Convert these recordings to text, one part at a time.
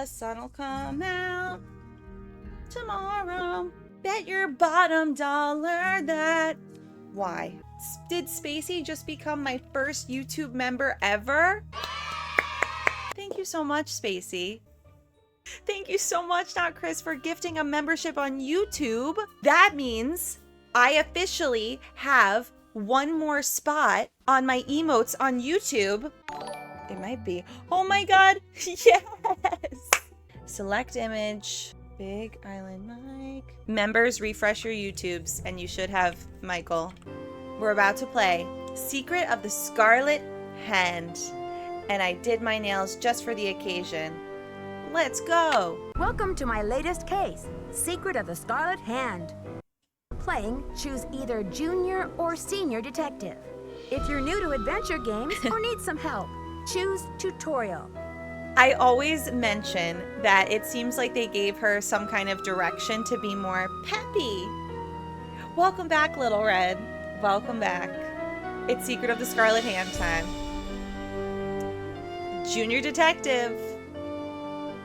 The sun'll come out tomorrow. Bet your bottom dollar that... Why? Did Spacey just become my first YouTube member ever? Thank you so much, Spacey. Thank you so much, Not Chris, for gifting a membership on YouTube. That means I officially have one more spot on my emotes on YouTube. It might be. Oh my god. Yes. Select image. Big Island Mike. Members, refresh your YouTubes and you should have Michael. We're about to play Secret of the Scarlet Hand. And I did my nails just for the occasion. Let's go. Welcome to my latest case, Secret of the Scarlet Hand. Playing, choose either junior or senior detective. If you're new to adventure games or need some help, choose tutorial. I always mention that it seems like they gave her some kind of direction to be more peppy. Welcome back, Little Red. Welcome back. It's Secret of the Scarlet Hand time. Junior detective.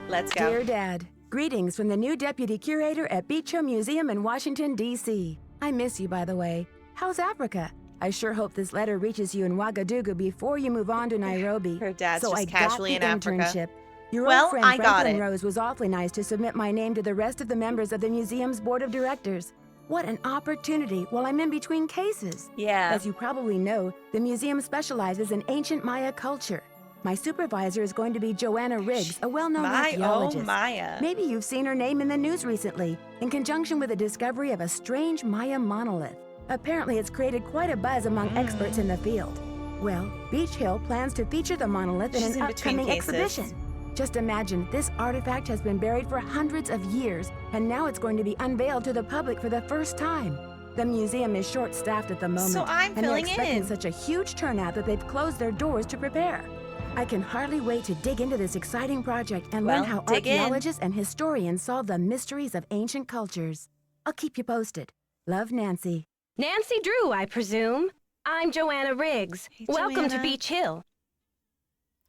Let's go. Dear Dad, greetings from the new deputy curator at Beach Hill Museum in Washington, D.C. I miss you, by the way. How's Africa? I sure hope this letter reaches you in Ouagadougou before you move on to Nairobi. Her dad's so just I casually got the in Africa. Internship. Your Well, old friend I got Franklin it. Rose was awfully nice to submit my name to the rest of the members of the museum's board of directors. What an opportunity while I'm in between cases. Yeah. As you probably know, the museum specializes in ancient Maya culture. My supervisor is going to be Joanna Riggs, a well-known archaeologist. Oh, Maya. Maybe you've seen her name in the news recently, in conjunction with the discovery of a strange Maya monolith. Apparently, it's created quite a buzz among experts in the field. Well, Beach Hill plans to feature the monolith in She's an in between upcoming cases. exhibition. Just imagine, this artifact has been buried for hundreds of years, and now it's going to be unveiled to the public for the first time. The museum is short-staffed at the moment, So I'm and they're filling expecting in. such a huge turnout that they've closed their doors to prepare. I can hardly wait to dig into this exciting project and learn how dig in. archaeologists and historians solve the mysteries of ancient cultures. I'll keep you posted. Love, Nancy. Nancy Drew, I presume. I'm Joanna Riggs. Hey, Welcome to Joanna. Beach Hill.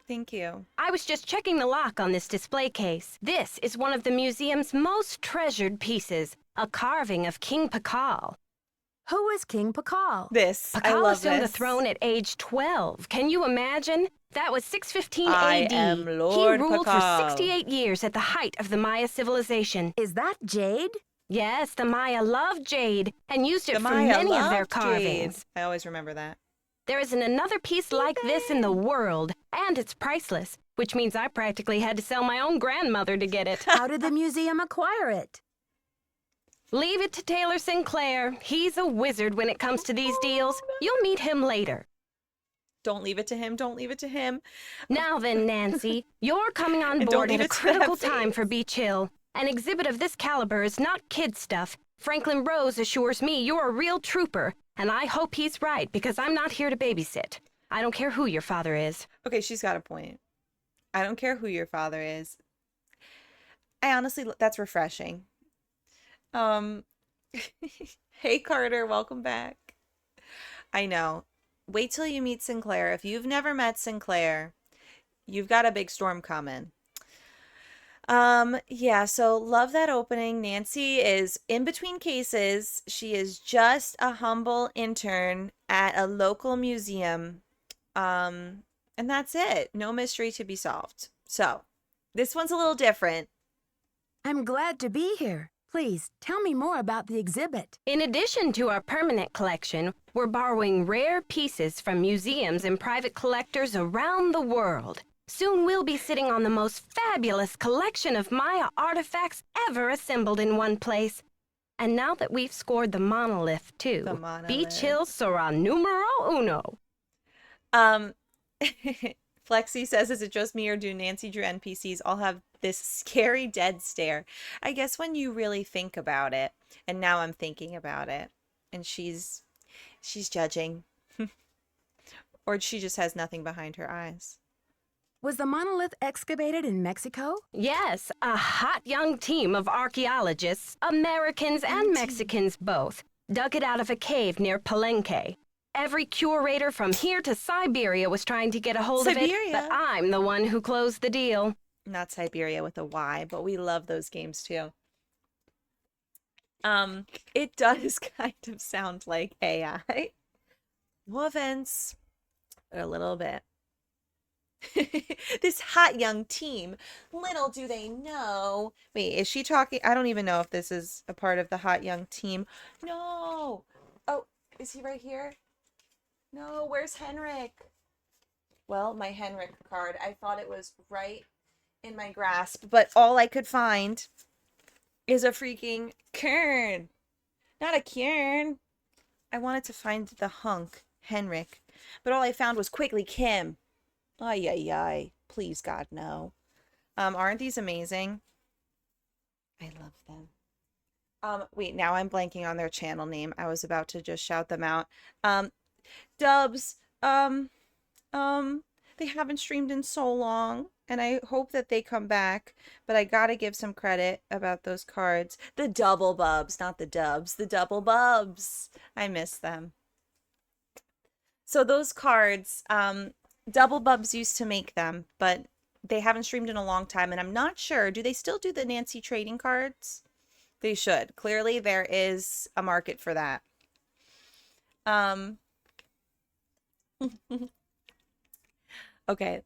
Thank you. I was just checking the lock on this display case. This is one of the museum's most treasured pieces, a carving of King Pakal. Who is King Pakal? This. I Pakal love assumed the this. throne at age 12. Can you imagine? That was 615 I AD. am Lord He ruled Pakal. for 68 years at the height of the Maya civilization. Is that Jade? Yes, the Maya loved jade and used it The for Maya many of their loved carvings. jade. I always remember that. There isn't another piece like this in the world, and it's priceless, which means I practically had to sell my own grandmother to get it. How did the museum acquire it? Leave it to Taylor Sinclair. He's a wizard when it comes to these deals. You'll meet him later. Don't leave it to him. Don't leave it to him. Now then, Nancy, you're coming on And don't board leave at a it to that critical time face. for Beach Hill. An exhibit of this caliber is not kid stuff. Franklin Rose assures me you're a real trooper, and I hope he's right because I'm not here to babysit. I don't care who your father is. Okay, she's got a point. I don't care who your father is. I honestly, that's refreshing. Hey Carter, welcome back. I know. Wait till you meet Sinclair. If you've never met Sinclair, you've got a big storm coming. Yeah, so love that opening. Nancy is in between cases. She is just a humble intern at a local museum. And that's it. No mystery to be solved. So, this one's a little different. I'm glad to be here. Please, tell me more about the exhibit. In addition to our permanent collection, we're borrowing rare pieces from museums and private collectors around the world. Soon we'll be sitting on the most fabulous collection of Maya artifacts ever assembled in one place. And now that we've scored the monolith, too, The monolith. Beach Hill sera numero uno. Flexi says, is it just me or do Nancy Drew NPCs all have this scary dead stare? I guess when you really think about it, and now I'm thinking about it, and she's judging. Or she just has nothing behind her eyes. Was the monolith excavated in Mexico? Yes, a hot young team of archaeologists, Americans and Mexicans both, dug it out of a cave near Palenque. Every curator from here to Siberia was trying to get a hold of it, Siberia? but I'm the one who closed the deal. Not Siberia with a Y, but we love those games too. It does kind of sound like AI. No offense, but a little bit. This hot young team, little do they know. Wait, is she talking? I don't even know if this is a part of the hot young team. No. Oh, is he right here? No, where's Henrick? Well, my Henrick card. I thought it was right in my grasp, but all I could find is a freaking Kern. Not a Kern. I wanted to find the hunk, Henrick, but all I found was Quickly Kim. Ay, ay, ay. Please, God, no. Aren't these amazing? I love them. Wait, now I'm blanking on their channel name. I was about to just shout them out. Dubs, they haven't streamed in so long, and I hope that they come back, but I gotta give some credit about those cards. The double bubs, not the dubs, the double bubs. I miss them. So those cards, double bubs used to make them, but they haven't streamed in a long time, and I'm not sure. Do they still do the Nancy trading cards? They should. Clearly, there is a market for that. Okay.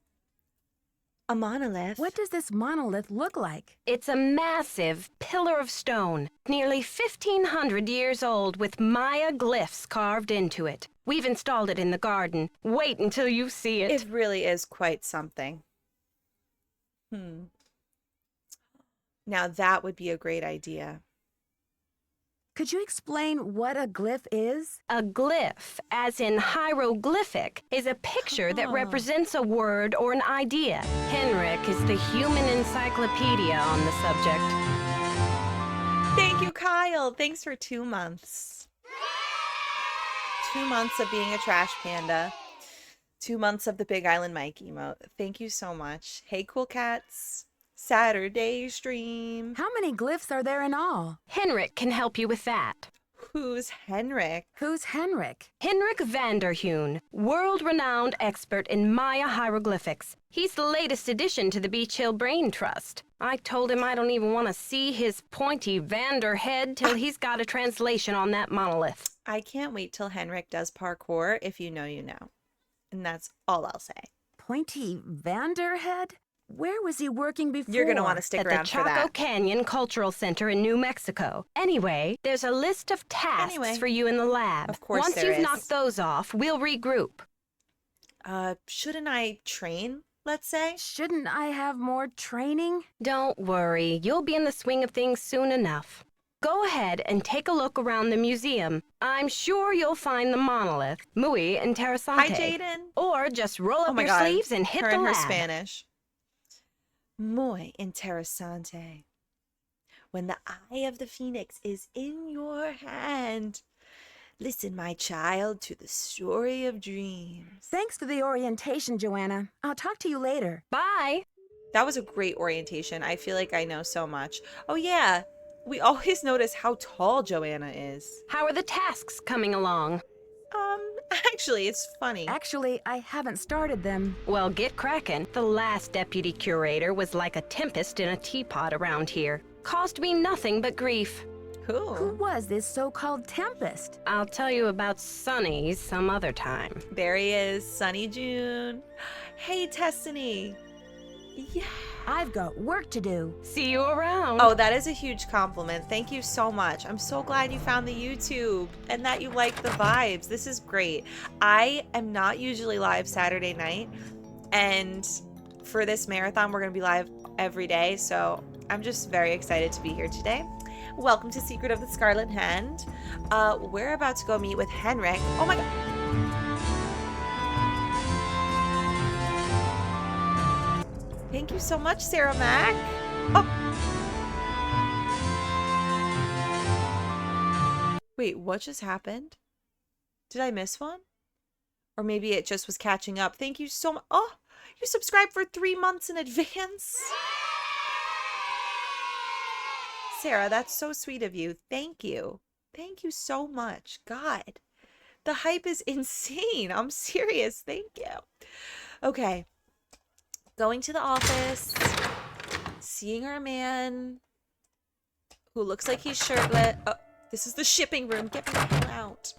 A monolith. What does this monolith look like? It's a massive pillar of stone, nearly 1,500 years old, with Maya glyphs carved into it. We've installed it in the garden. Wait until you see it. It really is quite something. Now that would be a great idea. Could you explain what a glyph is? A glyph, as in hieroglyphic, is a picture that represents a word or an idea. Henrick is the human encyclopedia on the subject. Thank you, Kyle. Thanks for 2 months. 2 months of being a trash panda. 2 months of the Big Island Mike emote. Thank you so much. Hey, cool cats. Saturday stream. How many glyphs are there in all? Henrick can help you with that. Who's Henrick? Who's Henrick? Henrick Vanderheun, world-renowned expert in Maya hieroglyphics. He's the latest addition to the Beach Hill Brain Trust. I told him I don't even want to see his pointy Vander head till he's got a translation on that monolith. I can't wait till Henrick does parkour. If you know, you know. And that's all I'll say. Pointy Vanderhead? Where was he working before? You're going to want to stick At around the for Chaco that. Canyon Cultural Center in New Mexico. Anyway, there's a list of tasks for you in the lab. Of course Once there you've is. knocked those off, we'll regroup. Shouldn't I train, let's say? Shouldn't I have more training? Don't worry, you'll be in the swing of things soon enough. Go ahead and take a look around the museum. I'm sure you'll find the monolith, muy interesante. Hi, Jaden. Or just roll up Oh my your God. sleeves and hit Her the and her lab. Spanish. Muy interesante. When the eye of the phoenix is in your hand, listen, my child, to the story of dreams. Thanks for the orientation, Joanna. I'll talk to you later. Bye. That was a great orientation. I feel like I know so much. Oh, yeah. We always notice how tall Joanna is. How are the tasks coming along? Actually, it's funny. Actually, I haven't started them. Well, get cracking. The last deputy curator was like a tempest in a teapot around here. Caused me nothing but grief. Who Who? was this so-called Tempest? I'll tell you about Sonny some other time. There he is, Sunny June. Hey, Destiny. Yeah. I've got work to do. See you around. Oh, that is a huge compliment. Thank you so much. I'm so glad you found the YouTube and that you like the vibes. This is great. I am not usually live Saturday night, and for this marathon, we're going to be live every day, so I'm just very excited to be here today. Welcome to Secret of the Scarlet Hand. We're about to go meet with Henrick. Oh my God. Thank you so much, Sarah Mac. Oh. Wait, what just happened? Did I miss one? Or maybe it just was catching up. Thank you so much. Oh, you subscribed for 3 months in advance. Sarah, that's so sweet of you. Thank you. Thank you so much. God, the hype is insane. I'm serious. Thank you. Okay. Going to the office. Seeing our man who looks like he's shirtless. Oh, this is the shipping room. Get me the hell out.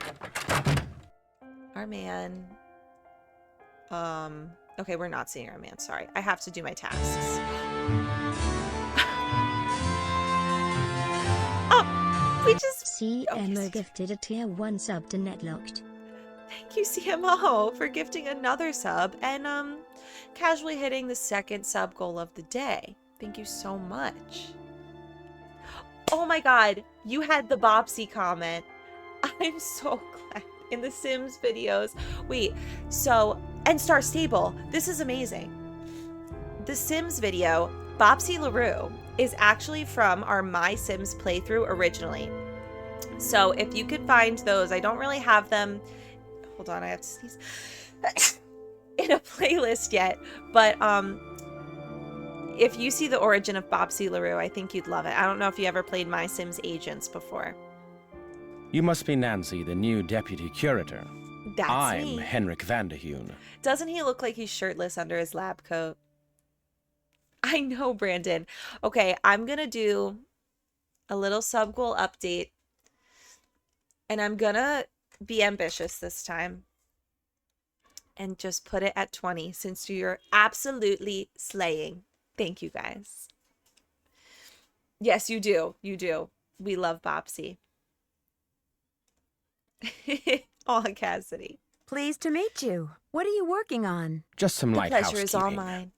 Our man. Okay, we're not seeing our man. Sorry. I have to do my tasks. Oh, we just... CMO gifted a tier 1 sub to Netlocked. Thank you, CMO, for gifting another sub and casually hitting the second sub goal of the day. Thank you so much. Oh my god, you had the Bopsy comment. I'm so glad. In the Sims videos. Wait, so, and Star Stable, this is amazing. The Sims video, Bopsy LaRue, is actually from our My Sims playthrough originally. So if you could find those, I don't really have them, hold on, I have to sneeze, in a playlist yet, but if you see the origin of Bopsy LaRue, I think you'd love it. I don't know if you ever played My Sims Agents before. You must be Nancy, the new deputy curator. That's I'm me. Henrick Vanderheun. Doesn't he look like he's shirtless under his lab coat? I know, Brandon. Okay, I'm gonna do a little sub goal update. And I'm gonna be ambitious this time. And just put it at 20 since you're absolutely slaying. Thank you, guys. Yes, you do. You do. We love Bopsy. Aw, Cassidy. Pleased to meet you. What are you working on? Just some The light pleasure is all housekeeping. mine.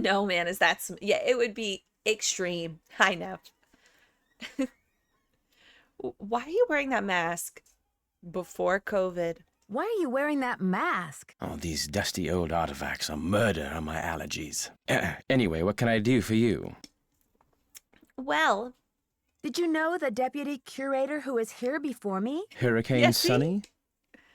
No, man, is that some... Yeah, it would be extreme. I know. Why are you wearing that mask before COVID? Why are you wearing that mask? Oh, these dusty old artifacts are murder on my allergies. Anyway, what can I do for you? Well, Did you know the deputy curator who was here before me? Hurricane Yes, see? Sunny?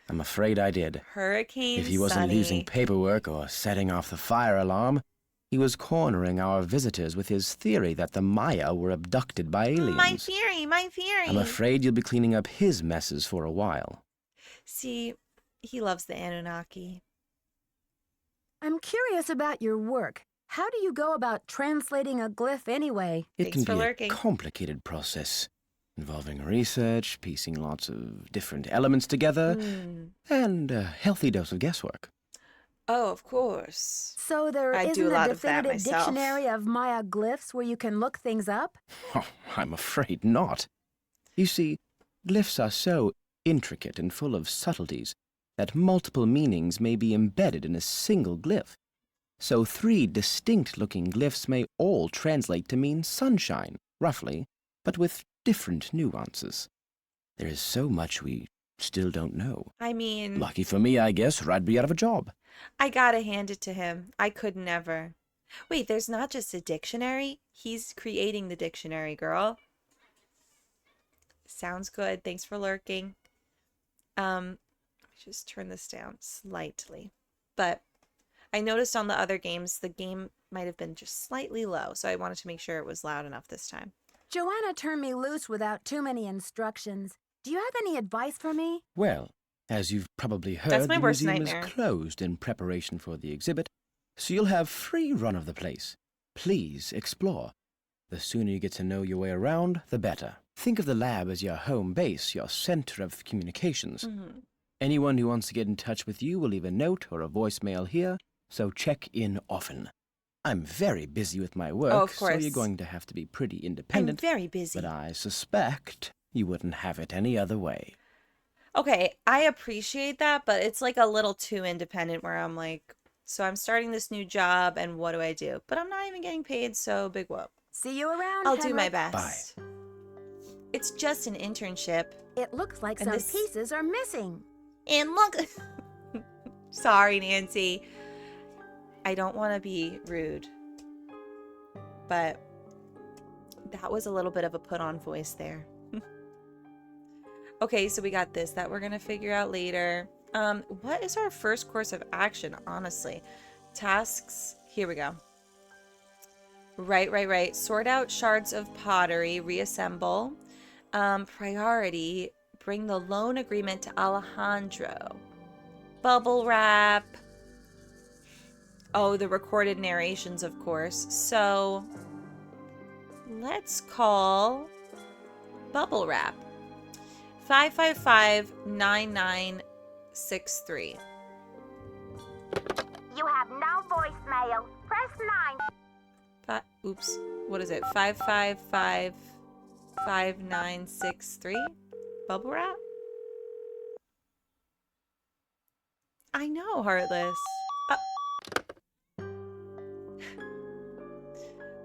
I'm afraid I did. Hurricane If he wasn't Sunny. losing paperwork or setting off the fire alarm, he was cornering our visitors with his theory that the Maya were abducted by aliens. My theory, my theory. I'm afraid you'll be cleaning up his messes for a while. See, he loves the Anunnaki. I'm curious about your work. How do you go about translating a glyph anyway? It Thanks can for be lurking. a complicated process, involving research, piecing lots of different elements together, and a healthy dose of guesswork. Oh, of course. So there I do isn't a lot a of that definitive myself. dictionary of Maya glyphs where you can look things up? Oh, I'm afraid not. You see, glyphs are so intricate and full of subtleties that multiple meanings may be embedded in a single glyph. So 3 distinct-looking glyphs may all translate to mean sunshine, roughly, but with different nuances. There is so much we still don't know. I mean, Lucky for me, I guess, or I'd be out of a job. I gotta hand it to him. I could never. Wait, there's not just a dictionary? He's creating the dictionary, girl. Sounds good. Thanks for lurking. Just turn this down slightly. But I noticed on the other games, the game might have been just slightly low, so I wanted to make sure it was loud enough this time. Joanna turned me loose without too many instructions. Do you have any advice for me? Well, as you've probably heard, That's my the worst museum nightmare. is closed in preparation for the exhibit, so you'll have free run of the place. Please explore. The sooner you get to know your way around, the better. Think of the lab as your home base, your center of communications. Anyone who wants to get in touch with you will leave a note or a voicemail here, so check in often. I'm very busy with my work, Oh, of so course. you're going to have to be pretty I'm independent, very busy. but I suspect you wouldn't have it any other way. Okay, I appreciate that, but it's like a little too independent where I'm like, so I'm starting this new job and what do I do? But I'm not even getting paid, so big whoop. See you around, I'll do my Henrik. best. It's just an internship. It looks like And some this- pieces are missing. And look, sorry, Nancy. I don't want to be rude, but that was a little bit of a put on voice there. Okay, so we got this that we're going to figure out later. What is our first course of action, honestly? Tasks, here we go. Right. Sort out shards of pottery, reassemble. Priority, bring the loan agreement to Alejandro. Bubble wrap. Oh, the recorded narrations, of course. So let's call Bubble Wrap 555-9963. You have no voicemail. Press 9. Oops. What is it? 555-5963? Bubble Wrap? I know, Heartless.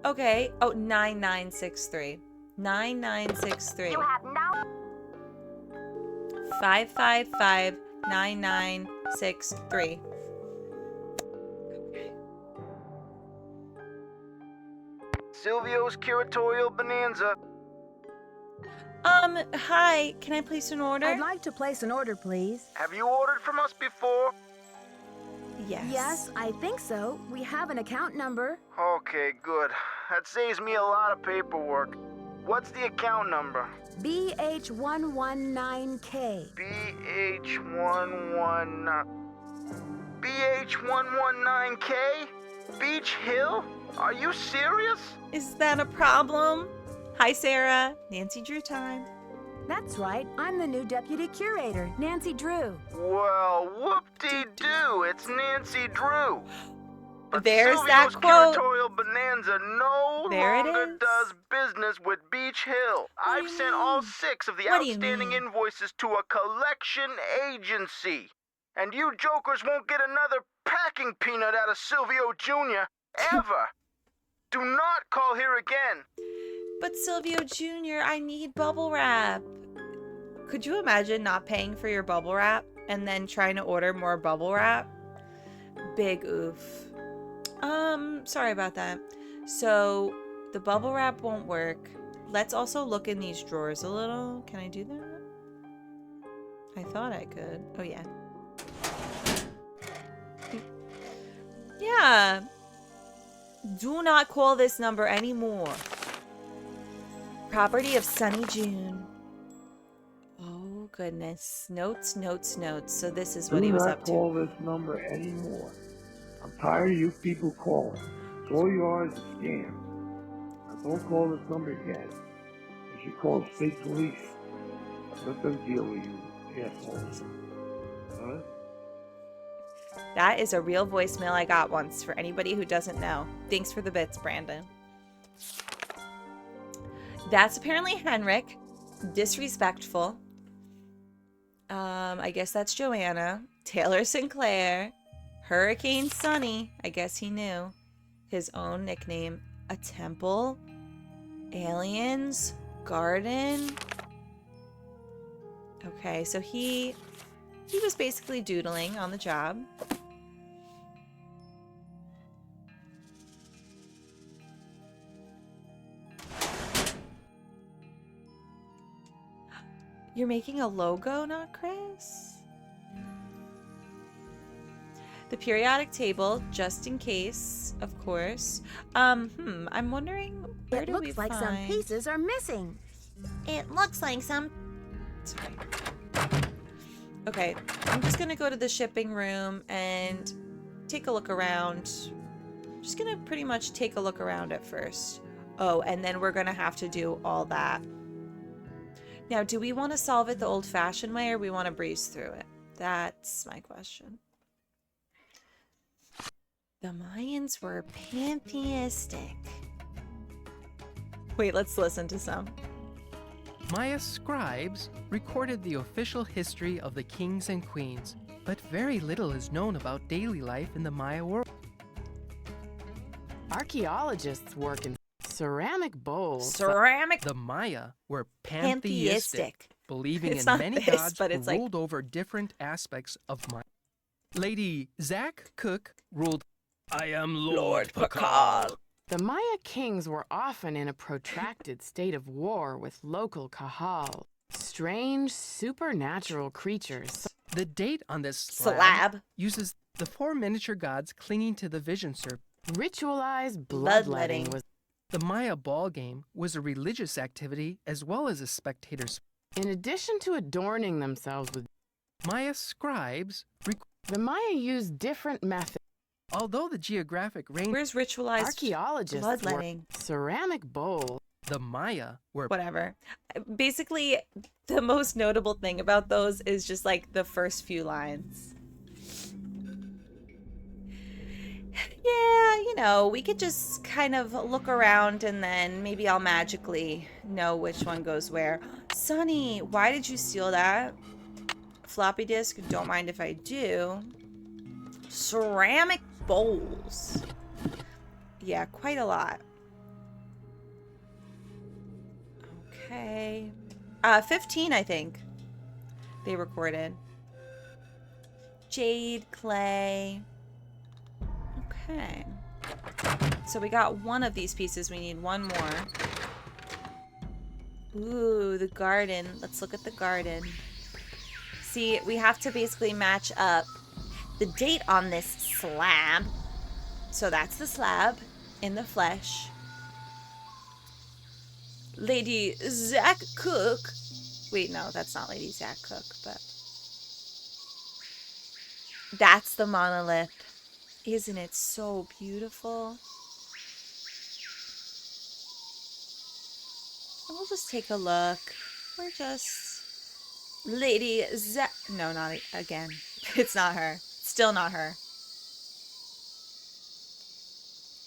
Okay. Oh, 9963. 9963. You have no... 555-9963. Silvio's Curatorial Bonanza. Hi. Can I place an order? I'd like to place an order, please. Have you ordered from us before? Yes. Yes, I think so. We have an account number. Okay, good. That saves me a lot of paperwork. What's the account number? BH119K. BH119K? Beach Hill? Are you serious? Is that a problem? Hi, Sarah. Nancy Drew time. That's right. I'm the new deputy curator, Nancy Drew. Well, whoop-de-doo, it's Nancy Drew. But There's Silvio's that quote. Curatorial Bonanza no There it longer is. does business with Beach Hill. I've do you sent all mean? 6 of the What do you outstanding mean? invoices to a collection agency. And you jokers won't get another packing peanut out of Silvio Jr. ever. Do not call here again. But Silvio Jr., I need bubble wrap. Could you imagine not paying for your bubble wrap and then trying to order more bubble wrap? Big oof. Sorry about that. So the bubble wrap won't work. Let's also look in these drawers a little. Can I do that? I thought I could. Oh, yeah. Yeah. Do not call this number anymore. Property of Sunny June. Oh, goodness. Notes, notes, notes. So this is what he was up Do not call to. this number anymore. I'm tired of you people calling. It's all you are is a scam. Now don't call this number again. You should call the state police. Let them deal with you, assholes. Huh? That is a real voicemail I got once for anybody who doesn't know. Thanks for the bits, Brandon. That's apparently Henrick. Disrespectful. I guess that's Joanna. Taylor Sinclair. Hurricane Sunny. I guess he knew. His own nickname. A temple. Aliens. Garden. Okay, so he was basically doodling on the job. You're making a logo, not Chris? The periodic table, just in case, of course. I'm wondering where It do we looks like some find... pieces are missing. It looks like some... Sorry. Okay, I'm just gonna go to the shipping room and take a look around. Just gonna pretty much take a look around at first. Oh, and then we're gonna have to do all that. Now, do we want to solve it the old-fashioned way or we want to breeze through it? That's my question. The Mayans were pantheistic. Wait, let's listen to some. Maya scribes recorded the official history of the kings and queens, but very little is known about daily life in the Maya world. Archaeologists work in ceramic bowls. Ceramic The Maya were pantheistic. pantheistic, believing It's in not many this, gods but who it's like- ruled over different aspects of Maya. Lady Zach Cook ruled, I am Lord Pakal. The Maya kings were often in a protracted state of war with local Kahal, strange supernatural creatures. The date on this slab. uses the 4 miniature gods clinging to the vision serpent. Ritualized Bloodletting. bloodletting was, The Maya ball game was a religious activity as well as a spectator sport. in addition to adorning themselves with, Maya scribes the Maya used different methods. Although the geographic range Where's ritualized Archaeologists bloodletting? were ceramic bowl. the Maya were Whatever. Basically, the most notable thing about those is just like the first few lines. Yeah, you know, we could just kind of look around and then maybe I'll magically know which one goes where. Sonny, why did you steal that? Floppy disk, don't mind if I do. Ceramic bowls. Yeah, quite a lot. Okay. 15, I think. They recorded. Jade, clay. Okay. So we got one of these pieces. We need one more. Ooh, the garden. Let's look at the garden. See, we have to basically match up the date on this slab. So that's the slab in the flesh. Lady Zach Cook. Wait, no, that's not Lady Zach Cook, but that's the monolith. Isn't it so beautiful? We'll just take a look. We're just Lady Zach. No, not again. It's not her. Still not her.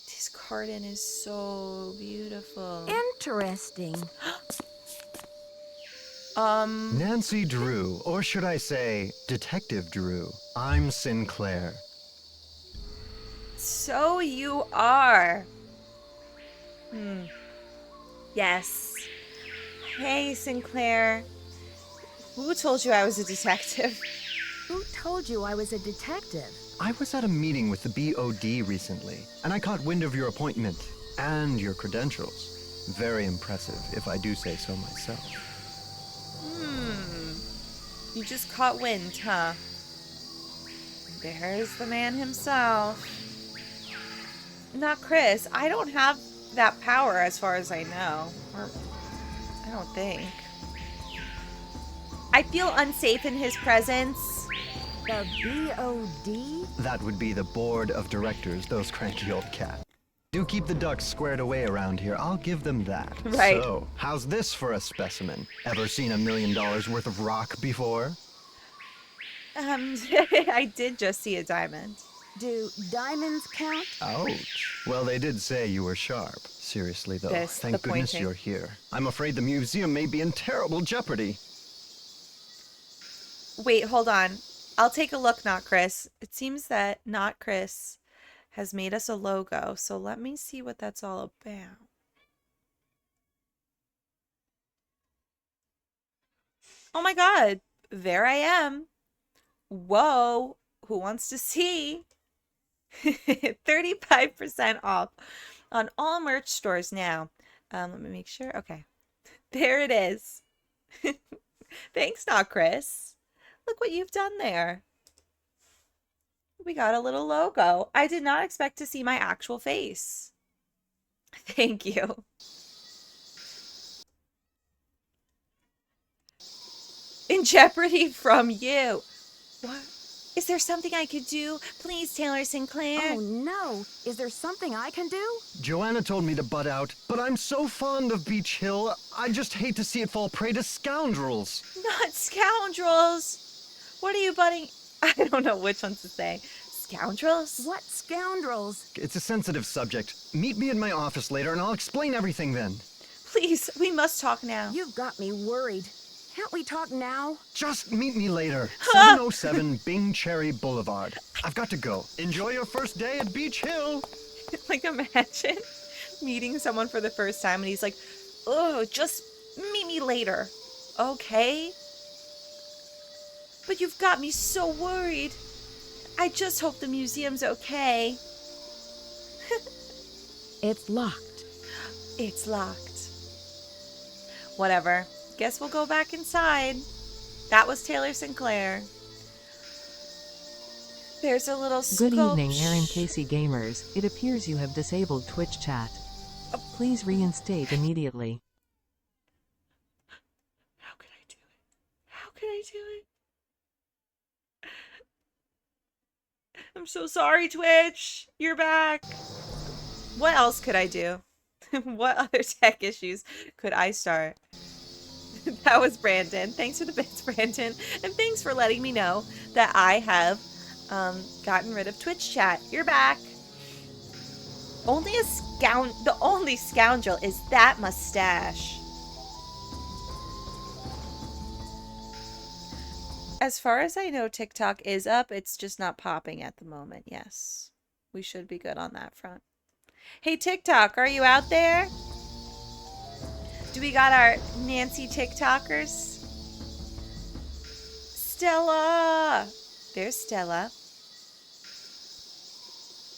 This garden is so beautiful. Interesting. Nancy Drew, or should I say, Detective Drew. I'm Sinclair. So you are. Yes. Hey, Sinclair. Who told you I was a detective? Who told you I was a detective? I was at a meeting with the BOD recently, and I caught wind of your appointment and your credentials. Very impressive, if I do say so myself. You just caught wind, huh? There's the man himself. Not Chris. I don't have that power as far as I know. Or I don't think. I feel unsafe in his presence. The BOD? That would be the board of directors, those cranky old cats. Do keep the ducks squared away around here, I'll give them that. Right. So, how's this for a specimen? Ever seen $1 million worth of rock before? I did just see a diamond. Do diamonds count? Ouch. Well, they did say you were sharp. Seriously, though, This, thank the goodness pointing. you're here. I'm afraid the museum may be in terrible jeopardy. Wait, hold on. I'll take a look, Not Chris. It seems that Not Chris has made us a logo, so let me see what that's all about. Oh my god, there I am. Whoa, who wants to see? 35% off on all merch stores now. Let me make sure. Okay, there it is. Thanks, Not Chris. Look what you've done there. We got a little logo. I did not expect to see my actual face. Thank you. In jeopardy from you. What? Is there something I could do? Please, Taylor Sinclair. Oh no! Is there something I can do? Joanna told me to butt out, but I'm so fond of Beach Hill, I just hate to see it fall prey to scoundrels. Not scoundrels. What are you butting? I don't know which one to say. Scoundrels? What scoundrels? It's a sensitive subject. Meet me in my office later and I'll explain everything then. Please, we must talk now. You've got me worried. Can't we talk now? Just meet me later. 707 Bing Cherry Boulevard. I've got to go. Enjoy your first day at Beach Hill. Like, imagine meeting someone for the first time and he's like, oh, just meet me later. Okay? But you've got me so worried. I just hope the museum's okay. It's locked. It's locked. Whatever. Guess we'll go back inside. That was Taylor Sinclair. There's a little Good evening, sculpt- Erin Casey gamers. It appears you have disabled Twitch chat. Please reinstate immediately. How could I do it? How could I do it? I'm so sorry, Twitch. You're back. What else could I do? What other tech issues could I start? That was Brandon. Thanks for the bits, Brandon. And thanks for letting me know that I have gotten rid of Twitch chat. You're back. The only scoundrel is that mustache. As far as I know, TikTok is up. It's just not popping at the moment. Yes. We should be good on that front. Hey, TikTok, are you out there? Do we got our Nancy TikTokers? Stella! There's Stella.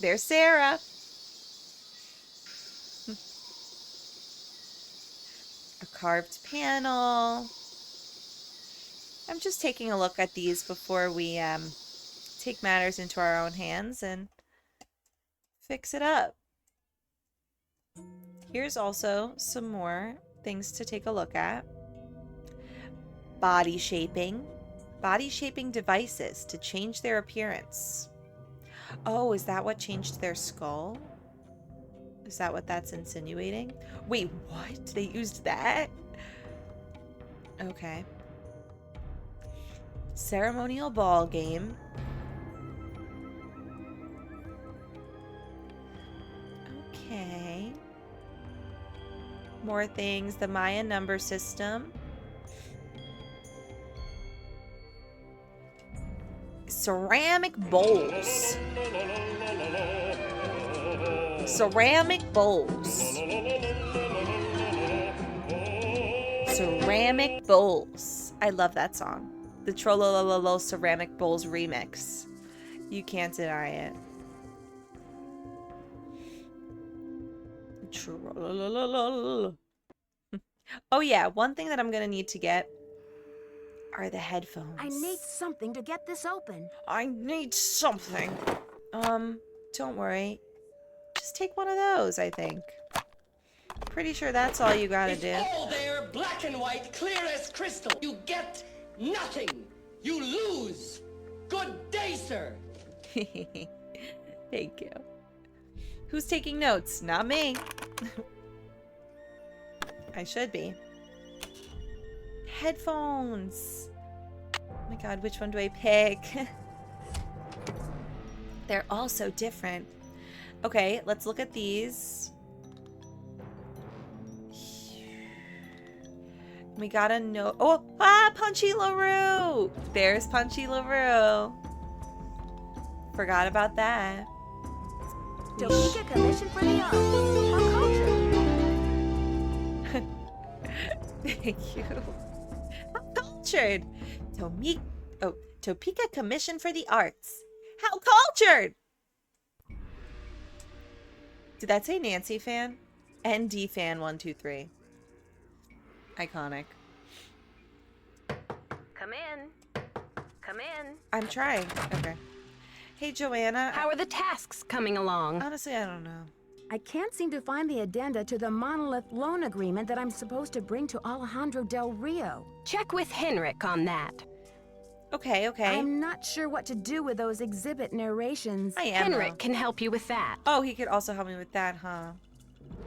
There's Sarah. A carved panel. I'm just taking a look at these before we take matters into our own hands and fix it up. Here's also some more things to take a look at. Body shaping. Body shaping devices to change their appearance. Oh, is that what changed their skull? Is that what that's insinuating? Wait, what? They used that? Okay. Ceremonial ball game. Okay. More things. The Maya number system. Ceramic bowls. Ceramic bowls. Ceramic bowls. I love that song. The Trollolololo Ceramic Bowls remix. You can't deny it. Oh yeah, one thing that I'm gonna need to get are the headphones. I need something to get this open. I need something. Don't worry. Just take one of those, I think. Pretty sure that's all you gotta do. It's all there, black and white, clear as crystal. You get nothing. You lose. Good day, sir. Thank you. Who's taking notes? Not me. I should be. Headphones. Oh my god, which one do I pick? They're all so different. Okay, let's look at these. We gotta know. Oh, Punchy LaRue. There's Punchy LaRue. Forgot about that. Topeka Commission for the Arts. How cultured. Thank you. How cultured. Topeka Commission for the Arts. How cultured. Did that say Nancy fan? ND fan 123. Iconic. Come in. Come in. I'm trying. Okay. Hey, Joanna. How are the tasks coming along? Honestly, I don't know. I can't seem to find the addenda to the monolith loan agreement that I'm supposed to bring to Alejandro Del Rio. Check with Henrick on that. Okay, okay. I'm not sure what to do with those exhibit narrations. I am. Henrick can help you with that. Oh, he could also help me with that, huh?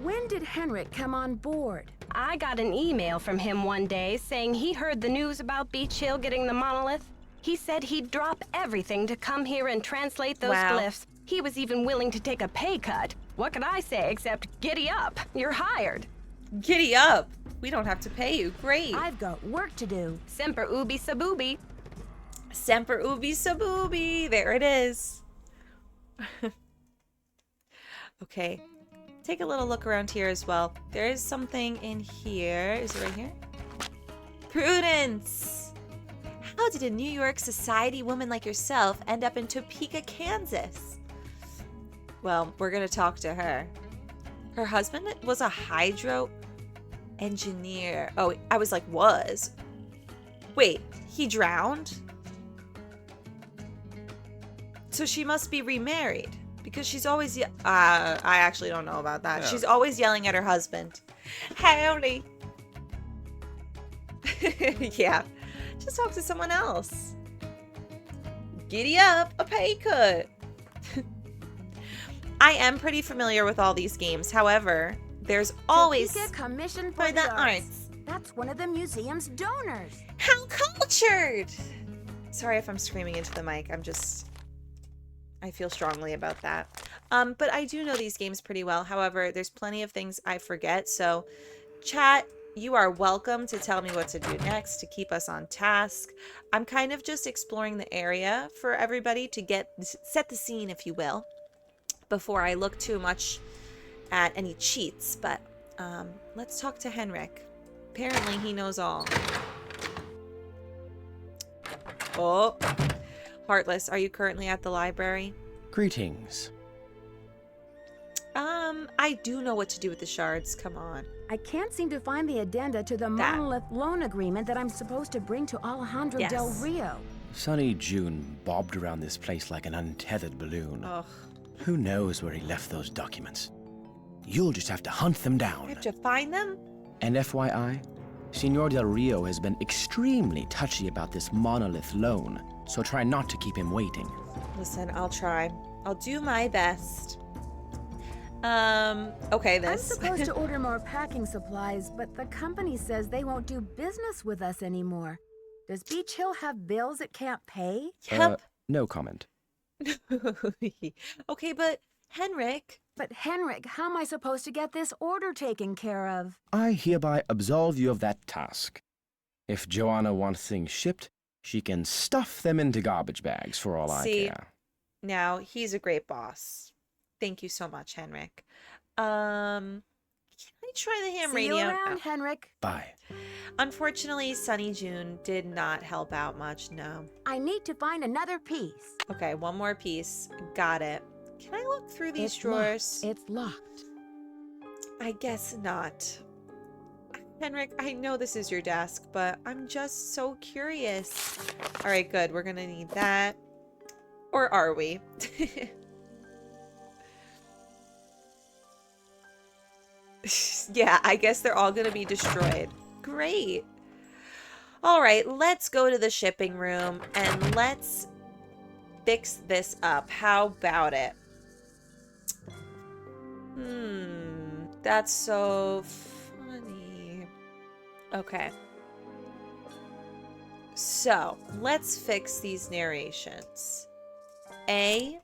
When did Henrick come on board? I got an email from him one day saying he heard the news about Beach Hill getting the monolith. He said he'd drop everything to come here and translate those glyphs. He was even willing to take a pay cut. What could I say except giddy up? You're hired. Giddy up. We don't have to pay you. Great. I've got work to do. Semper ubi sabubi. Semper ubi sabubi. There it is. Okay. Take a little look around here as well. There is something in here. Is it right here? Prudence! How did a New York society woman like yourself end up in Topeka, Kansas? Well, we're gonna talk to her. Her husband was a hydro engineer. Oh, I was like, was. Wait, he drowned? So she must be remarried. Because she's always, I actually don't know about that. Yeah. She's always yelling at her husband. Howdy. Yeah. Just talk to someone else. Giddy up, a pay cut. I am pretty familiar with all these games. However, there's always Topeka Commission for the arts. That's one of the museum's donors. How cultured! Sorry if I'm screaming into the mic. I feel strongly about that. But I do know these games pretty well. However, there's plenty of things I forget. So, chat, you are welcome to tell me what to do next to keep us on task. I'm kind of just exploring the area for everybody to set the scene, if you will, before I look too much at any cheats. But let's talk to Henrick. Apparently, he knows all. Oh, Heartless, are you currently at the library? Greetings. I do know what to do with the shards. Come on. I can't seem to find the addenda to the monolith loan agreement that I'm supposed to bring to Alejandro Del Rio. Sunny June bobbed around this place like an untethered balloon. Ugh. Who knows where he left those documents? You'll just have to hunt them down. You have to find them? And FYI, Senor Del Rio has been extremely touchy about this monolith loan, so try not to keep him waiting. Listen, I'll try. I'll do my best. Okay, this. I'm supposed to order more packing supplies, but the company says they won't do business with us anymore. Does Beach Hill have bills it can't pay? Yep. No comment. Okay, but Henrick. But Henrick, how am I supposed to get this order taken care of? I hereby absolve you of that task. If Joanna wants things shipped, she can stuff them into garbage bags for all I care. Now, he's a great boss. Thank you so much, Henrick. Can I try the ham radio? See you around, Henrick. Bye. Unfortunately, Sunny June did not help out much, no. I need to find another piece. Okay, one more piece. Got it. Can I look through these drawers? It's locked. I guess not. Henrick, I know this is your desk, but I'm just so curious. All right, good. We're gonna need that. Or are we? Yeah, I guess they're all gonna be destroyed. Great. All right, let's go to the shipping room and let's fix this up. How about it? That's so funny. Okay. So, let's fix these narrations. A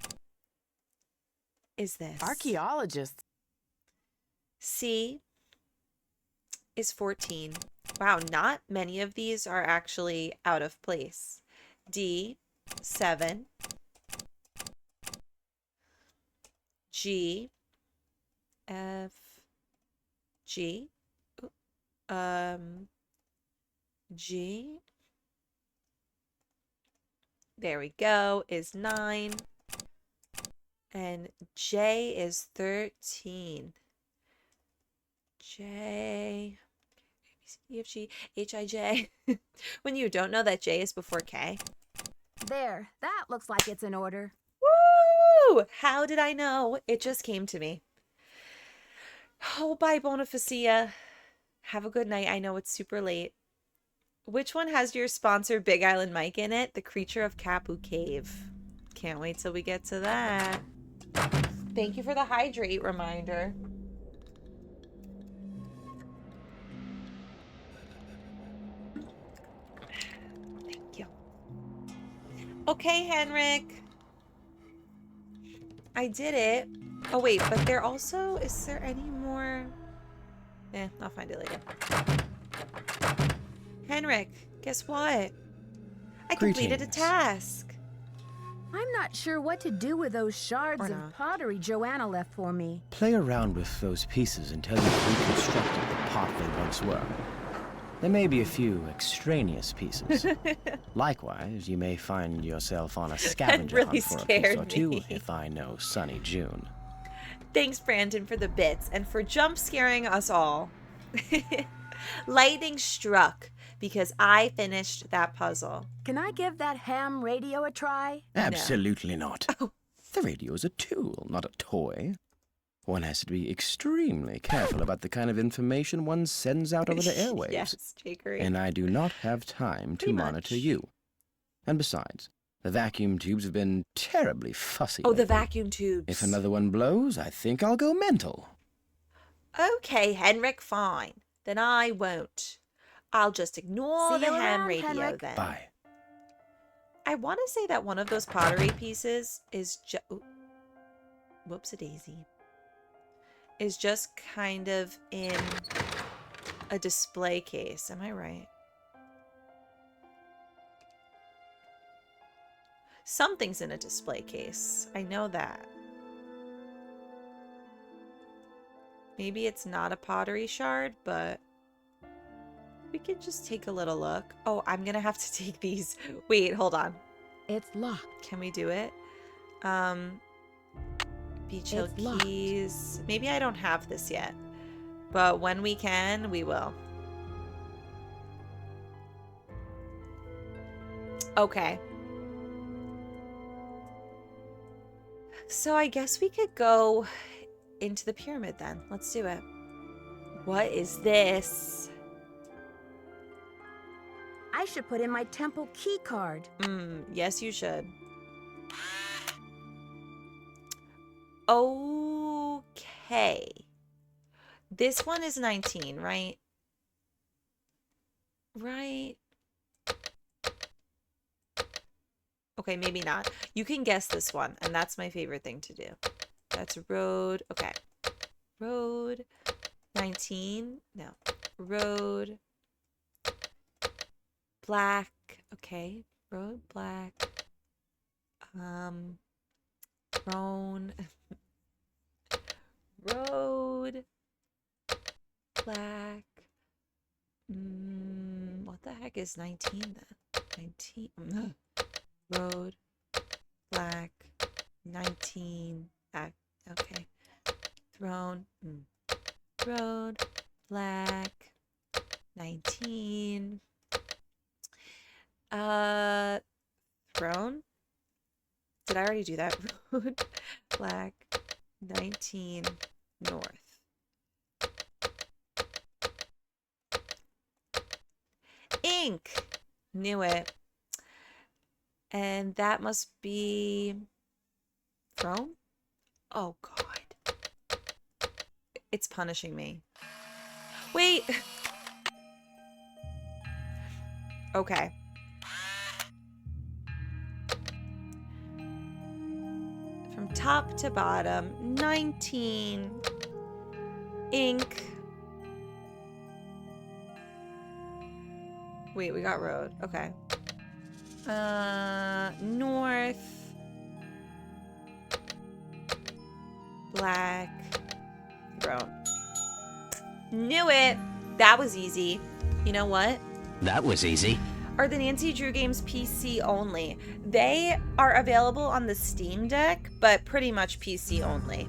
is this. Archaeologists. C is 14. Wow, not many of these are actually out of place. D, 7. G, F, G, G. There we go, is 9. And J is 13. J, E, F, G, H, I, J. When you don't know that J is before K. There, that looks like it's in order. Woo! How did I know? It just came to me. Oh, bye, Bonifacia. Have a good night. I know it's super late. Which one has your sponsor, Big Island Mike, in it? The Creature of Kapu Cave. Can't wait till we get to that. Thank you for the hydrate reminder. Thank you. Okay, Henrick. I did it. Oh, wait, but there also... Is there any more... I'll find it later. Henrick, guess what? I completed a task. I'm not sure what to do with those shards of pottery Joanna left for me. Play around with those pieces until you've reconstructed the pot they once were. There may be a few extraneous pieces. Likewise, you may find yourself on a scavenger really hunt for a piece or scared two, me. if I know Sunny June. Thanks, Brandon, for the bits and for jump scaring us all. Lightning struck because I finished that puzzle. Can I give that ham radio a try? Absolutely not. Oh. The radio is a tool, not a toy. One has to be extremely careful about the kind of information one sends out over the airwaves. Yes, Jakery. And I do not have time to monitor you. And besides, The vacuum tubes have been terribly fussy. Oh, the lately. vacuum tubes. If another one blows, I think I'll go mental. Okay, Henrick, fine. Then I won't. I'll just ignore See the you ham around, radio Henrick. then. Bye. I want to say that one of those pottery pieces is just... Whoops-a-daisy. Is just kind of in a display case. Am I right? Something's in a display case. I know that. Maybe it's not a pottery shard, but we could just take a little look. Oh, I'm gonna have to take these. Wait, hold on. It's locked. Can we do it? Beach Hill It's locked. keys. Maybe I don't have this yet, but when we can, we will. Okay. So I guess we could go into the pyramid then. Let's do it. What is this? I should put in my temple key card. Yes, you should. Okay. This one is 19, right? Right. Okay, maybe not. You can guess this one, and that's my favorite thing to do. That's road. Okay. Road 19. No. Road black. Okay. Road black. Roan. Road black. What the heck is 19 then? 19. Road black 19. Okay. Throne. Road black 19. Throne. Did I already do that? Road black 19 north. Ink. Knew it. And that must be throne? Oh god. It's punishing me. Wait. Okay. From top to bottom, 19 ink. Wait, we got road. Okay. North. Black. Throne. Knew it. That was easy. You know what? That was easy. Are the Nancy Drew games PC only? They are available on the Steam Deck, but pretty much PC only.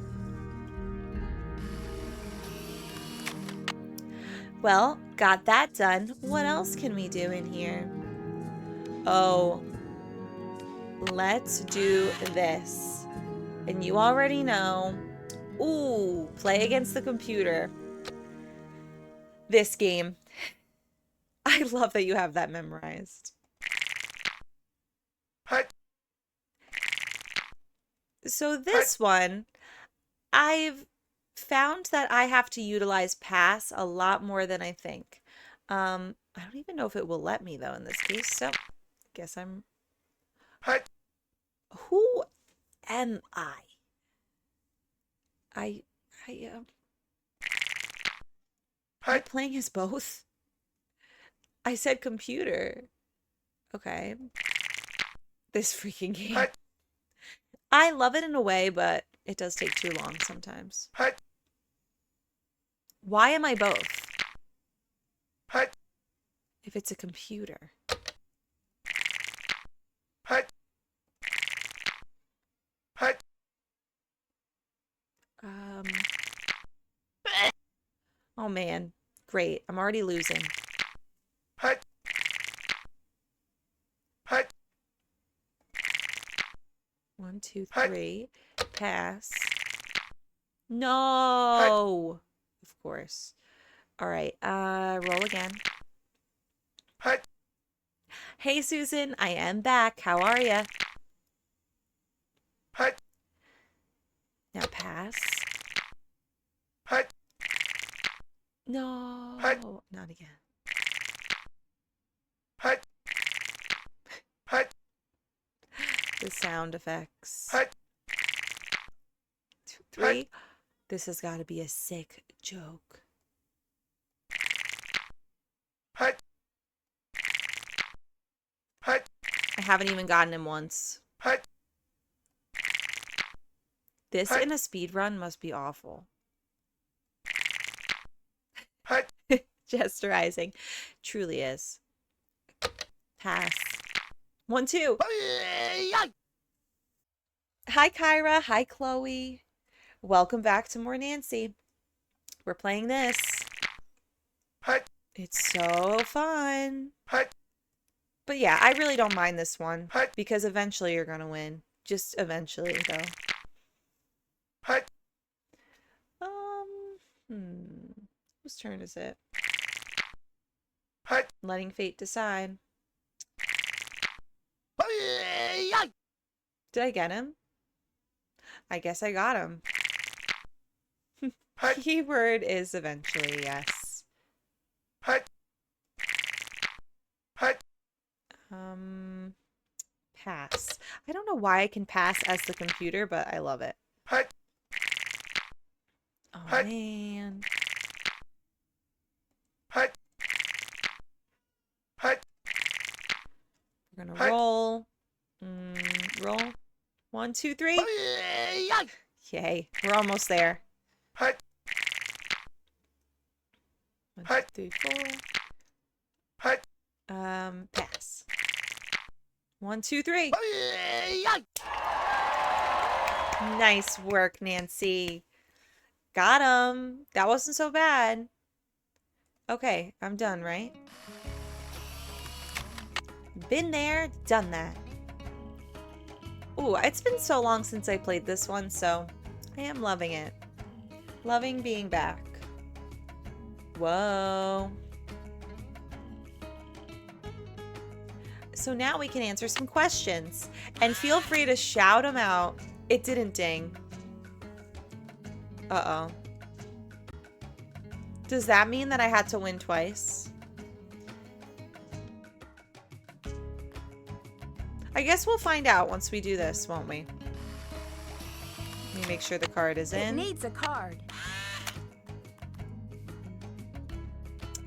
Well, got that done. What else can we do in here? Oh, let's do this. And you already know. Ooh, play against the computer. This game. I love that you have that memorized. So this one, I've found that I have to utilize pass a lot more than I think. I don't even know if it will let me though in this case, so guess I'm... Who am I? Am I playing as both? I said computer. Okay. This freaking game. I love it in a way, but it does take too long sometimes. Why am I both? If it's a computer. Oh man. Great. I'm already losing. One, two, three. Pass. No. Of course. All right. Roll again. Hey, Susan, I am back. How are ya? Now pass. No, not again. The sound effects. 2, 3. This has got to be a sick joke. I haven't even gotten him once. This in a speed run must be awful. Gesturizing. Truly is. Pass. 1, 2. Hi, Kyra. Hi, Chloe. Welcome back to More Nancy. We're playing this. It's so fun. But yeah, I really don't mind this one because eventually you're going to win. Just eventually, though. Whose turn is it? Letting fate decide. Did I get him? I guess I got him. Keyword is eventually, yes. Pass. I don't know why I can pass as the computer, but I love it. Oh, man. We're gonna roll. Roll. 1, 2, 3. Yay. We're almost there. 1, 2, 3, 4. Pass. 1, 2, 3. Nice work, Nancy. Got him. That wasn't so bad. Okay, I'm done, right? Been there, done that. Ooh, it's been so long since I played this one, so I am loving it. Loving being back. Whoa. So now we can answer some questions. And feel free to shout them out. It didn't ding. Uh-oh. Does that mean that I had to win twice? I guess we'll find out once we do this, won't we? Let me make sure the card is in. It needs a card.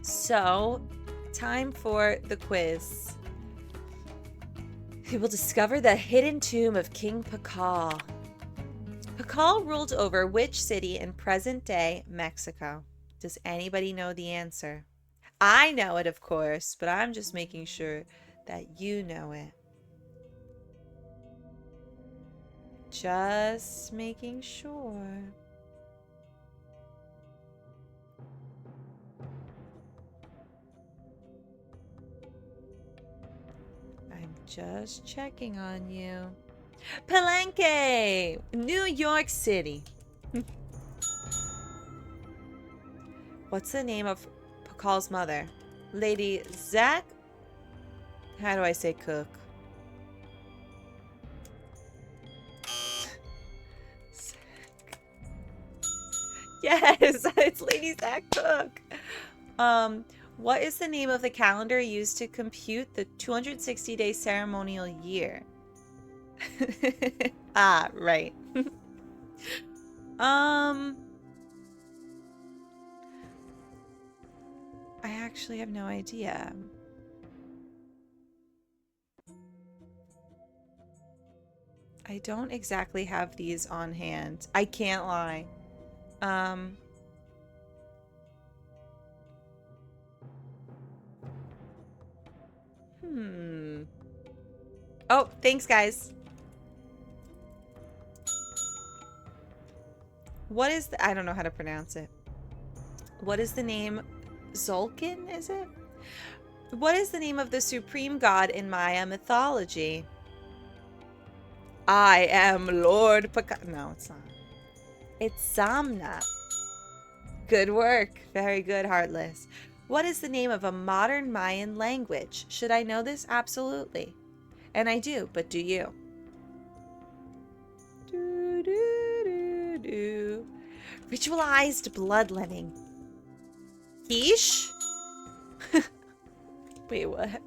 So, time for the quiz. We will discover the hidden tomb of King Pakal. Pakal ruled over which city in present-day Mexico? Does anybody know the answer? I know it, of course, but I'm just making sure that you know it. Just making sure. I'm just checking on you. Palenque, New York City. What's the name of Pakal's mother? Lady Zach? How do I say cook? Yes, it's Lady Zach Cook. What is the name of the calendar used to compute the 260-day ceremonial year? Ah, right. I actually have no idea. I don't exactly have these on hand. I can't lie. Oh, thanks, guys. What is the... I don't know how to pronounce it. What is the name? Zolkin, is it? What is the name of the supreme god in Maya mythology? I am Lord Paka... No, it's not. It's Zamna. Good work. Very good, Heartless. What is the name of a modern Mayan language? Should I know this? Absolutely. And I do, but do you? Do, do, do, do. Ritualized bloodletting. Quiche? Wait, what?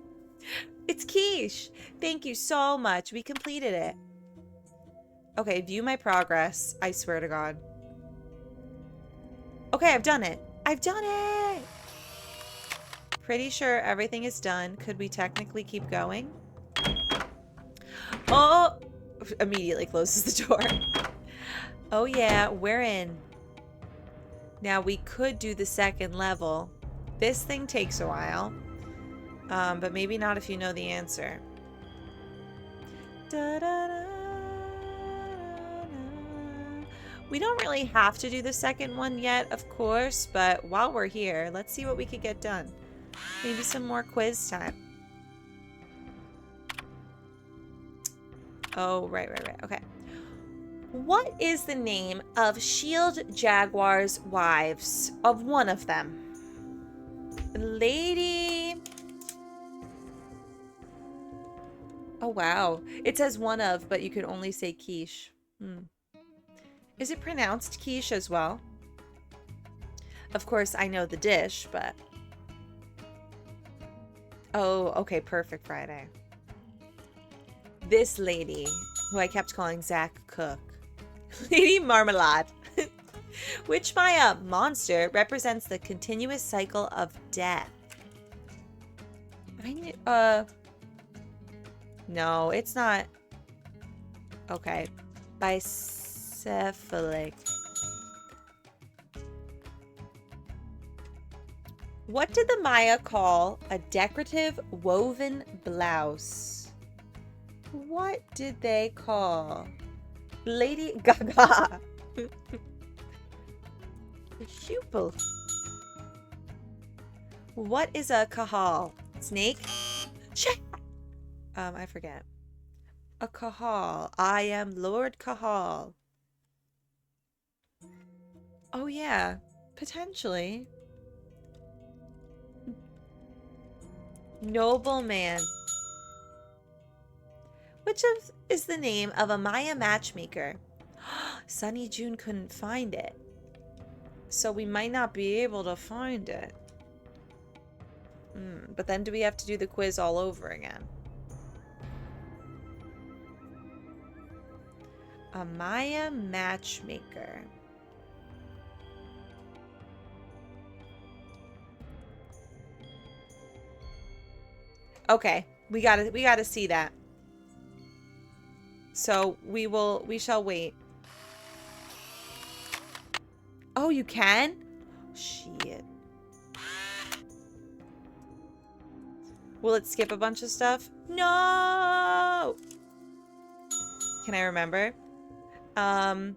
It's quiche. Thank you so much. We completed it. Okay, view my progress. I swear to God. Okay, I've done it. I've done it! Pretty sure everything is done. Could we technically keep going? Oh! Immediately closes the door. Oh yeah, we're in. Now we could do the second level. This thing takes a while. But maybe not if you know the answer. Da, da, da, da, da. We don't really have to do the second one yet, of course, but while we're here, let's see what we could get done. Maybe some more quiz time. Oh, right. Okay. What is the name of Shield Jaguar's wives? Of one of them. Lady... Oh, wow. It says one of, but you could only say quiche. Is it pronounced quiche as well? Of course, I know the dish, but... Oh, okay. Perfect Friday. This lady, who I kept calling Zach Cook. Lady Marmalade. Which Maya monster represents the continuous cycle of death? No, it's not. Okay. Bicephalic. What did the Maya call a decorative woven blouse? What did they call Lady Gaga? The pupil. What is a kahal? Snake? Shit! I forget. A kahal. I am Lord Kahal. Oh yeah, potentially. Nobleman. Which is the name of a Maya matchmaker? Sunny June couldn't find it. So we might not be able to find it. But then do we have to do the quiz all over again? A Maya matchmaker. Okay, we gotta see that. So we shall wait. Oh, you can? Shit. Will it skip a bunch of stuff? No! Can I remember? Oh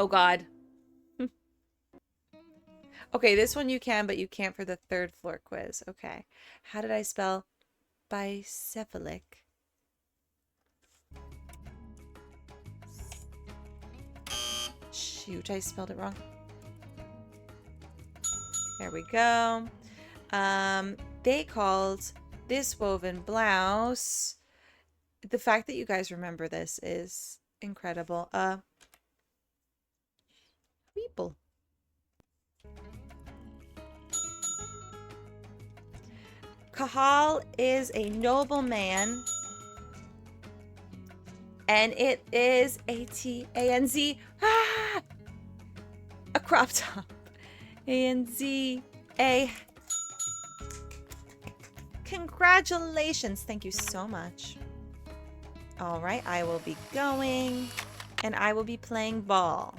God. Okay, this one you can, but you can't for the third floor quiz. Okay. How did I spell bicephalic? Shoot, I spelled it wrong. There we go. They called this woven blouse. The fact that you guys remember this is incredible. People. Kahal is a nobleman. And it is A-T-A-N-Z. Ah! A crop top. A-N-Z-A. Congratulations. Thank you so much. All right, I will be going. And I will be playing ball.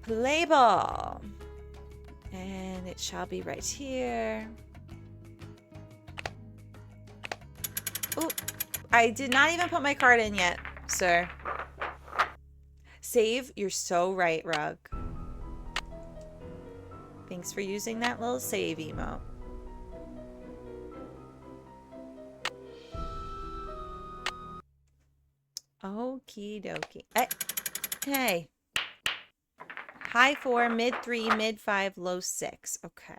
Play ball. And it shall be right here. Oh, I did not even put my card in yet, sir. Save, you're so right, Rug. Thanks for using that little save emote. Okie dokie. Hey. High 4, mid 3, mid 5, low 6. Okay.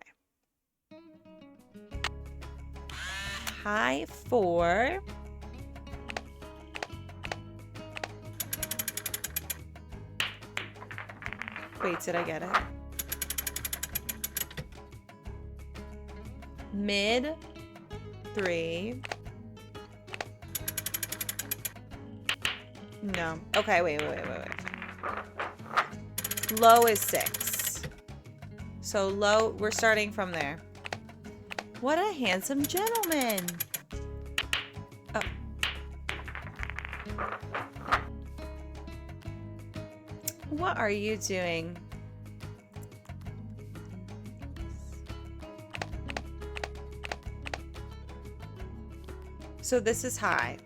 High 4. Wait, did I get it? Mid 3. No. Okay, wait. Low is 6. So low, we're starting from there. What a handsome gentleman. Oh. What are you doing? So this is high.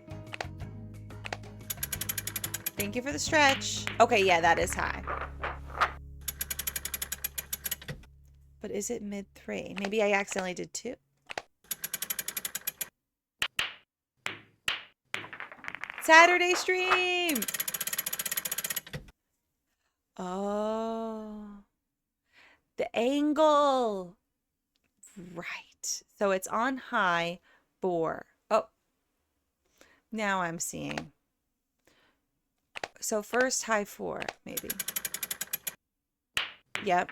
Thank you for the stretch. Okay, yeah, that is high. But is it mid 3? Maybe I accidentally did 2. Saturday stream! Oh. The angle. Right. So it's on high 4. Oh. Now I'm seeing. So first high 4, maybe. Yep.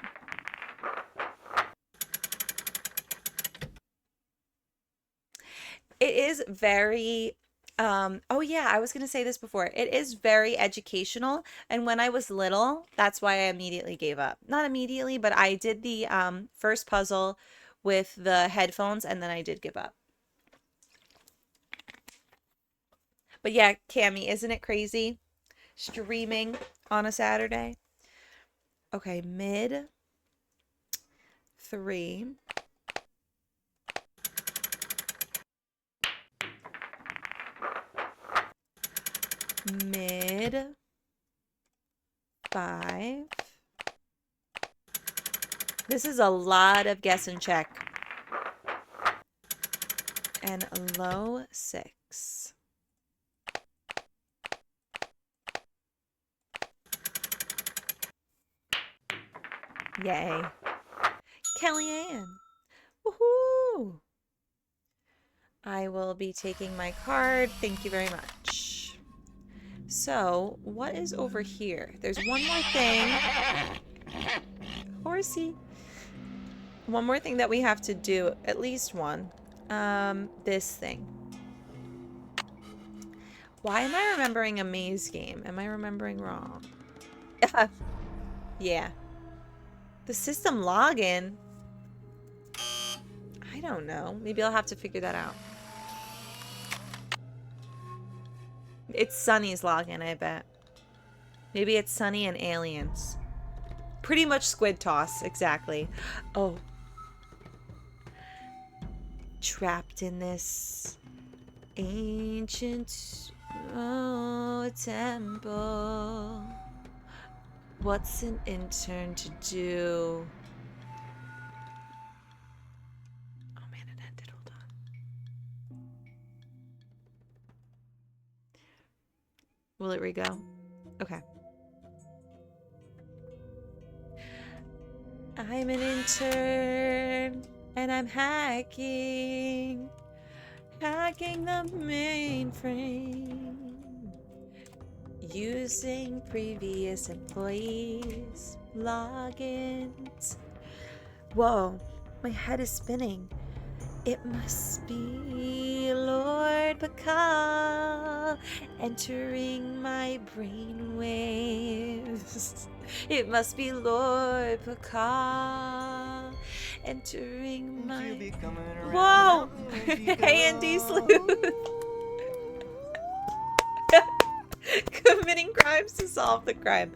It is very, oh yeah, I was going to say this before. It is very educational. And when I was little, that's why I immediately gave up. Not immediately, but I did the first puzzle with the headphones and then I did give up. But yeah, Cammy, isn't it crazy? Streaming on a Saturday. Okay, mid 3. Mid 5. This is a lot of guess and check. And low 6. Yay. Kellyanne. Woohoo! I will be taking my card. Thank you very much. So, what is over here? There's one more thing. Horsey. One more thing that we have to do. At least one. This thing. Why am I remembering a maze game? Am I remembering wrong? Yeah. The system login? I don't know. Maybe I'll have to figure that out. It's Sunny's login, I bet. Maybe it's Sunny and aliens. Pretty much squid toss, exactly. Oh. Trapped in this ancient temple. What's an intern to do? Oh man, it ended. Hold on. Will it re-go? Okay. I'm an intern and I'm hacking the mainframe. Using previous employees' logins. Whoa, my head is spinning. It must be Lord Bacall entering my brainwaves. It must be Lord Bacall entering my... Whoa! Hey, Andy Sleuth! Committing crimes to solve the crime.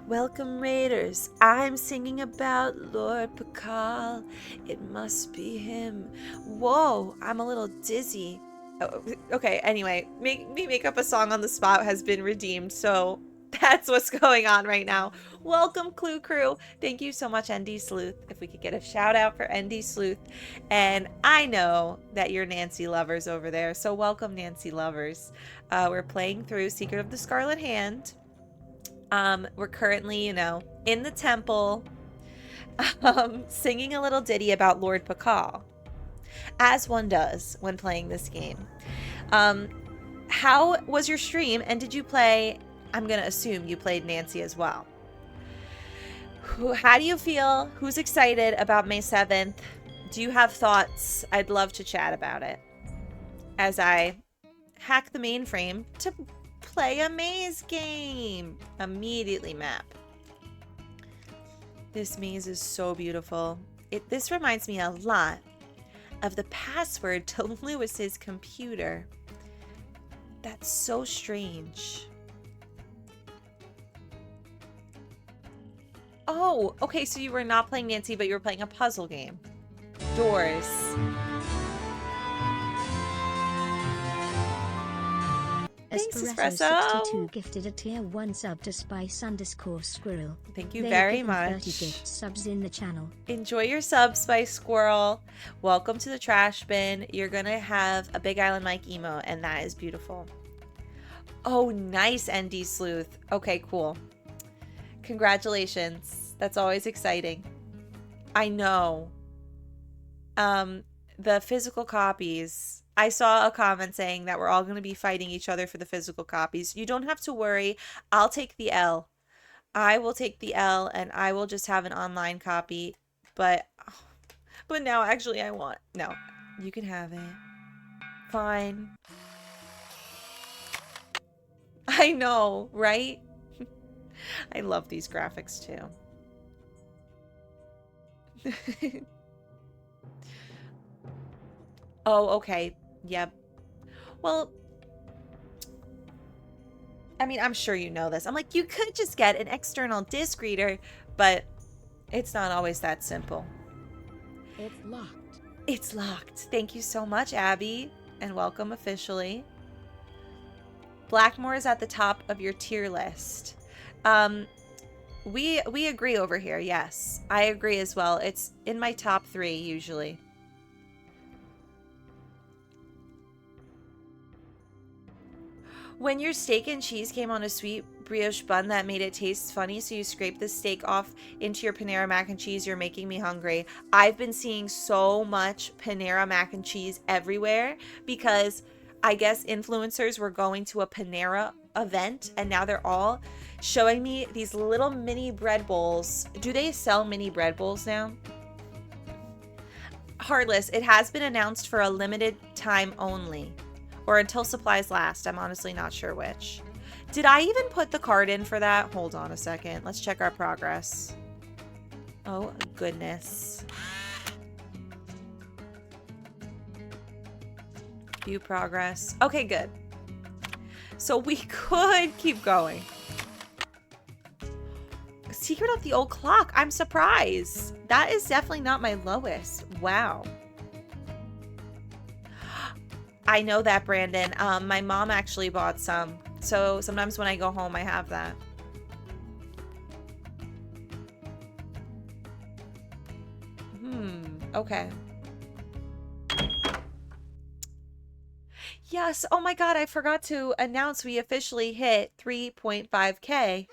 Welcome, Raiders. I'm singing about Lord Bacall. It must be him. Whoa, I'm a little dizzy. Oh, okay, anyway, make up a song on the spot has been redeemed, so that's what's going on right now. Welcome, Clue Crew. Thank you so much, ND Sleuth. If we could get a shout out for ND Sleuth. And I know that you're Nancy lovers over there, so welcome, Nancy lovers. We're playing through Secret of the Scarlet Hand. We're currently, you know, in the temple, singing a little ditty about Lord Pakal, as one does when playing this game. How was your stream, and did you play? I'm gonna assume you played Nancy as well. How do you feel? Who's excited about May 7th? Do you have thoughts? I'd love to chat about it as I hack the mainframe to play a maze game. Immediately map. This maze is so beautiful. This reminds me a lot of the password to Lewis's computer. That's so strange. Oh, okay, so you were not playing Nancy, but you were playing a puzzle game. Doors. Thanks, Espresso62 gifted a tier 1 sub to Spice_Squirrel. Thank you They very have given 30 much. gift subs in the channel. Enjoy your sub, Spice Squirrel. Welcome to the trash bin. You're gonna have a Big Island Mike emote, and that is beautiful. Oh, nice, ND Sleuth. Okay, cool. Congratulations. That's always exciting. I know. The physical copies. I saw a comment saying that we're all going to be fighting each other for the physical copies. You don't have to worry. I'll take the L. I will take the L, and I will just have an online copy. But now actually I want... No, you can have it. Fine. I know, right? I love these graphics too. Oh, okay. Yep. Well, I mean, I'm sure you know this. I'm like, you could just get an external disc reader, but it's not always that simple. It's locked. It's locked. Thank you so much, Abby, and welcome officially. Blackmore is at the top of your tier list. We agree over here. Yes, I agree as well. It's in my top 3 usually. When your steak and cheese came on a sweet brioche bun that made it taste funny, so you scraped the steak off into your Panera mac and cheese, you're making me hungry. I've been seeing so much Panera mac and cheese everywhere because I guess influencers were going to a Panera event and now they're all showing me these little mini bread bowls. Do they sell mini bread bowls now? Heartless, it has been announced for a limited time only. Or until supplies last. I'm honestly not sure which. Did I even put the card in for that? Hold on a second. Let's check our progress. Oh, goodness. View progress. Okay, good. So we could keep going. Secret of the Old Clock. I'm surprised. That is definitely not my lowest. Wow. I know that, Brandon. My mom actually bought some. So sometimes when I go home, I have that. Okay. Yes. Oh my God. I forgot to announce we officially hit 3.5K.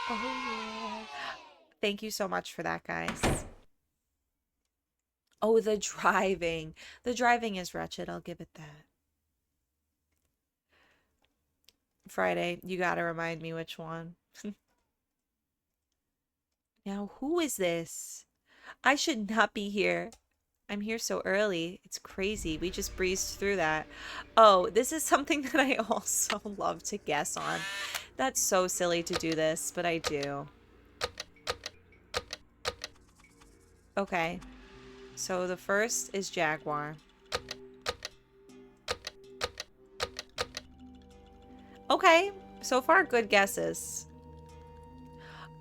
Oh, yeah. Thank you so much for that, guys. Oh, the driving. The driving is wretched. I'll give it that. Friday, you gotta remind me which one. Now, who is this? I should not be here. I'm here so early. It's crazy. We just breezed through that. Oh, this is something that I also love to guess on. That's so silly to do this, but I do. Okay. So the first is Jaguar. Okay. So far, good guesses.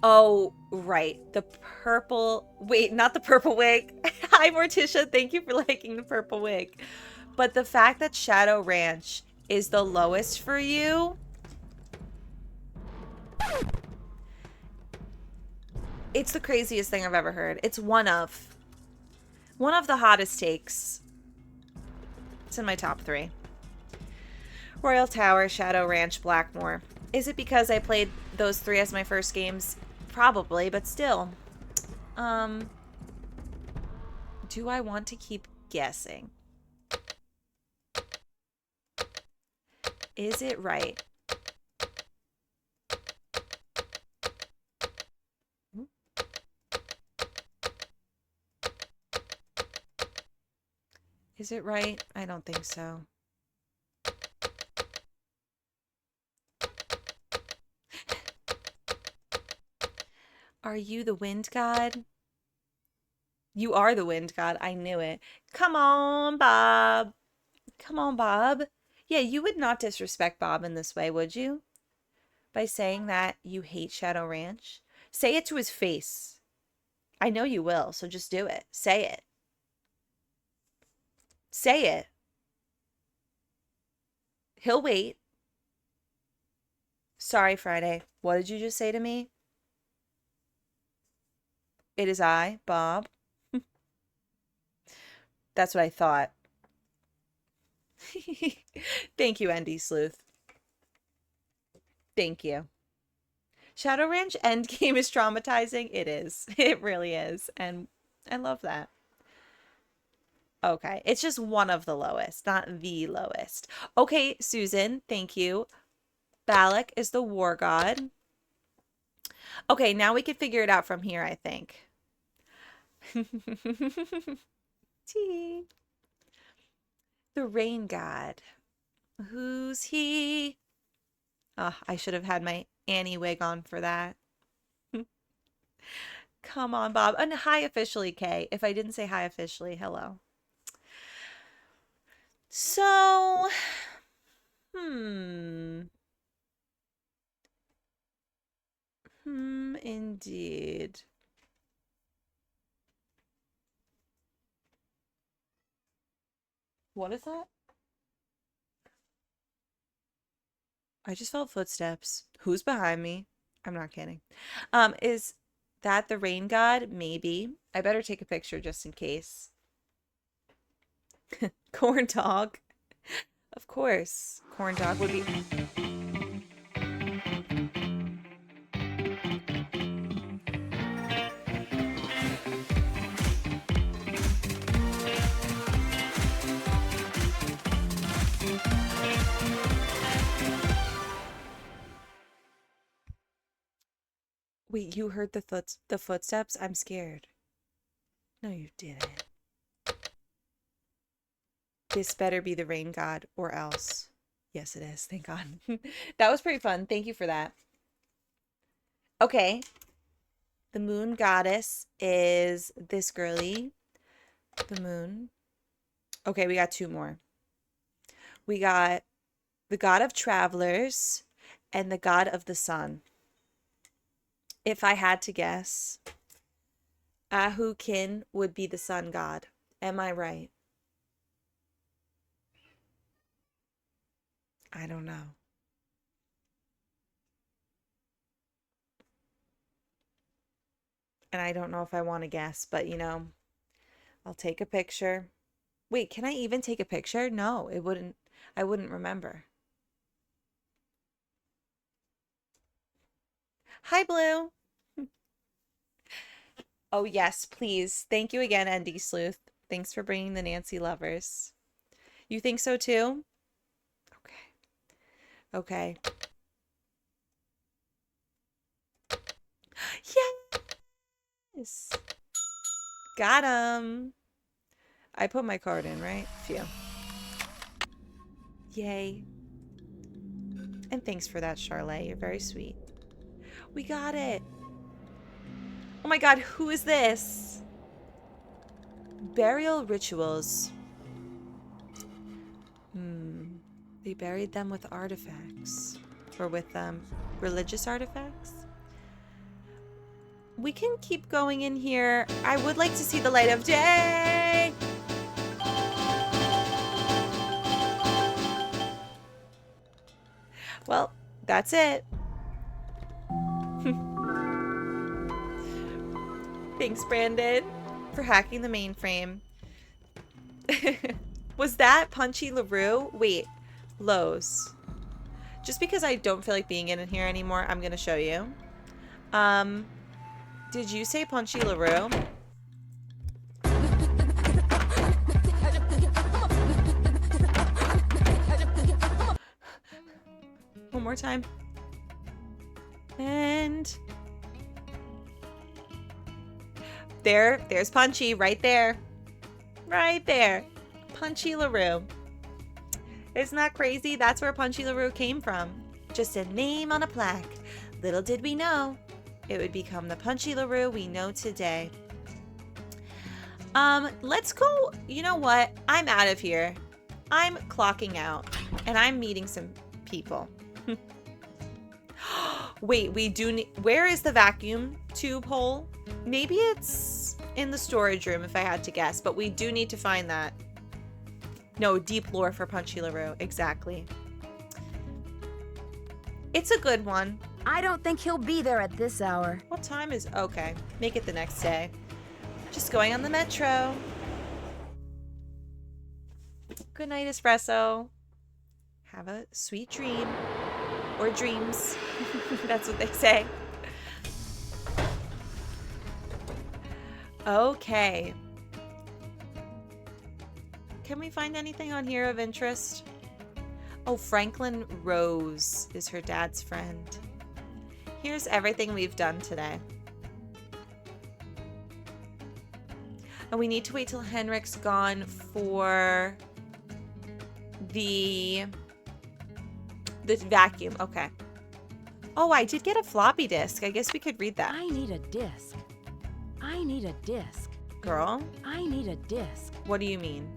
Oh, right. The purple... Wait, not the purple wig. Hi, Morticia. Thank you for liking the purple wig. But the fact that Shadow Ranch is the lowest for you... It's the craziest thing I've ever heard. It's one of the hottest takes. It's in my top 3. Royal Tower, Shadow Ranch, Blackmore. Is it because I played those 3 as my first games? Probably, but still. Do I want to keep guessing? Is it right? Is it right? I don't think so. Are you the wind god? You are the wind god. I knew it. Come on, Bob. Come on, Bob. Yeah, you would not disrespect Bob in this way, would you? By saying that you hate Shadow Ranch? Say it to his face. I know you will, so just do it. Say it. Say it. He'll wait. Sorry, Friday. What did you just say to me? It is I, Bob. That's what I thought. Thank you, ND Sleuth. Thank you. Shadow Ranch Endgame is traumatizing. It is. It really is. And I love that. Okay. It's just one of the lowest, not the lowest. Okay, Susan. Thank you. Balak is the war god. Okay, now we can figure it out from here, I think. Tea. The rain god. Who's he? Oh, I should have had my Annie wig on for that. Come on, Bob. And hi officially, Kay. If I didn't say hi officially, hello. So, indeed. What is that? I just felt footsteps. Who's behind me? I'm not kidding. Is that the rain god? Maybe. I better take a picture just in case. Corn dog. Of course. Corn dog would be... Wait, you heard the footsteps? I'm scared. No, you didn't. This better be the rain god or else. Yes, it is. Thank God. That was pretty fun. Thank you for that. Okay. The moon goddess is this girly. The moon. Okay, we got 2 more. We got the god of travelers and the god of the sun. If I had to guess, Ahukin would be the sun god. Am I right? I don't know. And I don't know if I want to guess, but you know, I'll take a picture. Wait, can I even take a picture? No, it wouldn't. I wouldn't remember. Hi, Blue. Oh, yes, please. Thank you again, ND Sleuth. Thanks for bringing the Nancy lovers. You think so too? Okay. Yes! Got him! I put my card in, right? Phew. Yay. And thanks for that, Charlotte. You're very sweet. We got it! Oh my god, who is this? Burial rituals. They buried them with artifacts. Or with religious artifacts? We can keep going in here. I would like to see the light of day! Well, that's it. Thanks, Brandon, for hacking the mainframe. Was that Punchy LaRue? Wait, Lowe's. Just because I don't feel like being in here anymore, I'm gonna show you. Did you say Punchy LaRue? One more time. And there's Punchy right there. Right there. Punchy LaRue. Isn't that crazy? That's where Punchy LaRue came from. Just a name on a plaque. Little did we know it would become the Punchy LaRue we know today. Let's go. You know what? I'm out of here. I'm clocking out and I'm meeting some people. Wait, we do need... Where is the vacuum tube hole? Maybe it's in the storage room if I had to guess, but we do need to find that. No, deep lore for Punchy LaRue. Exactly. It's a good one. I don't think he'll be there at this hour. What time is... Okay, make it the next day. Just going on the metro. Good night, espresso. Have a sweet dream. Or dreams. That's what they say. Okay. Can we find anything on here of interest? Oh, Franklin Rose is her dad's friend. Here's everything we've done today. And we need to wait till Henrick's gone for the vacuum. Okay. Oh, I did get a floppy disk. I guess we could read that. I need a disc. I need a disc. Girl? I need a disc. What do you mean?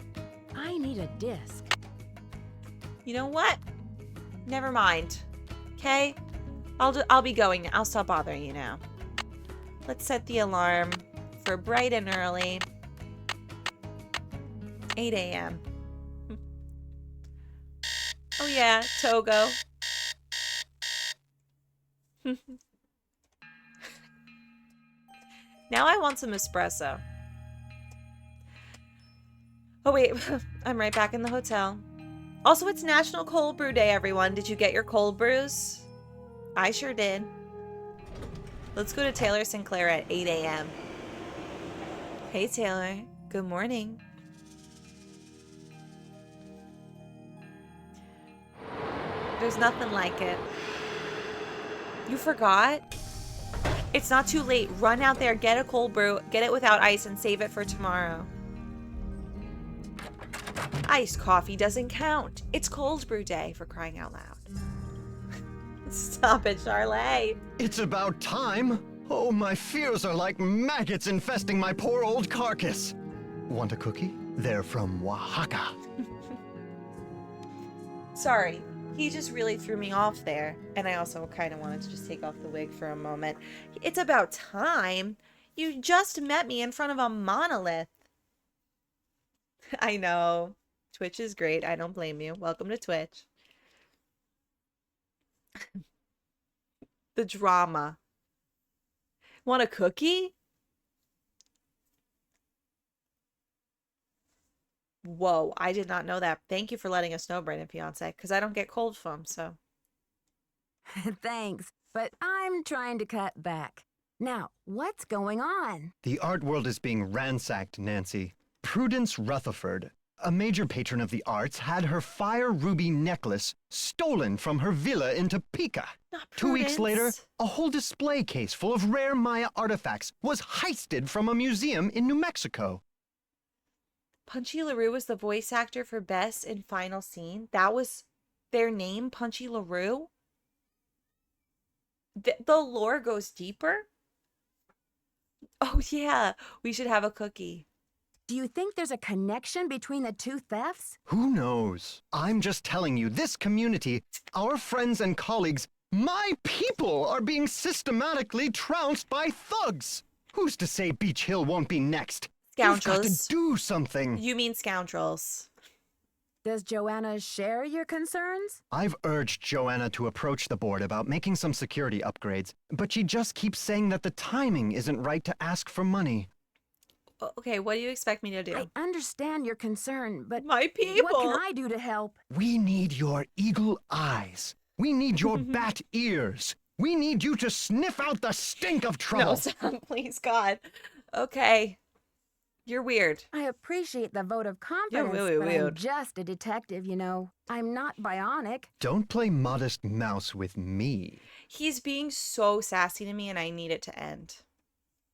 I need a disc. You know what? Never mind. Okay? I'll be going now. I'll stop bothering you now. Let's set the alarm for bright and early. 8 a.m. Oh yeah, Togo. Now I want some espresso. Oh wait, I'm right back in the hotel. Also, it's National Cold Brew Day, everyone. Did you get your cold brews? I sure did. Let's go to Taylor Sinclair at 8 a.m. Hey Taylor, good morning. There's nothing like it. You forgot? It's not too late. Run out there, get a cold brew, get it without ice, and save it for tomorrow. Iced coffee doesn't count. It's cold brew day, for crying out loud. Stop it, Charlotte. It's about time. Oh, my fears are like maggots infesting my poor old carcass. Want a cookie? They're from Oaxaca. Sorry. He just really threw me off there. And I also kind of wanted to just take off the wig for a moment. It's about time. You just met me in front of a monolith. I know. Twitch is great. I don't blame you. Welcome to Twitch. The drama. Want a cookie? Whoa, I did not know that. Thank you for letting us know, Brandon Fiance, because I don't get cold foam, so. Thanks, but I'm trying to cut back. Now, what's going on? The art world is being ransacked, Nancy. Prudence Rutherford, a major patron of the arts, had her fire ruby necklace stolen from her villa in Topeka. Not 2 weeks later, Prudence. a whole display case full of rare Maya artifacts was heisted from a museum in New Mexico. Punchy LaRue was the voice actor for Bess in Final Scene. That was their name, Punchy LaRue? The lore goes deeper? Oh yeah, we should have a cookie. Do you think there's a connection between the two thefts? Who knows? I'm just telling you, this community, our friends and colleagues, my people are being systematically trounced by thugs. Who's to say Beach Hill won't be next? You've got to Scoundrels. do something. You mean scoundrels. Does Joanna share your concerns? I've urged Joanna to approach the board about making some security upgrades, but she just keeps saying that the timing isn't right to ask for money. Okay, what do you expect me to do? I understand your concern, but My people. what can I do to help? We need your eagle eyes. We need your bat ears. We need you to sniff out the stink of trouble. No, Sam, please, God. Okay. You're weird. I appreciate the vote of confidence, really but I'm weird. just a detective, you know. I'm not bionic. Don't play modest mouse with me. He's being so sassy to me, and I need it to end.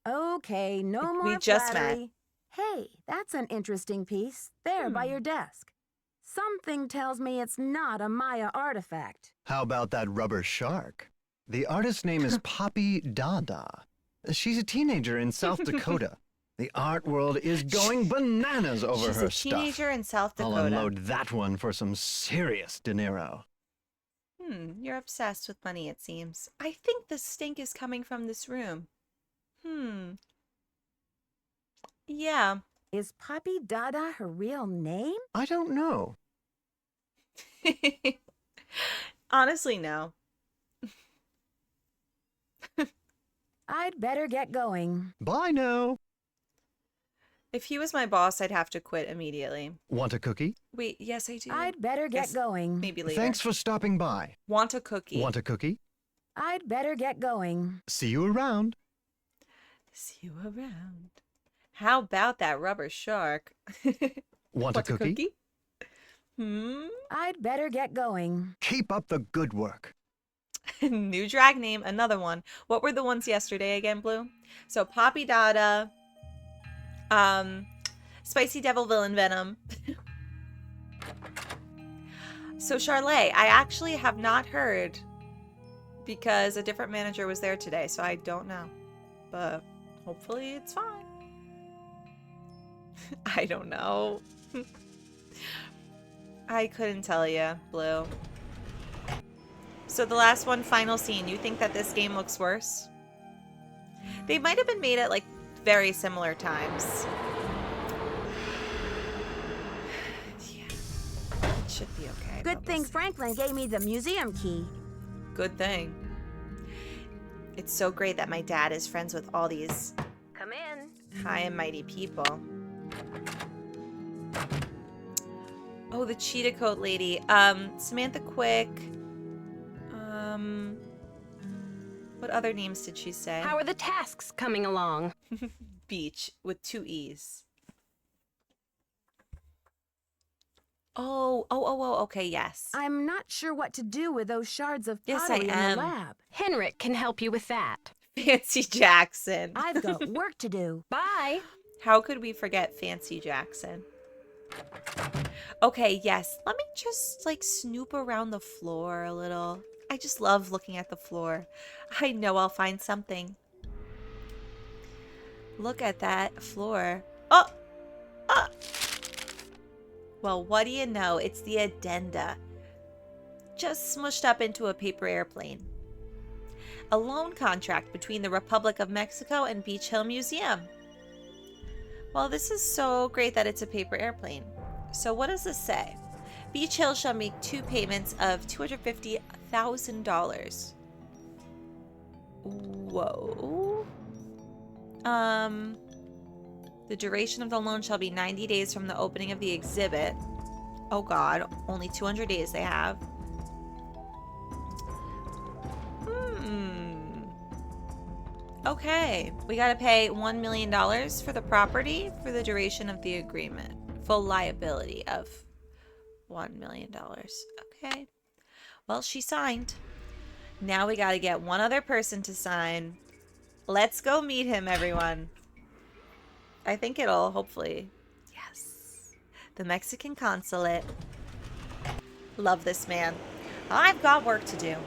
Okay, no more We just flattery. Hey, that's an interesting piece. There by your desk. Something tells me it's not a Maya artifact. How about that rubber shark? The artist's name is Poppy Dada. She's a teenager in South Dakota. The art world is going bananas over She's her a teenager in South stuff. I'll Dakota. unload that one for some serious dinero. You're obsessed with money, it seems. I think the stink is coming from this room. Yeah. Is Poppy Dada her real name? I don't know. Honestly, no. I'd better get going. Bye now. If he was my boss, I'd have to quit immediately. Want a cookie? Wait, yes, I do. I'd better get Yes, going. Maybe later. Thanks for stopping by. Want a cookie? Want a cookie? I'd better get going. See you around. See you around. How about that rubber shark? Want a cookie? I'd better get going. Keep up the good work. New drag name, another one. What were the ones yesterday again, Blue? So Poppy Dada, Spicy Devil Villain Venom. So Charlotte, I actually have not heard because a different manager was there today, so I don't know. But hopefully it's fine. I don't know. I couldn't tell you, Blue. So the last one, final scene. You think that this game looks worse? They might have been made at like very similar times. Yeah, it should be okay. Good thing Franklin gave me the museum key. Good thing. It's so great that my dad is friends with all these Come in. high and mighty people. Oh, the cheetah coat lady. Samantha Quick. What other names did she say? How are the tasks coming along? Beach with 2 E's. Oh, okay, yes. I'm not sure what to do with those shards of Yes, pottery I am. in the lab. Henrick can help you with that. Fancy Jackson. I've got work to do. Bye. How could we forget Fancy Jackson? Okay, yes. Let me just like snoop around the floor a little. I just love looking at the floor. I know I'll find something. Look at that floor. Oh! Well, what do you know? It's the addenda. Just smushed up into a paper airplane. A loan contract between the Republic of Mexico and Beach Hill Museum. Well, this is so great that it's a paper airplane. So what does this say? Beach Hill shall make 2 payments of $250,000. Whoa. The duration of the loan shall be 90 days from the opening of the exhibit. Oh God, only 200 days they have. Okay, we gotta pay $1 million for the property for the duration of the agreement. Full liability of $1 million. Okay. Well, she signed. Now we gotta get one other person to sign. Let's go meet him, everyone. I think it'll, hopefully. Yes. The Mexican consulate. Love this man. I've got work to do.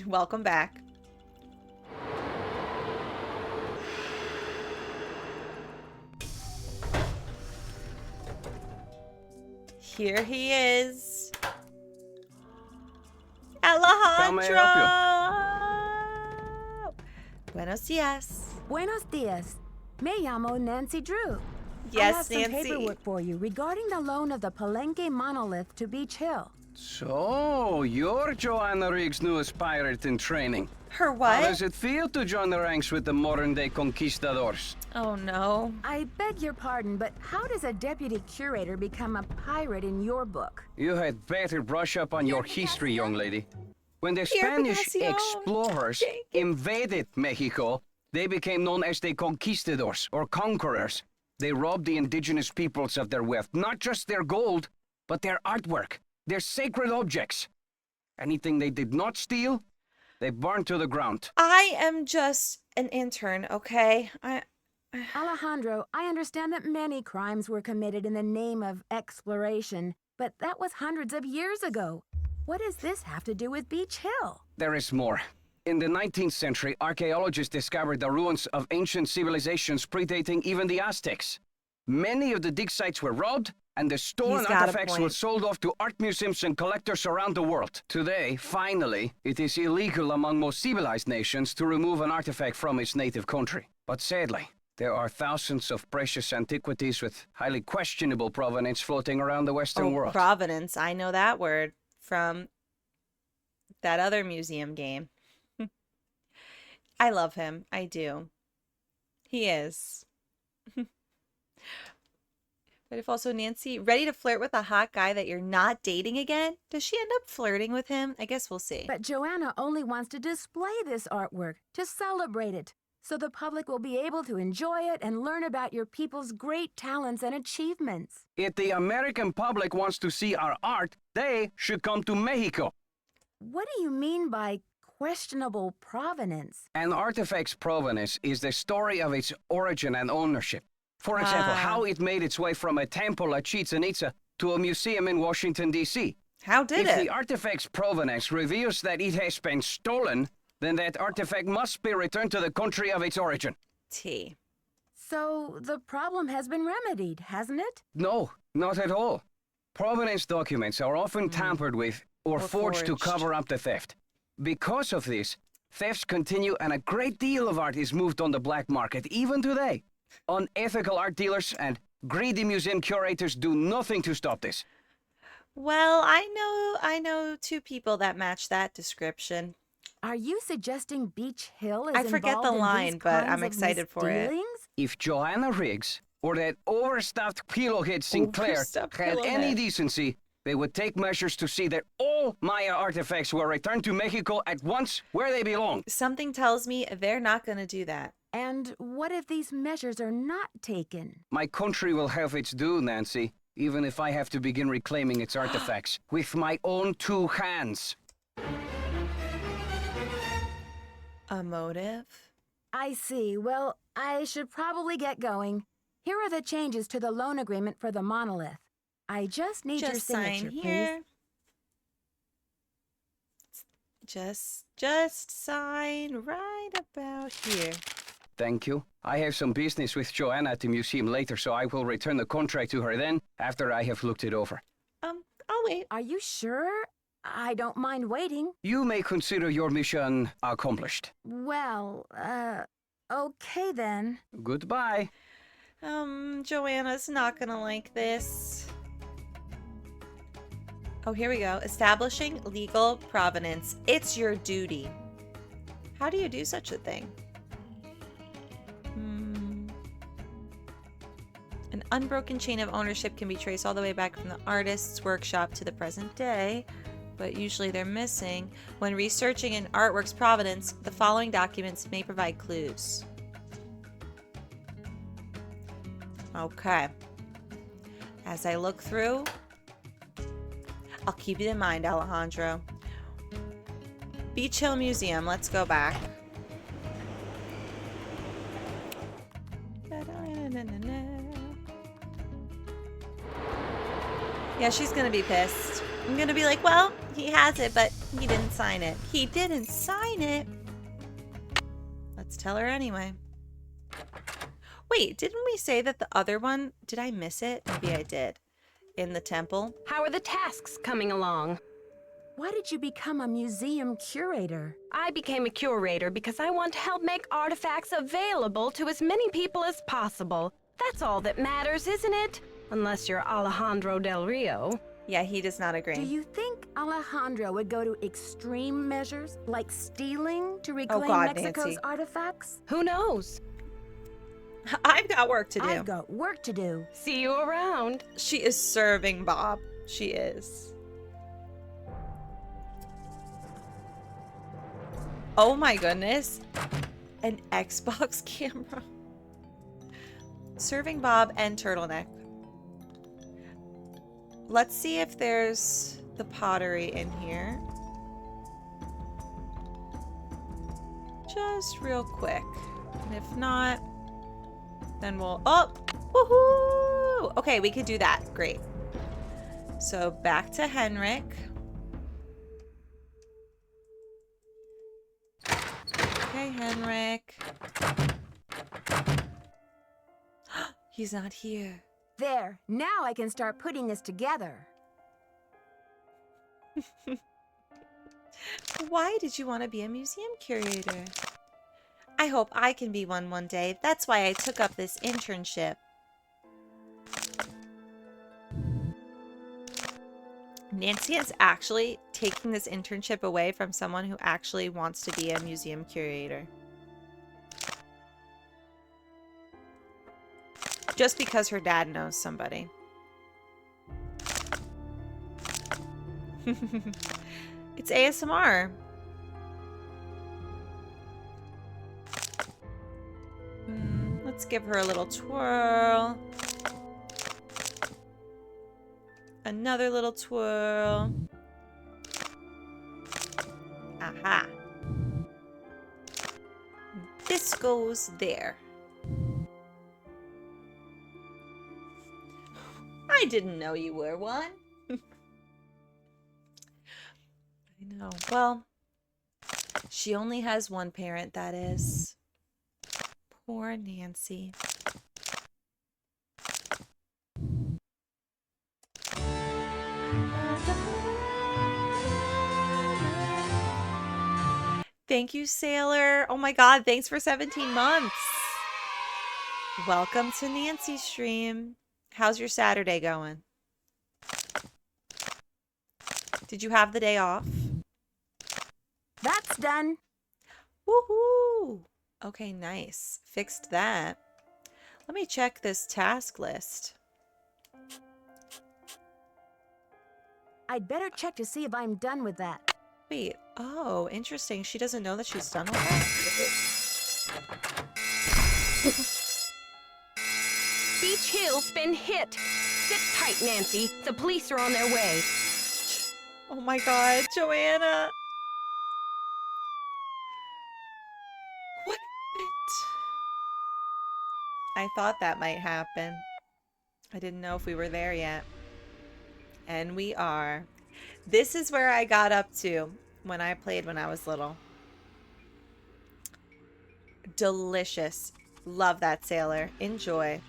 Welcome back. Here he is. Alejandro! Buenos dias. Buenos dias. Me llamo Nancy Drew. Yes, I have some Nancy. paperwork for you regarding the loan of the Palenque monolith to Beach Hill. So, you're Joanna Riggs' newest pirate in training. Her what? How does it feel to join the ranks with the modern-day conquistadors? Oh no. I beg your pardon, but how does a deputy curator become a pirate in your book? You had better brush up on your history, young lady. When the Pierre Spanish Picasso. explorers invaded Mexico, they became known as the conquistadors, or conquerors. They robbed the indigenous peoples of their wealth, not just their gold, but their artwork, their sacred objects. Anything they did not steal, they burned to the ground. I am just an intern, okay? Alejandro, I understand that many crimes were committed in the name of exploration, but that was hundreds of years ago. What does this have to do with Beach Hill? There is more. In the 19th century, archaeologists discovered the ruins of ancient civilizations predating even the Aztecs. Many of the dig sites were robbed, and the stolen artifacts were sold off to art museums and collectors around the world. Today, finally, it is illegal among most civilized nations to remove an artifact from its native country. But sadly, there are thousands of precious antiquities with highly questionable provenance floating around the Western world. Provenance. I know that word from that other museum game. I love him. I do. He is. But if also Nancy, ready to flirt with a hot guy that you're not dating again? Does she end up flirting with him? I guess we'll see. But Joanna only wants to display this artwork, to celebrate it, so the public will be able to enjoy it and learn about your people's great talents and achievements. If the American public wants to see our art, they should come to Mexico. What do you mean by questionable provenance? An artifact's provenance is the story of its origin and ownership. For example, how it made its way from a temple at Chichen Itza to a museum in Washington, D.C. How did If the artifact's provenance reveals that it has been stolen, then that artifact must be returned to the country of its origin. So the problem has been remedied, hasn't it? No, not at all. Provenance documents are often tampered with or forged to cover up the theft. Because of this, thefts continue and a great deal of art is moved on the black market, even today. Unethical art dealers and greedy museum curators do nothing to stop this. Well, I know two people that match that description. Are you suggesting Beach Hill is I forget the involved in line, these but kinds I'm of excited for it. misdealings? If Joanna Riggs or that overstuffed pillowhead Sinclair had any decency, they would take measures to see that all Maya artifacts were returned to Mexico at once where they belong. Something tells me they're not going to do that. And what if these measures are not taken? My country will have its due, Nancy, even if I have to begin reclaiming its artifacts with my own two hands. A motive? I see. Well, I should probably get going. Here are the changes to the loan agreement for the monolith. I just need your signature, sign here. please. Just sign right about here. Thank you. I have some business with Joanna at the museum later, so I will return the contract to her then, after I have looked it over. I'll wait. Are you sure? I don't mind waiting. You may consider your mission accomplished. Well, okay then. Goodbye. Joanna's not gonna like this. Oh, here we go. Establishing legal provenance. It's your duty. How do you do such a thing? An unbroken chain of ownership can be traced all the way back from the artist's workshop to the present day, but usually they're missing. When researching an artwork's provenance, the following documents may provide clues. Okay. As I look through, I'll keep it in mind, Alejandro. Beach Hill Museum, let's go back. Yeah, she's gonna be pissed. I'm gonna be like, well, he has it, but he didn't sign it. He didn't sign it. Let's tell her anyway. Wait, didn't we say that the other one, did I miss it? Maybe I did. In the temple? How are the tasks coming along? Why did you become a museum curator? I became a curator because I want to help make artifacts available to as many people as possible. That's all that matters, isn't it? Unless you're Alejandro Del Rio. Yeah, he does not agree. Do you think Alejandro would go to extreme measures, like stealing, to reclaim Mexico's Nancy. artifacts? Who knows? I've got work to do. I've got work to do. See you around. She is serving Bob. She is. Oh my goodness. An Xbox camera. Serving Bob and Turtleneck. Let's see if there's the pottery in here. Just real quick. And if not, then we'll... Oh! Woohoo! Okay, we could do that. Great. So back to Henrick. Okay, Henrick. He's not here. There, now I can start putting this together. Why did you want to be a museum curator? I hope I can be one day. That's why I took up this internship. Nancy is actually taking this internship away from someone who actually wants to be a museum curator. Just because her dad knows somebody. It's ASMR. Let's give her a little twirl. Another little twirl. Aha. This goes there. I didn't know you were one. I know. Well, she only has one parent, that is. Poor Nancy. Thank you, Sailor. Oh my god, thanks for 17 months. Welcome to Nancy's stream. How's your Saturday going? Did you have the day off? That's done. Woohoo! Okay, nice. Fixed that. Let me check this task list. I'd better check to see if I'm done with that. Wait, oh, interesting. She doesn't know that she's done with that? Beach Hill's been hit. Sit tight, Nancy. The police are on their way. Oh my god, Joanna. What happened? I thought that might happen. I didn't know if we were there yet. And we are. This is where I got up to when I played when I was little. Delicious. Love that, Sailor. Enjoy.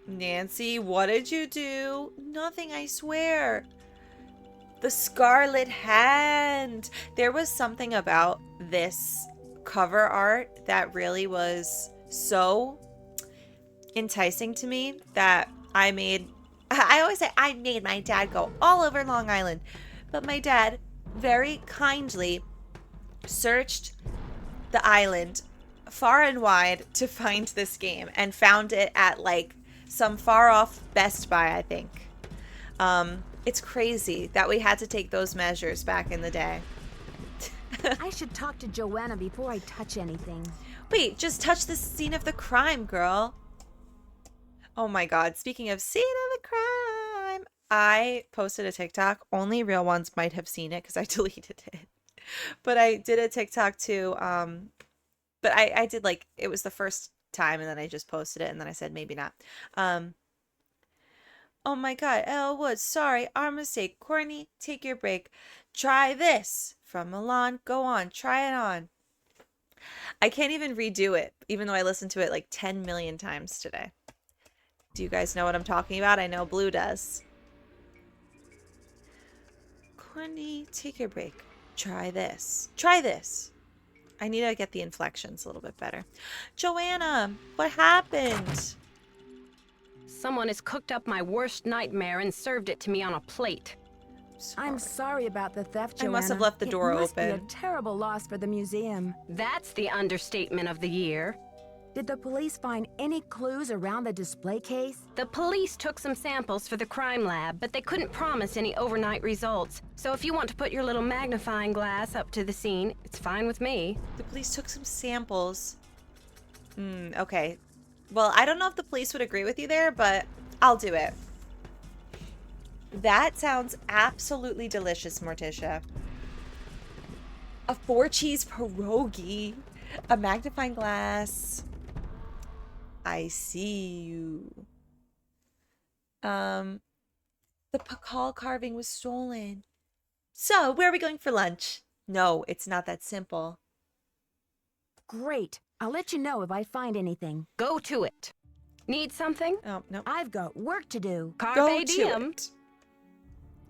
Nancy, what did you do? Nothing, I swear. The Scarlet Hand. There was something about this cover art that really was so enticing to me that I always say I made my dad go all over Long Island. But my dad very kindly searched the island far and wide to find this game and found it at like some far off Best Buy, I think. It's crazy that we had to take those measures back in the day. I should talk to Joanna before I touch anything. Wait, just touch the scene of the crime, girl. Oh my god, speaking of scene of the crime, I posted a TikTok. Only real ones might have seen it because I deleted it. But I did a TikTok too. But I did like, it was the first time and then I just posted it and then I said maybe not. Oh my god, Elle Woods, sorry, our mistake. Courtney, take your break. Try this. From Milan, go on, try it on. I can't even redo it, even though I listened to it like 10 million times today. Do you guys know what I'm talking about? I know Blue does. Courtney, take your break. Try this. Try this. I need to get the inflections a little bit better. Joanna, what happened? Someone has cooked up my worst nightmare and served it to me on a plate. I'm sorry about the theft, Joanna. I must have left the door open. It must open. be a terrible loss for the museum. That's the understatement of the year. Did the police find any clues around the display case? The police took some samples for the crime lab, but they couldn't promise any overnight results. So if you want to put your little magnifying glass up to the scene, it's fine with me. The police took some samples. Okay. Well, I don't know if the police would agree with you there, but I'll do it. That sounds absolutely delicious, Morticia. A 4-cheese pierogi. A magnifying glass. I see you. The Pakal carving was stolen. So, where are we going for lunch? No, it's not that simple. Great. I'll let you know if I find anything. Go to it. Need something? Oh, no. I've got work to do. Carpe diem.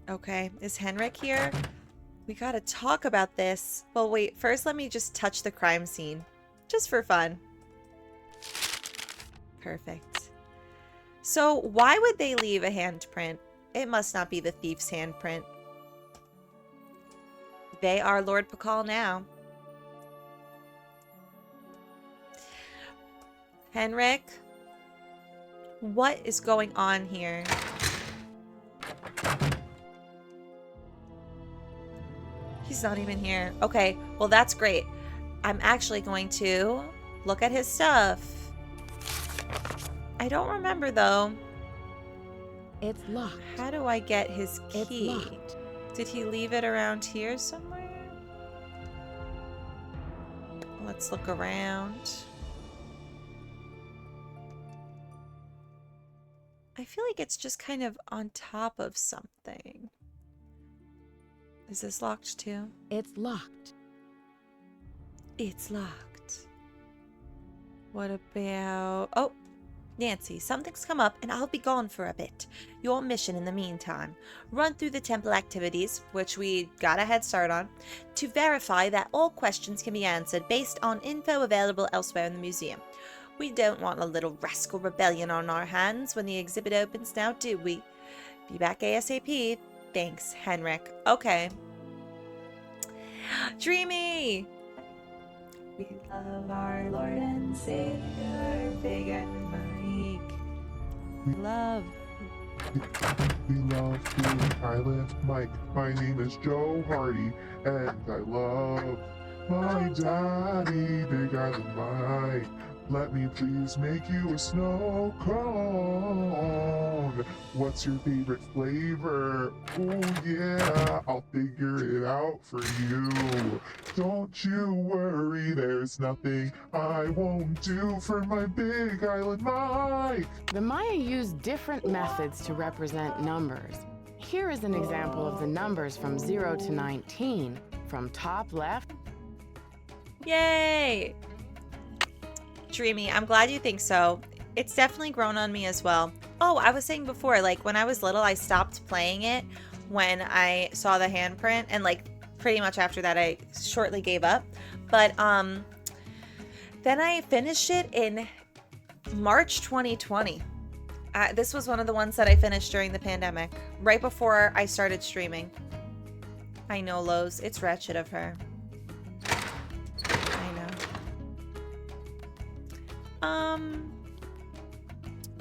Okay, is Henrick here? We gotta talk about this. Well, wait, first let me just touch the crime scene. Just for fun. Perfect. So, why would they leave a handprint? It must not be the thief's handprint. They are Lord Pakal now. Henrick? What is going on here? He's not even here. Okay, well that's great. I'm actually going to look at his stuff. I don't remember though. It's locked. How do I get his key? It's locked. Did he leave it around here somewhere? Let's look around. I feel like it's just kind of on top of something. Is this locked too? It's locked. It's locked. What about... Oh, Nancy, something's come up and I'll be gone for a bit. Your mission in the meantime. Run through the temple activities, which we got a head start on, to verify that all questions can be answered based on info available elsewhere in the museum. We don't want a little rascal rebellion on our hands when the exhibit opens now, do we? Be back ASAP. Thanks, Henrick. Okay. Dreamy! We love our Lord and Savior, Big and Mike. Love. We love to I lift Mike. My name is Joe Hardy, and I love my daddy, Big Island Mike. Let me please make you a snow cone. What's your favorite flavor? Oh yeah, I'll figure it out for you. Don't you worry, there's nothing I won't do for my Big Island Mike. The Maya used different methods to represent numbers. Here is an example of the numbers from 0 to 19, from top left. Yay! Dreamy, I'm glad you think so. It's definitely grown on me as well. Oh, I was saying before, like when I was little, I stopped playing it when I saw the handprint, and like pretty much after that, I shortly gave up. But then I finished it in March 2020. This was one of the ones that I finished during the pandemic, right before I started streaming. I know, Lowe's. It's wretched of her.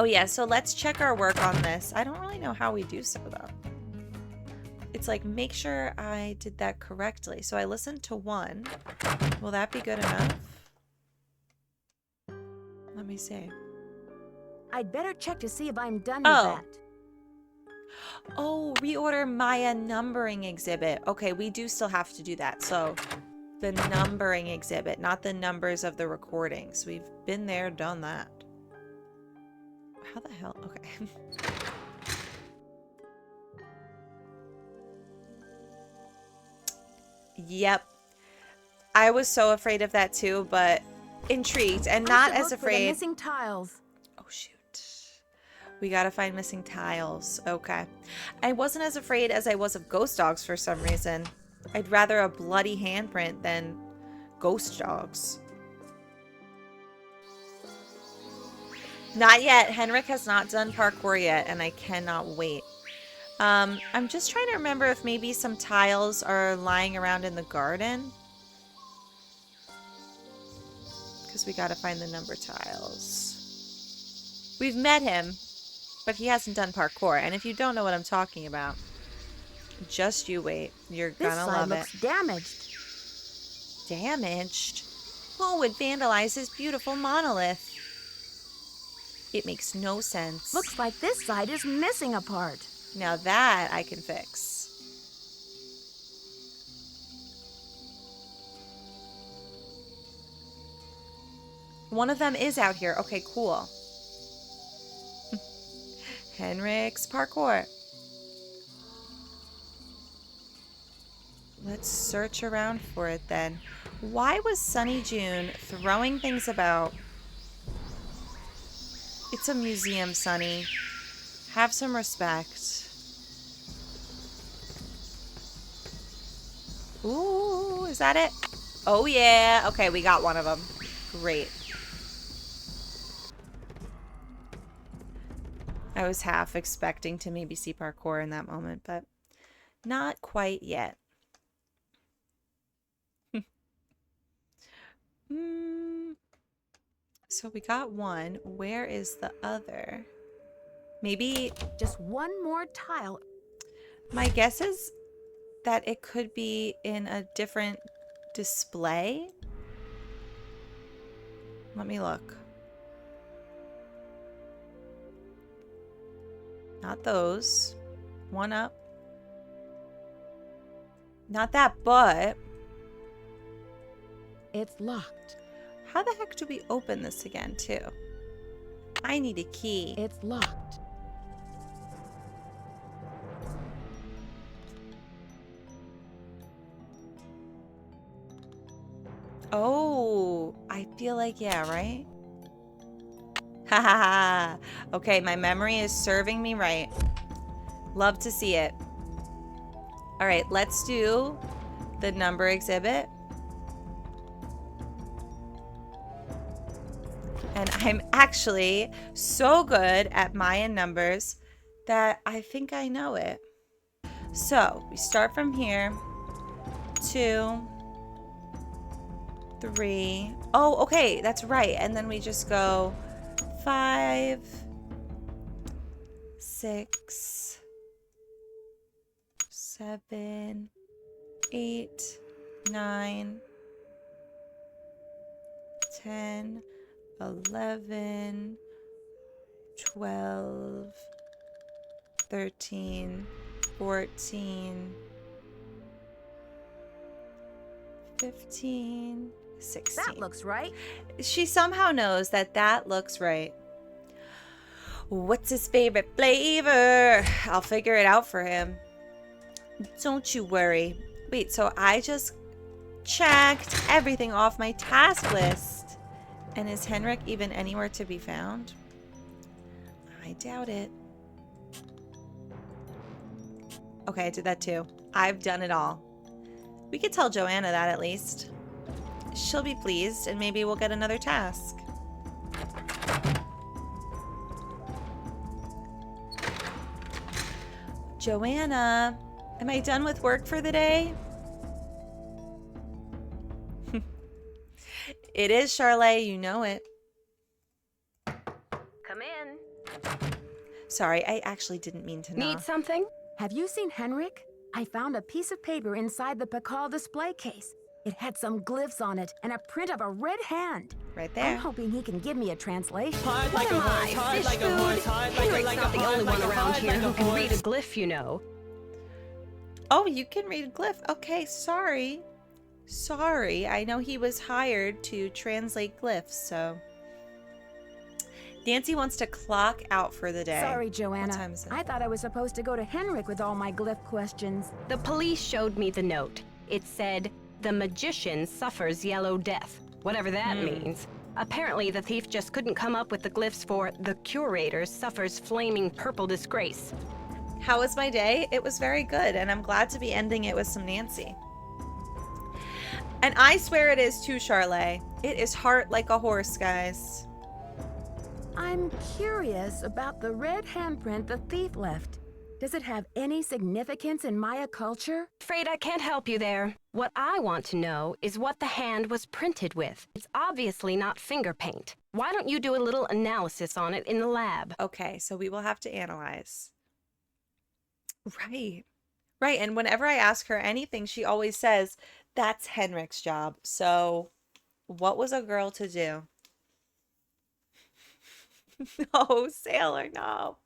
Oh yeah, so let's check our work on this. I don't really know how we do so though. It's like, make sure I did that correctly. So I listened to 1. Will that be good enough? Let me see. I'd better check to see if I'm done with that. Oh, reorder Maya numbering exhibit. Okay, we do still have to do that. So the numbering exhibit, not the numbers of the recordings. We've been there, done that. How the hell? Okay. Yep. I was so afraid of that too, but intrigued and not as afraid. For the missing tiles. Oh shoot. We gotta find missing tiles. Okay. I wasn't as afraid as I was of ghost dogs for some reason. I'd rather a bloody handprint than ghost dogs. Not yet. Henrick has not done parkour yet, and I cannot wait. I'm just trying to remember if maybe some tiles are lying around in the garden. Because we gotta find the number tiles. We've met him, but he hasn't done parkour. And if you don't know what I'm talking about, just you wait. You're gonna love it. This side looks damaged. Damaged? Who would vandalize his beautiful monolith? It makes no sense. Looks like this side is missing a part. Now that I can fix. One of them is out here. Okay, cool. Henrick's parkour. Let's search around for it then. Why was Sunny June throwing things about? It's a museum, Sunny. Have some respect. Ooh, is that it? Oh yeah. Okay, we got one of them. Great. I was half expecting to maybe see parkour in that moment, but not quite yet. So we got one. Where is the other? Maybe just one more tile. My guess is that it could be in a different display. Let me look. Not those. One up. Not that, but it's locked. How the heck do we open this again, too? I need a key. It's locked. Oh, I feel like, yeah, right? Ha ha ha. Okay, my memory is serving me right. Love to see it. All right, let's do the number exhibit. And I'm actually so good at Mayan numbers that I think I know it. So we start from here. 2, 3. Oh, okay, that's right. And then we just go 5, 6, 7, 8, 9, 10, 11, 12, 13, 14, 15, 16. That looks right. She somehow knows that that looks right. What's his favorite flavor? I'll figure it out for him. Don't you worry. Wait, so I just checked everything off my task list. And is Henrick even anywhere to be found? I doubt it. Okay, I did that too. I've done it all. We could tell Joanna that at least. She'll be pleased, and maybe we'll get another task. Joanna, am I done with work for the day? It is, Scarlet, you know it. Come in. Sorry, I actually didn't mean to knock. Need something? Have you seen Henrick? I found a piece of paper inside the Pakal display case. It had some glyphs on it and a print of a red hand. Right there. I'm hoping he can give me a translation. What am I, fish food? Henrick's not the only one around here who can read a glyph, you know. Oh, you can read a glyph. Okay, sorry. Sorry. I know he was hired to translate glyphs, so. Nancy wants to clock out for the day. Sorry, Joanna. What time is it? I thought I was supposed to go to Henrick with all my glyph questions. The police showed me the note. It said, "The magician suffers yellow death," whatever that means. Apparently, the thief just couldn't come up with the glyphs for "the curator suffers flaming purple disgrace." How was my day? It was very good, and I'm glad to be ending it with some Nancy. And I swear it is too, Scarlet. It is heart like a horse, guys. I'm curious about the red handprint the thief left. Does it have any significance in Maya culture? Afraid I can't help you there. What I want to know is what the hand was printed with. It's obviously not finger paint. Why don't you do a little analysis on it in the lab? Okay, so we will have to analyze. Right. Right, and whenever I ask her anything, she always says, that's Henrick's job. So, what was a girl to do? No, Sailor, no.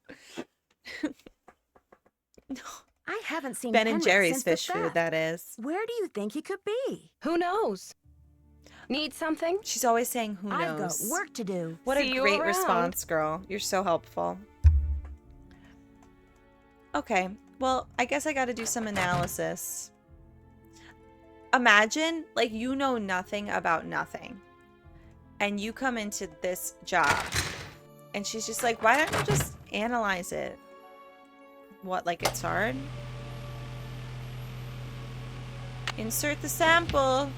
No. I haven't seen Ben and Henrik Jerry's since the fish food, theft. that is. Where do you think he could be? Who knows? Need something? She's always saying, who I've knows? got work to do. What See a you great around. response, girl. You're so helpful. Okay, well, I guess I gotta do some analysis. Imagine, like, you know nothing about nothing. And you come into this job. And she's just like, why don't you just analyze it? What, like it's hard? Insert the sample.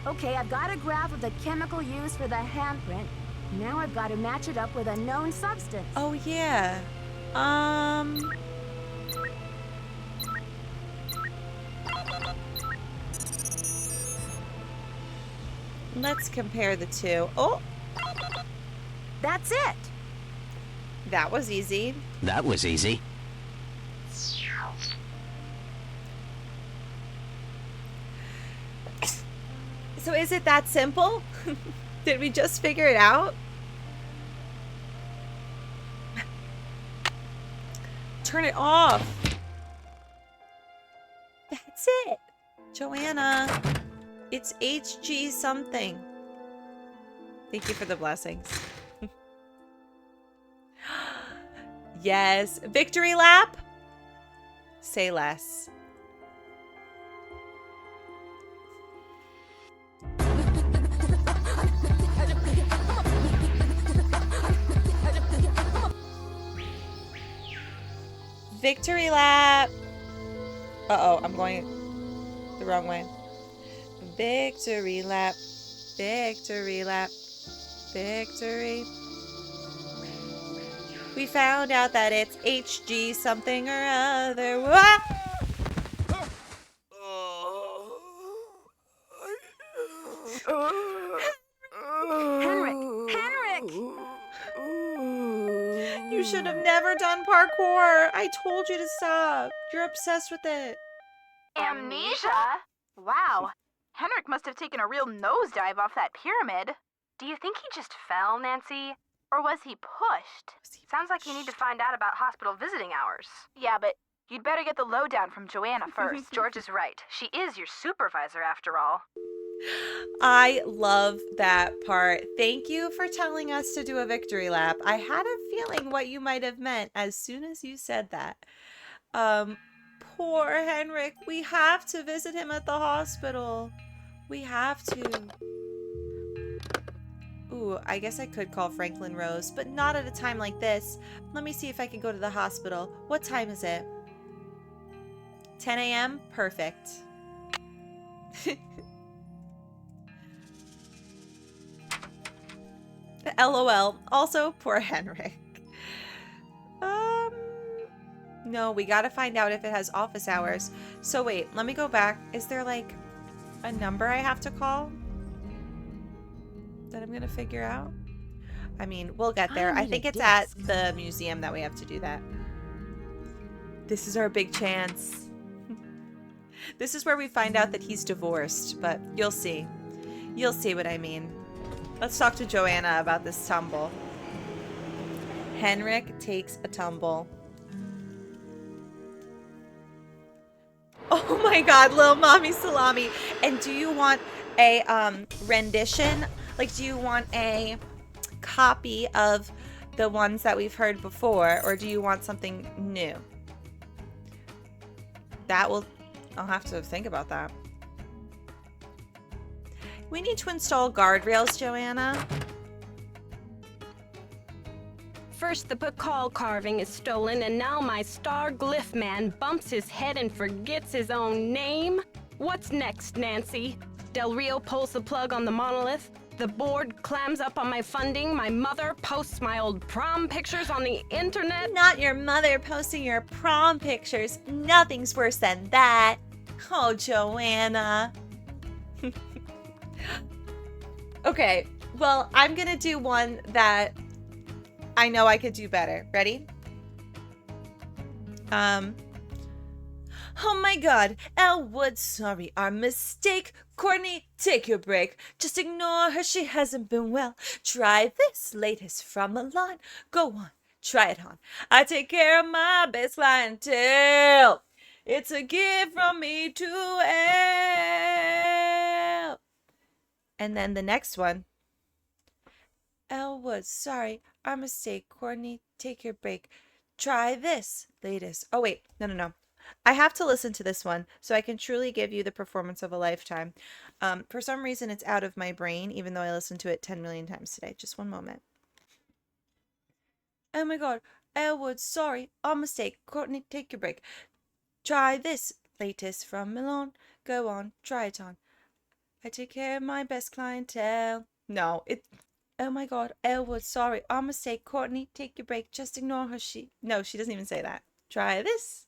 Okay, I've got a graph of the chemical used for the handprint. Now I've got to match it up with a known substance. Oh, yeah. Let's compare the two. Oh! That's it! That was easy. That was easy. So is it that simple? Did we just figure it out? Turn it off. That's it. Joanna, it's HG something. Thank you for the blessings. Yes. Victory lap? Say less. Victory lap. Uh-oh, I'm going the wrong way. Victory lap. Victory lap. Victory. We found out that it's HG something or other. Wah! Henrick! Henrick! You should have never done parkour. I told you to stop. You're obsessed with it. Amnesia? Wow. Henrick must have taken a real nosedive off that pyramid. Do you think he just fell, Nancy? Or was he pushed? Sounds like you need to find out about hospital visiting hours. Yeah, but you'd better get the lowdown from Joanna first. George is right. She is your supervisor after all. I love that part. Thank you for telling us to do a victory lap. I had a feeling what you might have meant as soon as you said that. Poor Henrick. We have to visit him at the hospital. We have to. Ooh, I guess I could call Franklin Rose, but not at a time like this. Let me see if I can go to the hospital. What time is it? 10 a.m.? Perfect. LOL. Also, poor Henrick. No, we gotta find out if it has office hours. So wait, let me go back. Is there like a number I have to call that I'm gonna figure out? I mean, we'll get there. I think it's at the museum that we have to do that. This is our big chance. This is where we find out that he's divorced, but you'll see. You'll see what I mean. Let's talk to Joanna about this tumble. Henrick takes a tumble. Oh my god, Lil Mommy Salami. And do you want a rendition? Like, do you want a copy of the ones that we've heard before? Or do you want something new? I'll have to think about that. We need to install guardrails, Joanna. First the Pakal carving is stolen, and now my star glyph man bumps his head and forgets his own name? What's next, Nancy? Del Rio pulls the plug on the monolith, the board clams up on my funding, my mother posts my old prom pictures on the internet. Not your mother posting your prom pictures. Nothing's worse than that. Oh, Joanna. Okay, well, I'm gonna do one that I know I could do better. Ready? Oh my god, Elwood, sorry, our mistake. Courtney, take your break. Just ignore her, she hasn't been well. Try this latest from Milan. Go on, try it on. I take care of my best clientele. It's a gift from me to Elle. And then the next one. Elwood, sorry, our mistake. Courtney, take your break. Try this latest. Oh, wait, no. I have to listen to this one so I can truly give you the performance of a lifetime. For some reason, it's out of my brain, even though I listened to it 10 million times today. Just one moment. Oh my god, Elwood, sorry, our mistake. Courtney, take your break. Try this latest from Milan. Go on, try it on. I take care of my best clientele. No, oh my god, Elwood, sorry, our mistake. Courtney, take your break. Just ignore her. No, she doesn't even say that. Try this.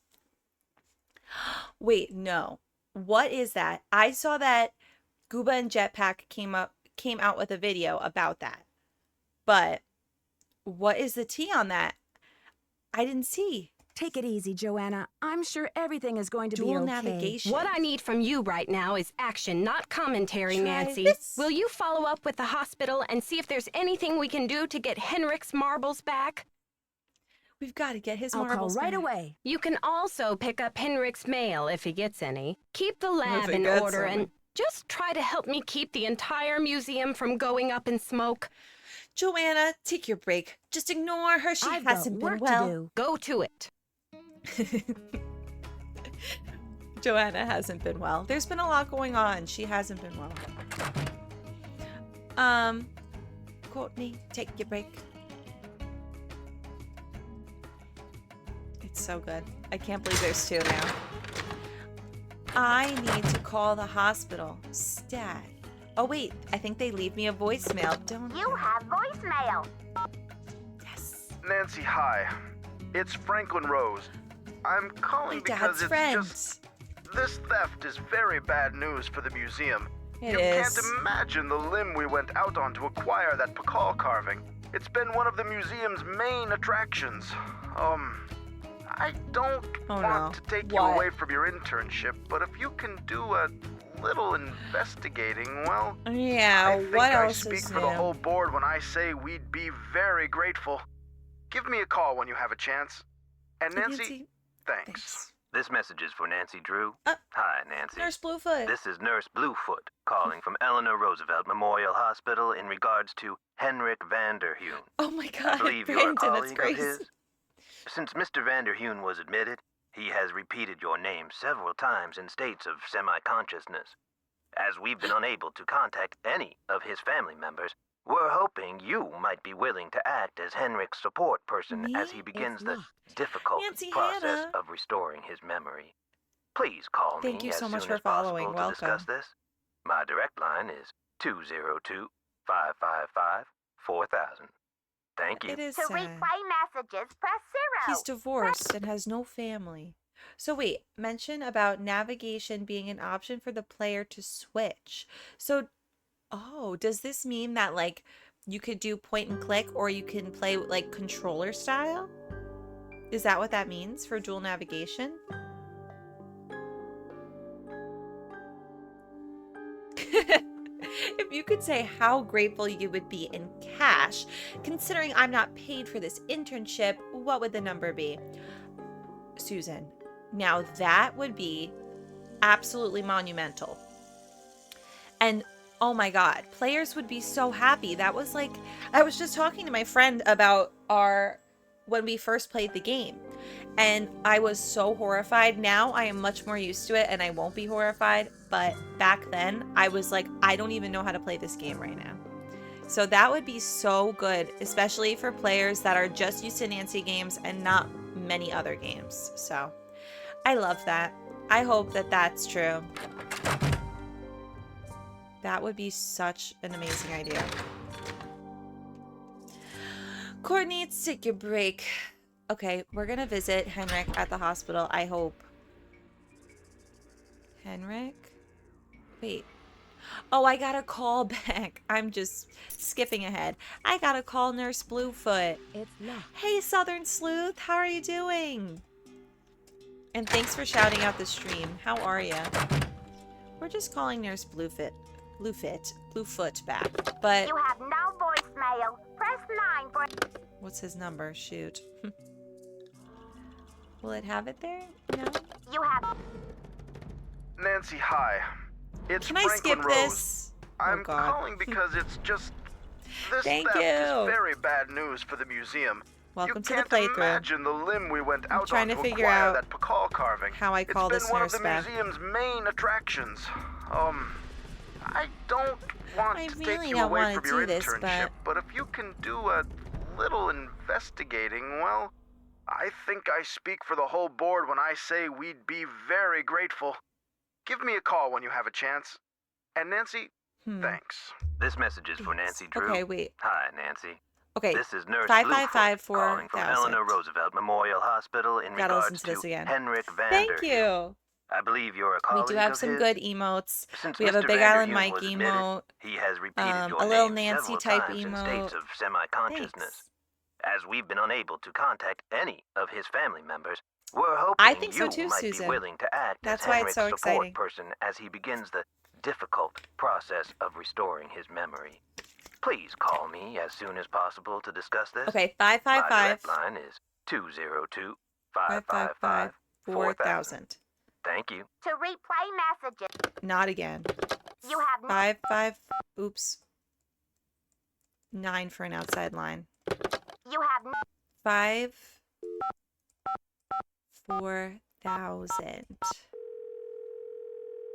Wait, no. What is that? I saw that Gooba and Jetpack came out with a video about that. But what is the tea on that? I didn't see. Take it easy, Joanna. I'm sure everything is going to be Dual okay. navigation. What I need from you right now is action, not commentary, Try Nancy. this. Will you follow up with the hospital and see if there's anything we can do to get Henrick's marbles back? We've got to get his I'll marbles call right back. away. You can also pick up Henrick's mail if he gets any. Keep the lab he in gets order any. and just try to help me keep the entire museum from going up in smoke. Joanna, take your break. Just ignore her. She I've got hasn't work been well. to do. Go to it. Joanna hasn't been well. There's been a lot going on. She hasn't been well. Courtney, take your break. It's so good. I can't believe there's two now. I need to call the hospital. Stat. Oh wait, I think they leave me a voicemail, don't they? You have voicemail. Yes. Nancy, hi. It's Franklin Rose. I'm calling My because dad's it's friend. just... This theft is very bad news for the museum. It you is. can't imagine the limb we went out on to acquire that Pakal carving. It's been one of the museum's main attractions. I don't want to take you away from your internship, but if you can do a little investigating, well... Yeah, I think what I else speak is for the new? whole board when I say we'd be very grateful. Give me a call when you have a chance. And Nancy, thanks. This message is for Nancy Drew. Hi, Nancy. Nurse Bluefoot. This is Nurse Bluefoot calling from Eleanor Roosevelt Memorial Hospital in regards to Henrick Vanderheun. Oh my I god, believe you're a Brandon, that's colleague of crazy. his. Since Mr. Vanderheun was admitted, he has repeated your name several times in states of semi-consciousness. As we've been unable to contact any of his family members, we're hoping you might be willing to act as Henrick's support person as he begins the difficult Nancy process Hannah. of restoring his memory. Please call Thank me you as so much soon for as following. possible to discuss Welcome. this. My direct line is 202-555-4000. Thank you. It is To sad. replay messages, press 0. He's divorced and has no family. So wait, mention about navigation being an option for the player to switch. So, does this mean that like you could do point and click or you can play like controller style? Is that what that means for dual navigation? If you could say how grateful you would be in cash, considering I'm not paid for this internship, what would the number be? Susan, now that would be absolutely monumental. And oh my god, players would be so happy. That was like, I was just talking to my friend about when we first played the game, and I was so horrified. Now I am much more used to it and I won't be horrified, but back then I was like, I don't even know how to play this game right now. So that would be so good, especially for players that are just used to Nancy games and not many other games. So I love that. I hope that that's true. That would be such an amazing idea. Courtney, it's take your break. Okay, we're gonna visit Henrick at the hospital, I hope. Henrick? Wait. Oh, I got a call back. I'm just skipping ahead. I got to call Nurse Bluefoot. Hey, Southern Sleuth. How are you doing? And thanks for shouting out the stream. How are you? We're just calling Nurse Bluefoot back. But You have no voicemail. Press 9 for... what's his number? Shoot. Will it have it there? No. You have... Nancy, hi. It's Can I Franklin skip Rose. this? I'm Oh, God. calling because it's just... This Thank theft you. is very bad news for the museum. Welcome to the You can't playthrough. imagine the limb we went out trying on to to figure acquire out that Pakal carving. how I call it's this been one of nurse the back. museum's main attractions. I don't want I to really take you don't away wanna from your do this, internship, but if you can do a little investigating, well, I think I speak for the whole board when I say we'd be very grateful. Give me a call when you have a chance. And Nancy, thanks. This message is for Nancy Drew. Okay, wait. Hi, Nancy. Okay. This is Nurse 555 Bluefoot calling from Eleanor Roosevelt Memorial Hospital in Gotta listen regards to this again. Henrick Vander. Thank you. I believe you're a We colleague do have of some his. good emotes. Since We have a Mr. Big Vander Island Hume Mike was admitted, emote. he has repeated your A little name Nancy several type times in emote. states of semi-consciousness. As we've been unable to contact any of his family members, we're hoping I think so you too, might Susan. be willing to act That's as why Henrick's it's so support exciting. person as he begins the difficult process of restoring his memory. Please call me as soon as possible to discuss this. Okay, My 555 direct line is 202-555-4000. Thank you. To replay messages. Not again. You have... 5. Oops. 9 for an outside line. You have... 5 4,000.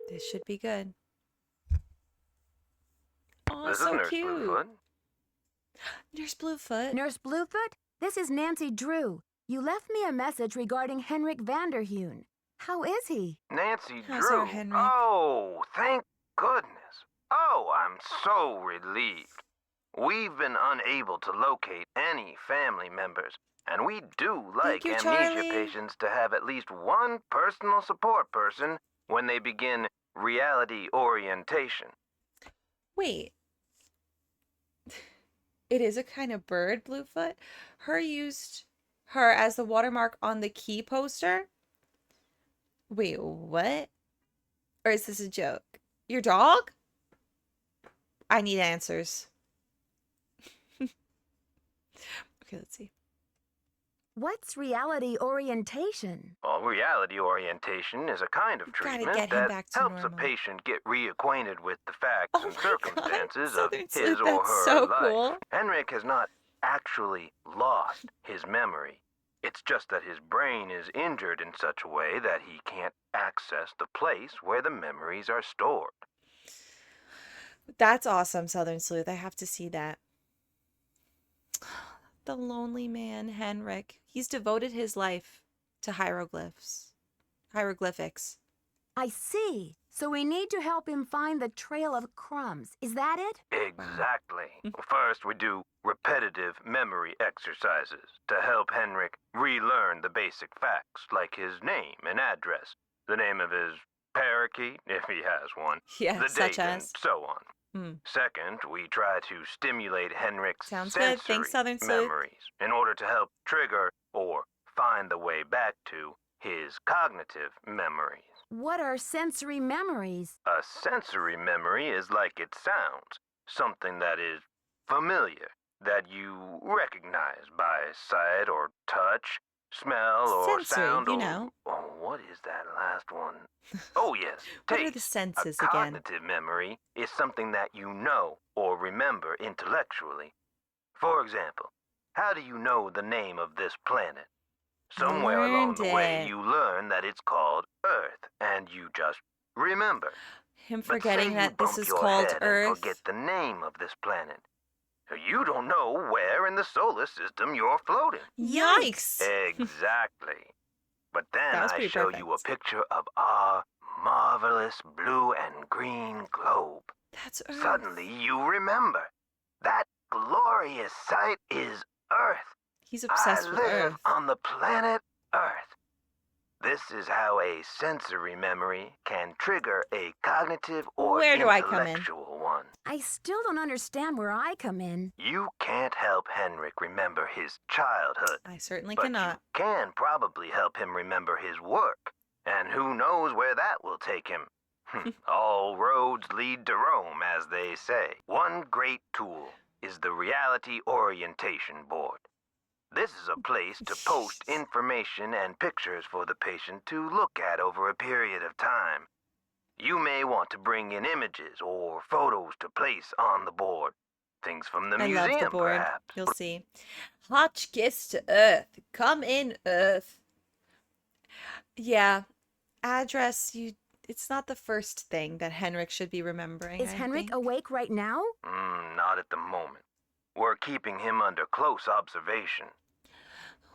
This should be good. Oh, This is so Nurse cute. Bluefoot. Nurse Bluefoot. Nurse Bluefoot, this is Nancy Drew. You left me a message regarding Henrick Vander Hume. How is he? Nancy How's Drew. our Henrick? Oh, thank goodness. Oh, I'm so relieved. We've been unable to locate any family members, and we do like you, amnesia Charlie. patients to have at least one personal support person when they begin reality orientation. Wait. It is a kind of bird, Bluefoot. Her used her as the watermark on the key poster. Wait, what? Or is this a joke? Your dog? I need answers. Okay, let's see. What's reality orientation? Well, reality orientation is a kind of gotta treatment get him that back to helps normal. a patient get reacquainted with the facts Oh and my God, circumstances of Southern his Sleuth, or that's her so life. cool. Henrick has not actually lost his memory. It's just that his brain is injured in such a way that he can't access the place where the memories are stored. That's awesome, Southern Sleuth. I have to see that. The lonely man, Henrick. He's devoted his life to hieroglyphs. Hieroglyphics. I see. So we need to help him find the trail of crumbs. Is that it? Exactly. First, we do repetitive memory exercises to help Henrick relearn the basic facts, like his name and address, the name of his parakeet, if he has one, Yeah, the such date, and as. so on. Second, we try to stimulate Henrick's Sounds good. sensory Thanks, Southern Sleuth. memories in order to help trigger or find the way back to his cognitive memories. What are sensory memories? A sensory memory is like it sounds, something that is familiar, that you recognize by sight or touch, smell or Sensory, sound. you or, know. Oh, what is that last one? Oh, yes, What taste. are the senses A again? cognitive memory is something that you know or remember intellectually. For example, how do you know the name of this planet? Somewhere along the way, it. you learn that it's called Earth, and you just remember. Him But say forgetting you that this bump is your called head and Earth. forget the name of this planet. You don't know where in the solar system you're floating. Yikes! Exactly. But then That was I pretty show perfect. you a picture of our marvelous blue and green globe. That's Earth. Suddenly you remember. That glorious sight is Earth. He's obsessed I with live Earth. on the planet Earth. This is how a sensory memory can trigger a cognitive or Where do I come in? intellectual one. I still don't understand where I come in. You can't help Henrick remember his childhood. I certainly but cannot. You can probably help him remember his work. And who knows where that will take him. All roads lead to Rome, as they say. One great tool is the Reality Orientation Board. This is a place to post information and pictures for the patient to look at over a period of time. You may want to bring in images or photos to place on the board. Things from the I museum, love the board. perhaps. You'll see. Hotchkiss to Earth. Come in, Earth. Yeah. Address, it's not the first thing that Henrick should be remembering. Is I Henrick think. awake right now? Not at the moment. We're keeping him under close observation.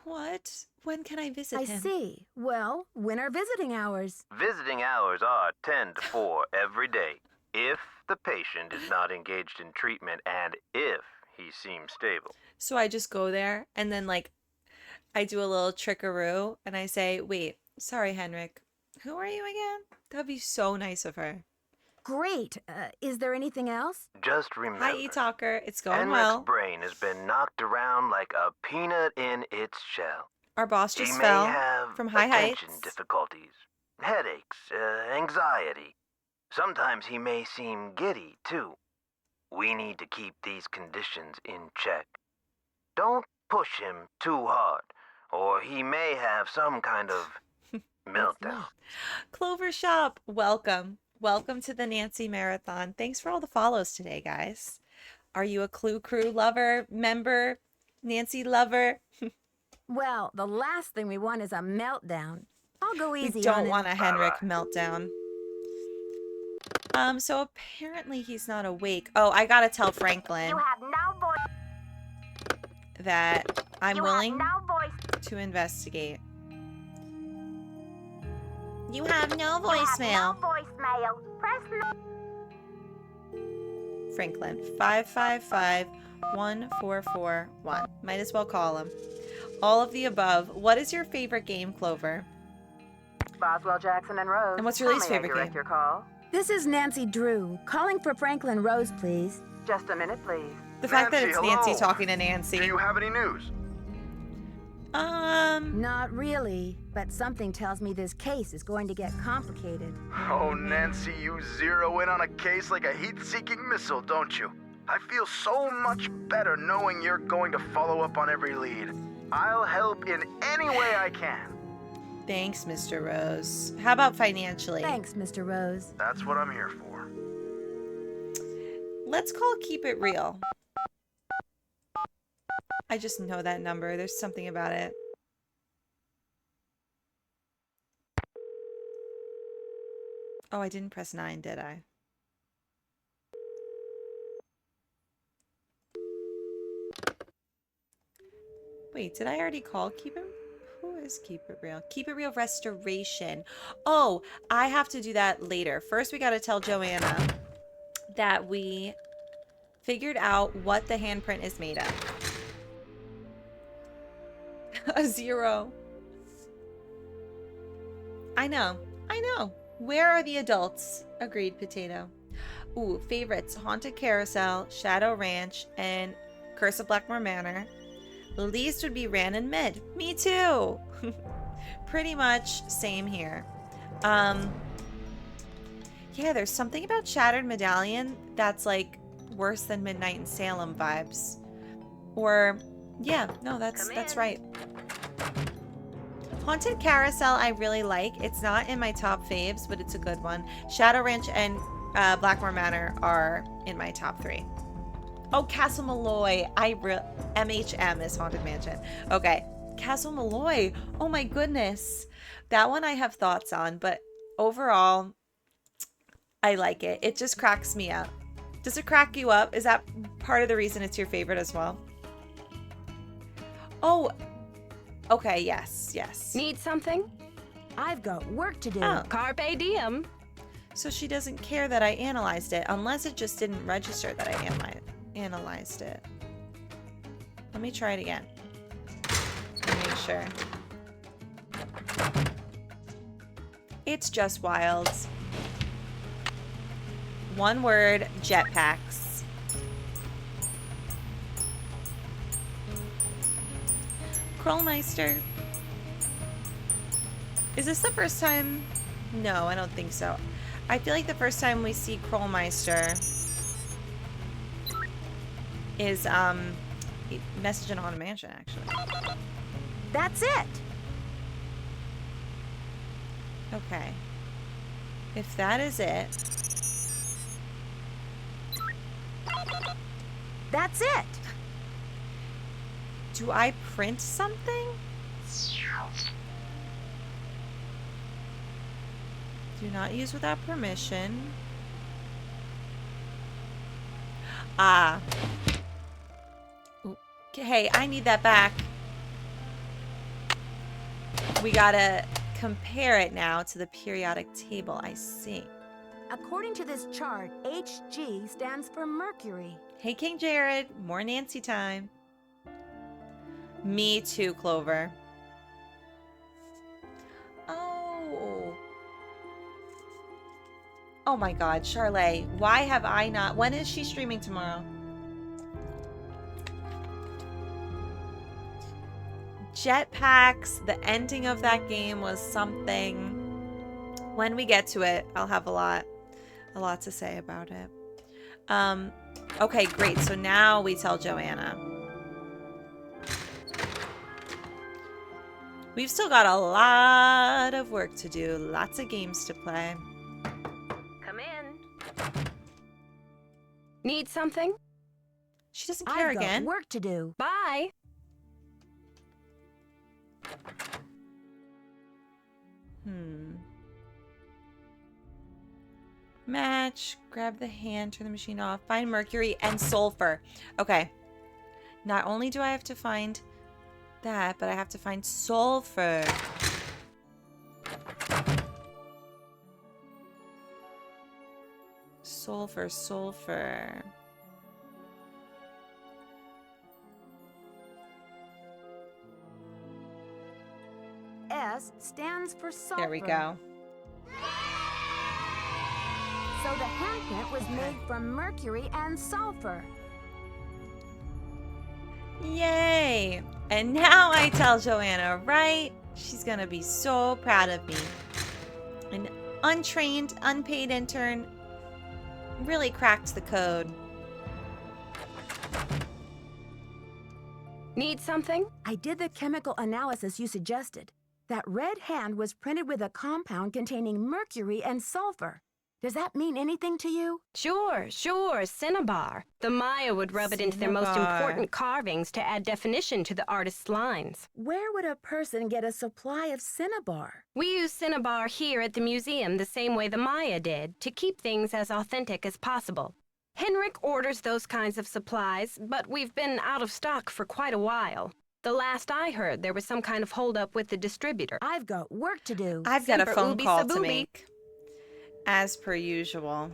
What? When can I visit I him? see. Well, when are visiting hours? Visiting hours are 10 to 4 every day, if the patient is not engaged in treatment and if he seems stable. So I just go there and then I do a little trickaroo and I say, wait, sorry, Henrick. Who are you again? That'd be so nice of her. Great. Is there anything else? Just remember, Hi, E-Talker. It's going Henrick's well. brain has been knocked around like a peanut in its shell. Our boss He just may fell have from high heights. attention difficulties, headaches, anxiety. Sometimes he may seem giddy, too. We need to keep these conditions in check. Don't push him too hard, or he may have some kind of meltdown. Clover Shop, welcome. Welcome to the Nancy Marathon. Thanks for all the follows today, guys. Are you a Clue Crew lover, member, Nancy lover? Well, the last thing we want is a meltdown. I'll go easy We don't on it. want a Henrick meltdown. So apparently he's not awake. Oh, I gotta tell Franklin You have no voice. that I'm You willing have no voice. to investigate. You have no You have voicemail. no voicemail. Press Franklin, 555-1441. Might as well call him. All of the above. What is your favorite game, Clover? Boswell, Jackson, and Rose. And what's your How least may I favorite direct game? your call? This is Nancy Drew, calling for Franklin Rose, please. Just a minute, please. The fact that Nancy, it's Nancy hello. talking to Nancy. Do you have any news? Not really, but something tells me this case is going to get complicated. Oh, Nancy, you zero in on a case like a heat-seeking missile, don't you? I feel so much better knowing you're going to follow up on every lead. I'll help in any way I can. Thanks, Mr. Rose. How about financially? Thanks, Mr. Rose. That's what I'm here for. Let's call Keep It Real. I just know that number. There's something about it. Oh, I didn't press 9, did I? Wait, did I already call Keep It? Who is Keep It Real? Keep It Real Restoration. Oh, I have to do that later. First, we got to tell Joanna that we figured out what the handprint is made of. A 0. I know. Where are the adults? Agreed, Potato. Ooh, favorites. Haunted Carousel, Shadow Ranch, and Curse of Blackmore Manor. Least would be Ran and Mid. Me too. Pretty much same here. Yeah, there's something about Shattered Medallion that's like worse than Midnight in Salem vibes. Or yeah, no, that's right. Haunted Carousel I really like. It's not in my top faves, but it's a good one. Shadow Ranch and Blackmore Manor are in my top 3. Oh, Castle Malloy. MHM is Haunted Mansion. Okay. Castle Malloy. Oh my goodness. That one I have thoughts on, but overall, I like it. It just cracks me up. Does it crack you up? Is that part of the reason it's your favorite as well? Oh, okay, yes. Need something? I've got work to do. Oh. Carpe diem. So she doesn't care that I analyzed it, unless it just didn't register that I analyzed it. Let me try it again. Make sure. It's just wilds. One word, jetpacks. Krollmeister. Is this the first time? No, I don't think so. I feel like the first time we see Krollmeister is Message in Haunted Mansion, actually. That's it. Okay. If that is it. That's it. Do I print something? Do not use without permission. Ah. Hey, I need that back. We gotta compare it now to the periodic table. I see. According to this chart, HG stands for Mercury. Hey, King Jared. More Nancy time. Me too, Clover. Oh my god, Charlotte. Why have I not? When is she streaming tomorrow? Jetpacks, the ending of that game was something. When we get to it, I'll have a lot to say about it. Okay, great. So now we tell Joanna. We've still got a lot of work to do, lots of games to play. Come in. Need something? She doesn't care again. I've got work to do. Bye. Match, grab the hand, turn the machine off, find mercury and sulfur. Okay. Not only do I have to find that, but I have to find sulfur. Sulfur. S stands for sulfur. There we go. So the handprint was made from mercury and sulfur. Yay! And now I tell Joanna, right? She's gonna be so proud of me. An untrained, unpaid intern really cracked the code. Need something? I did the chemical analysis you suggested. That red hand was printed with a compound containing mercury and sulfur. Does that mean anything to you? Sure. Cinnabar. The Maya would rub it into their most important carvings to add definition to the artist's lines. Where would a person get a supply of cinnabar? We use cinnabar here at the museum the same way the Maya did, to keep things as authentic as possible. Henrick orders those kinds of supplies, but we've been out of stock for quite a while. The last I heard, there was some kind of holdup with the distributor. I've got work to do. I've got a phone call to make. As per usual.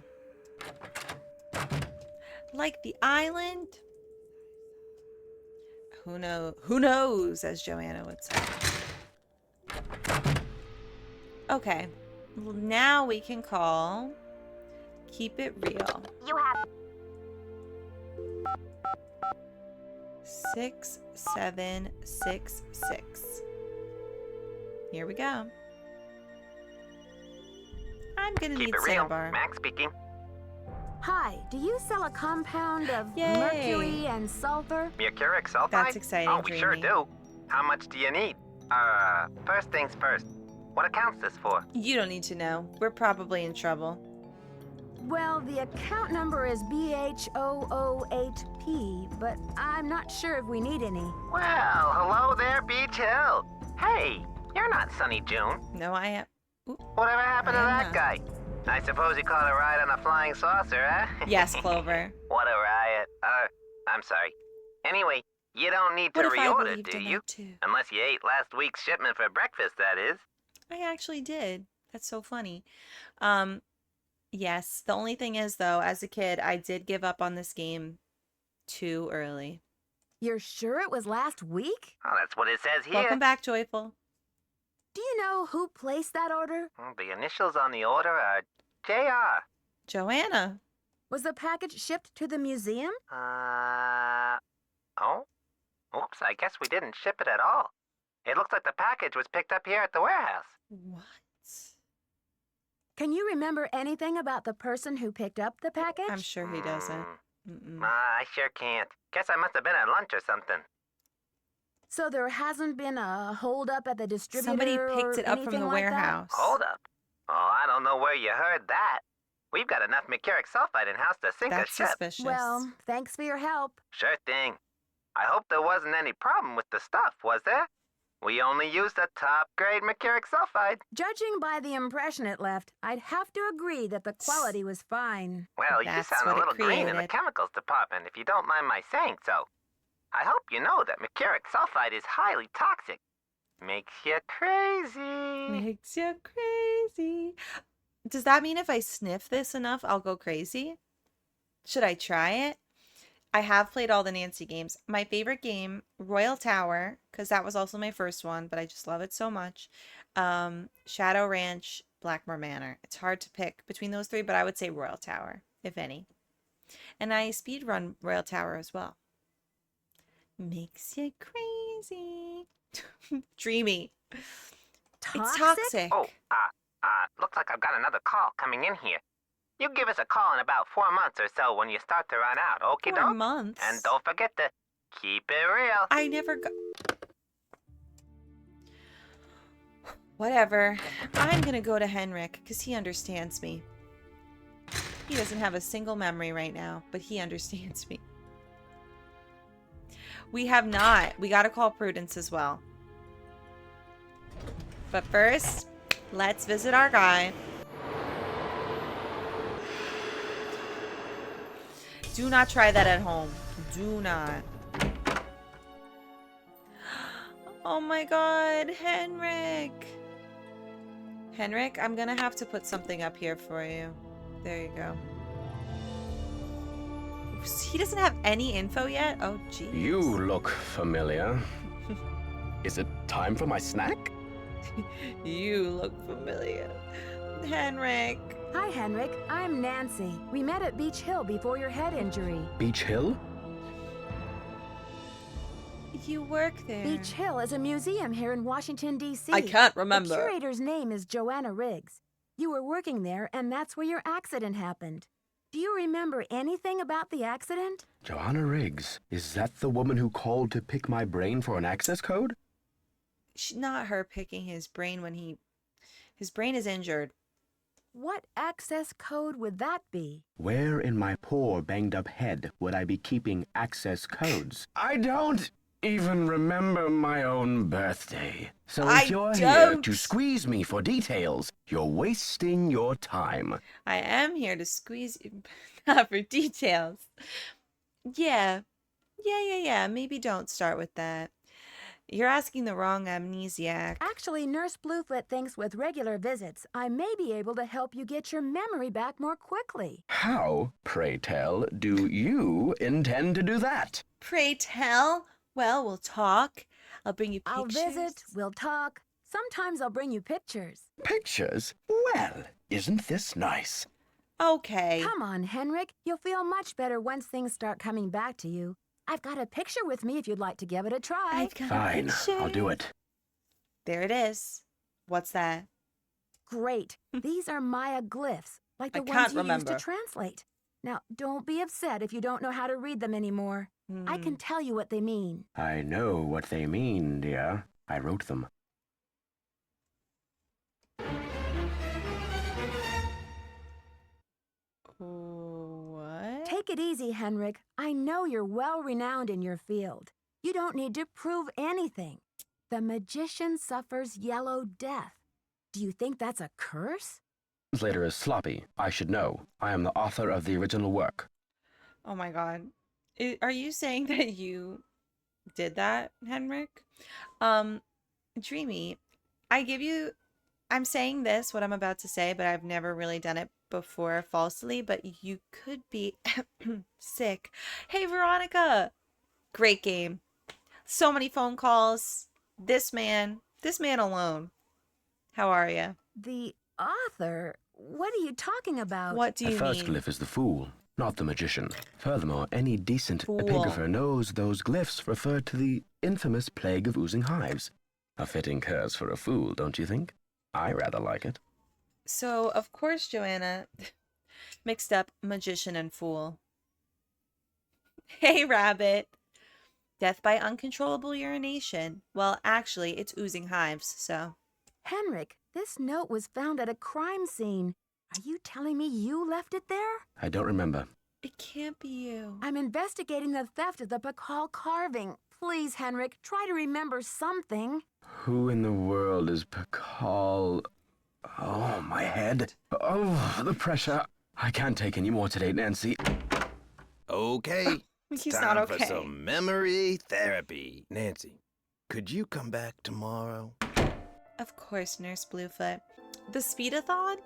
Like the island? Who knows, as Joanna would say. Okay. Well, now we can call Keep It Real. You have 6766. Here we go. I'm gonna need cinnabar. Max speaking. Hi, do you sell a compound of mercury and sulfur? Mercuric sulfide? That's exciting, Oh, we sure Dreamy. do. How much do you need? First things first. What account's this for? You don't need to know. We're probably in trouble. Well, the account number is BH008P, but I'm not sure if we need any. Well, hello there, Beach Hill. Hey, you're not Sunny June. No, I am. Whatever happened to that guy? I suppose you call it a ride on a flying saucer, huh? Yes, Clover. What a riot. I'm sorry. Anyway, you don't need to What if I reorder, believed do in you? that too? Unless you ate last week's shipment for breakfast, that is. I actually did. That's so funny. Yes. The only thing is, though, as a kid, I did give up on this game too early. You're sure it was last week? Oh, that's what it says here. Welcome back, Joyful. Do you know who placed that order? The initials on the order are J.R. Joanna. Was the package shipped to the museum? Oh? Oops, I guess we didn't ship it at all. It looks like the package was picked up here at the warehouse. What? Can you remember anything about the person who picked up the package? I'm sure he doesn't. I sure can't. Guess I must have been at lunch or something. So there hasn't been a hold-up at the distributor? Somebody picked it up from the warehouse. Hold up. Oh, I don't know where you heard that. We've got enough mercuric sulfide in-house to sink a ship. Suspicious. Well, thanks for your help. Sure thing. I hope there wasn't any problem with the stuff, was there? We only used the top-grade mercuric sulfide. Judging by the impression it left, I'd have to agree that the quality was fine. Well, you sound a little green in the chemicals department, if you don't mind my saying so. I hope you know that mercuric sulfide is highly toxic. Makes you crazy. Makes you crazy. Does that mean if I sniff this enough, I'll go crazy? Should I try it? I have played all the Nancy games. My favorite game, Royal Tower, because that was also my first one, but I just love it so much. Shadow Ranch, Blackmore Manor. It's hard to pick between those three, but I would say Royal Tower, if any. And I speedrun Royal Tower as well. Makes you crazy. Dreamy. Toxic? It's toxic. Oh, looks like I've got another call coming in here. You give us a call in about 4 months or so when you start to run out, okie doke? 4 months? And don't forget to keep it real. I never got... Whatever. I'm gonna go to Henrick, because he understands me. He doesn't have a single memory right now, but he understands me. We have not. We gotta call Prudence as well. But first, let's visit our guy. Do not try that at home. Do not. Oh my god, Henrick. Henrick, I'm gonna have to put something up here for you. There you go. He doesn't have any info yet? Oh, jeez. You look familiar. Is it time for my snack? You look familiar. Henrick. Hi, Henrick. I'm Nancy. We met at Beach Hill before your head injury. Beach Hill? You work there. Beach Hill is a museum here in Washington, D.C. I can't remember. The curator's name is Joanna Riggs. You were working there, and that's where your accident happened. Do you remember anything about the accident? Joanna Riggs. Is that the woman who called to pick my brain for an access code? Not her picking his brain when his brain is injured. What access code would that be? Where in my poor banged-up head would I be keeping access codes? I don't even remember my own birthday. So if you're here to squeeze me for details, you're wasting your time. I am here to squeeze you for details. Yeah. Maybe don't start with that. You're asking the wrong amnesiac. Actually, Nurse Bluefoot thinks with regular visits, I may be able to help you get your memory back more quickly. How, pray tell, do you intend to do that? Pray tell? Well, we'll talk. I'll bring you pictures. I'll visit, we'll talk. Sometimes I'll bring you pictures. Pictures? Well, isn't this nice? Okay. Come on, Henrick. You'll feel much better once things start coming back to you. I've got a picture with me if you'd like to give it a try. Fine, I'll do it. There it is. What's that? Great. These are Maya glyphs, like the I ones can't you remember. used to translate. Now, don't be upset if you don't know how to read them anymore. I can tell you what they mean. I know what they mean, dear. I wrote them. What? Take it easy, Henrick. I know you're well-renowned in your field. You don't need to prove anything. The magician suffers yellow death. Do you think that's a curse? translator is sloppy. I should know. I am the author of the original work. Oh my god. Are you saying that you did that, Henrick? Dreamy, I'm saying this, what I'm about to say, but I've never really done it before falsely, but you could be sick. Hey, Veronica! Great game. So many phone calls. This man alone. How are you? The author? What are you talking about? What do you The first mean? glyph is the fool, not the magician. Furthermore, any decent epigrapher knows those glyphs refer to the infamous plague of oozing hives. A fitting curse for a fool, don't you think? I rather like it. So, of course, Joanna mixed up magician and fool. Hey, Rabbit. Death by uncontrollable urination. Well, actually, it's oozing hives, so. Henrick, this note was found at a crime scene. Are you telling me you left it there? I don't remember. It can't be you. I'm investigating the theft of the Pakal carving. Please, Henrick, try to remember something. Who in the world is Pakal? Oh, my head. Oh, the pressure. I can't take any more today, Nancy. Okay. He's It's not time okay. for some memory therapy. Nancy, could you come back tomorrow? Of course, Nurse Bluefoot. The Speedathon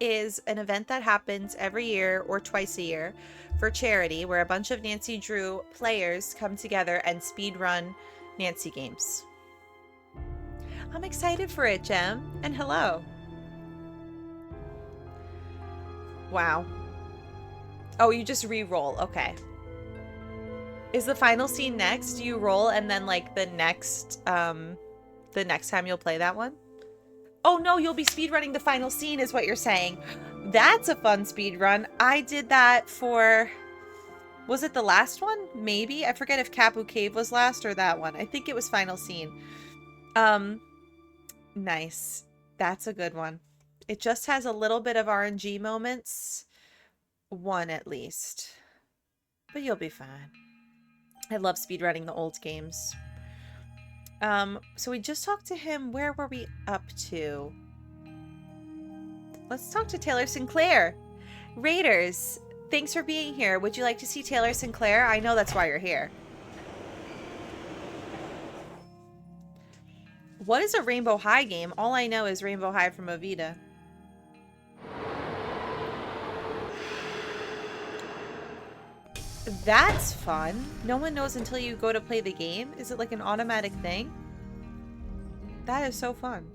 is an event that happens every year or twice a year for charity, where a bunch of Nancy Drew players come together and speed run Nancy games. I'm excited for it, Jem. And hello. Wow. Oh, you just re-roll. Okay. Is the final scene next? Do you roll and then like the next time you'll play that one? Oh no, you'll be speedrunning the final scene is what you're saying. That's a fun speedrun. I did that for... Was it the last one? Maybe? I forget if Kapu Cave was last or that one. I think it was final scene. Nice. That's a good one. It just has a little bit of RNG moments. One at least. But you'll be fine. I love speedrunning the old games. So we just talked to him. Where were we up to? Let's talk to Taylor Sinclair. Raiders, thanks for being here. Would you like to see Taylor Sinclair? I know that's why you're here. What is a Rainbow High game? All I know is Rainbow High from Ovida. That's fun. No one knows until you go to play the game. Is it like an automatic thing? That is so fun.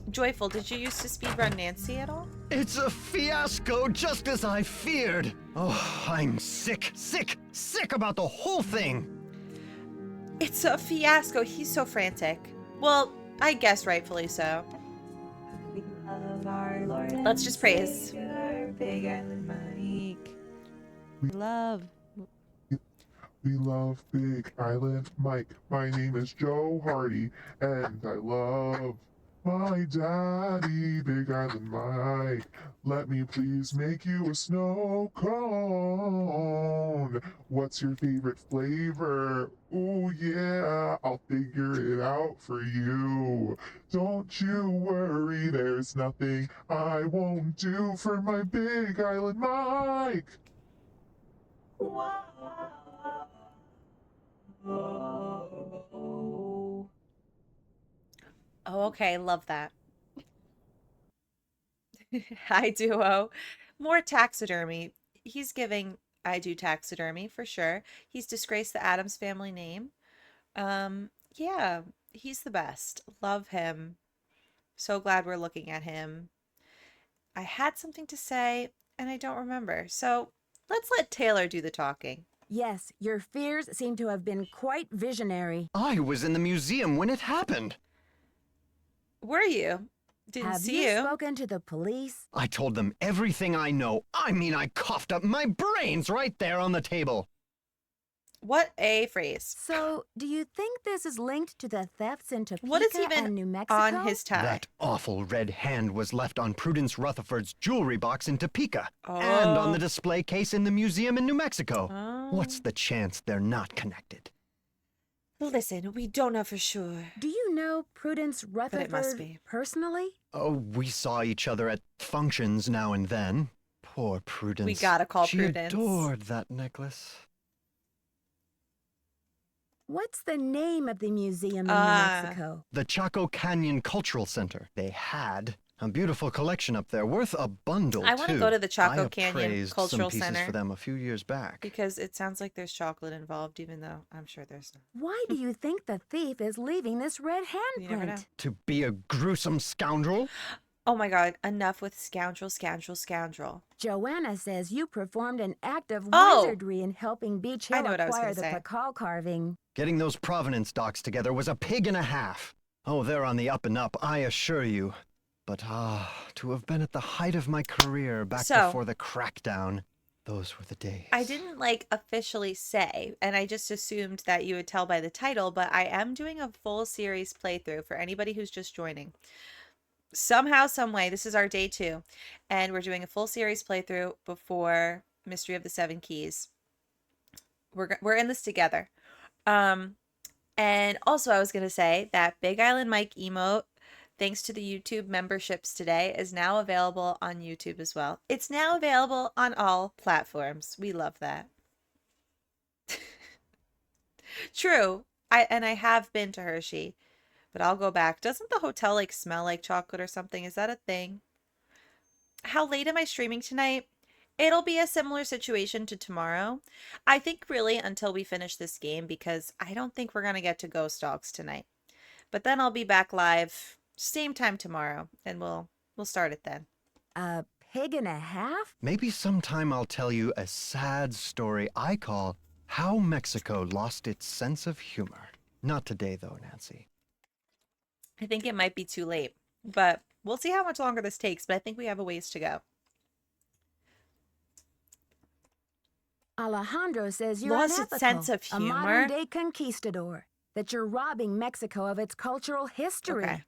Joyful, did you used to speedrun Nancy at all? It's a fiasco, just as I feared. Oh, I'm sick about the whole thing. It's a fiasco. He's so frantic. Well, I guess rightfully so. We love our Lord. Let's just praise. Big Island Mike. We love Big Island Mike. My name is Joe Hardy, and I love my daddy, Big Island Mike. Let me please make you a snow cone. What's your favorite flavor? Oh yeah, I'll figure it out for you. Don't you worry, there's nothing I won't do for my Big Island Mike. Oh, okay. Love that. Hi, Duo. More taxidermy. He's giving I do taxidermy for sure. He's disgraced the Addams family name. Yeah, he's the best. Love him. So glad we're looking at him. I had something to say and I don't remember. So let's let Taylor do the talking. Yes, your fears seem to have been quite visionary. I was in the museum when it happened. Were you? Didn't see you. Have you spoken to the police? I told them everything I know. I mean, I coughed up my brains right there on the table. What a phrase. So, do you think this is linked to the thefts in Topeka What is even and New Mexico? on his tie? That awful red hand was left on Prudence Rutherford's jewelry box in Topeka and on the display case in the museum in New Mexico. What's the chance they're not connected? Listen, we don't know for sure. Do you know Prudence Rutherford must be. personally? Oh, we saw each other at functions now and then. Poor Prudence. We gotta call she Prudence. adored that necklace. What's the name of the museum in New Mexico? The Chaco Canyon Cultural Center. They had a beautiful collection up there, worth a bundle, I want to go to the Chaco Canyon appraised Cultural some pieces Center for them a few years back. because it sounds like there's chocolate involved, even though I'm sure there's not. Why do you think the thief is leaving this red never know. handprint? To be a gruesome scoundrel? Oh my god, enough with scoundrel, scoundrel, scoundrel. Joanna says you performed an act of Oh! wizardry in helping Beach I Hill know what I was acquire gonna the say. Pakal carving. Getting those provenance docs together was a pig and a half. Oh, they're on the up and up, I assure you. But to have been at the height of my career back before the crackdown, those were the days. I didn't officially say, and I just assumed that you would tell by the title, but I am doing a full series playthrough for anybody who's just joining. Somehow, some way, this is our day 2, and we're doing a full series playthrough before Mystery of the Seven Keys. We're in this together. And also I was going to say that Big Island Mike emote, thanks to the YouTube memberships today, is now available on YouTube as well. It's now available on all platforms. We love that. True. I have been to Hershey, but I'll go back. Doesn't the hotel smell like chocolate or something? Is that a thing? How late am I streaming tonight? It'll be a similar situation to tomorrow. I think really until we finish this game, because I don't think we're going to get to Ghost Dogs tonight. But then I'll be back live same time tomorrow, and we'll start it then. A pig and a half? Maybe sometime I'll tell you a sad story I call How Mexico Lost Its Sense of Humor. Not today, though, Nancy. I think it might be too late, but we'll see how much longer this takes, but I think we have a ways to go. Alejandro says you're Lost its unethical, sense of a humor? modern-day conquistador, that you're robbing Mexico of its cultural history. Okay.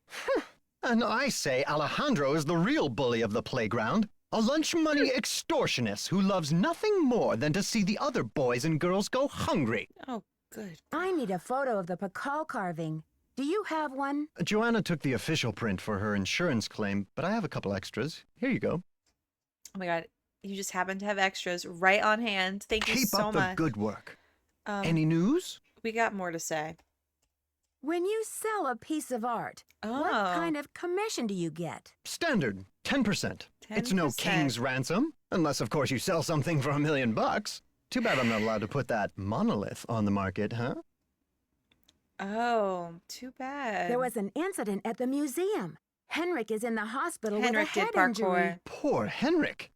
And I say Alejandro is the real bully of the playground. A lunch money extortionist who loves nothing more than to see the other boys and girls go hungry. Oh, good. I need a photo of the Pakal carving. Do you have one? Joanna took the official print for her insurance claim, but I have a couple extras. Here you go. Oh my god, you just happen to have extras right on hand. Thank you Keep so up much. the good work. Any news? We got more to say. When you sell a piece of art, what kind of commission do you get? Standard, 10%. It's no king's ransom, unless of course you sell something for $1 million. Too bad I'm not allowed to put that monolith on the market, huh? Oh, too bad. There was an incident at the museum. Henrick is in the hospital with a Henrick head did parkour. injury. Poor Henrick.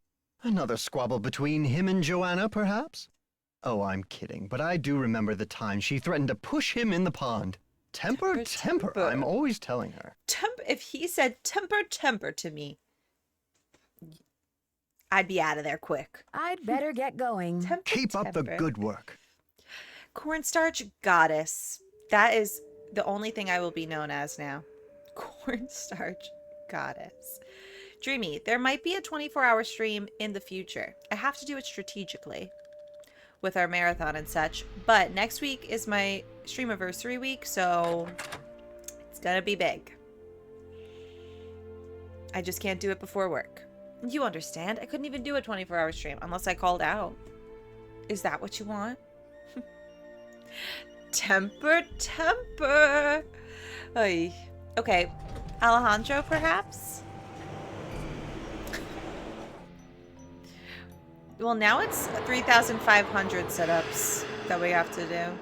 Another squabble between him and Joanna, perhaps? Oh, I'm kidding, but I do remember the time she threatened to push him in the pond. Temper. I'm always telling her. If he said temper to me, I'd be out of there quick. I'd better get going. Keep up the good work. Cornstarch goddess. That is the only thing I will be known as now. Cornstarch goddess. Dreamy, there might be a 24-hour stream in the future. I have to do it strategically with our marathon and such. But next week is my streamiversary week, so it's gonna be big. I just can't do it before work. You understand? I couldn't even do a 24-hour stream unless I called out. Is that what you want? Temper. Ay. Okay, Alejandro, perhaps? Well, now it's 3,500 setups that we have to do.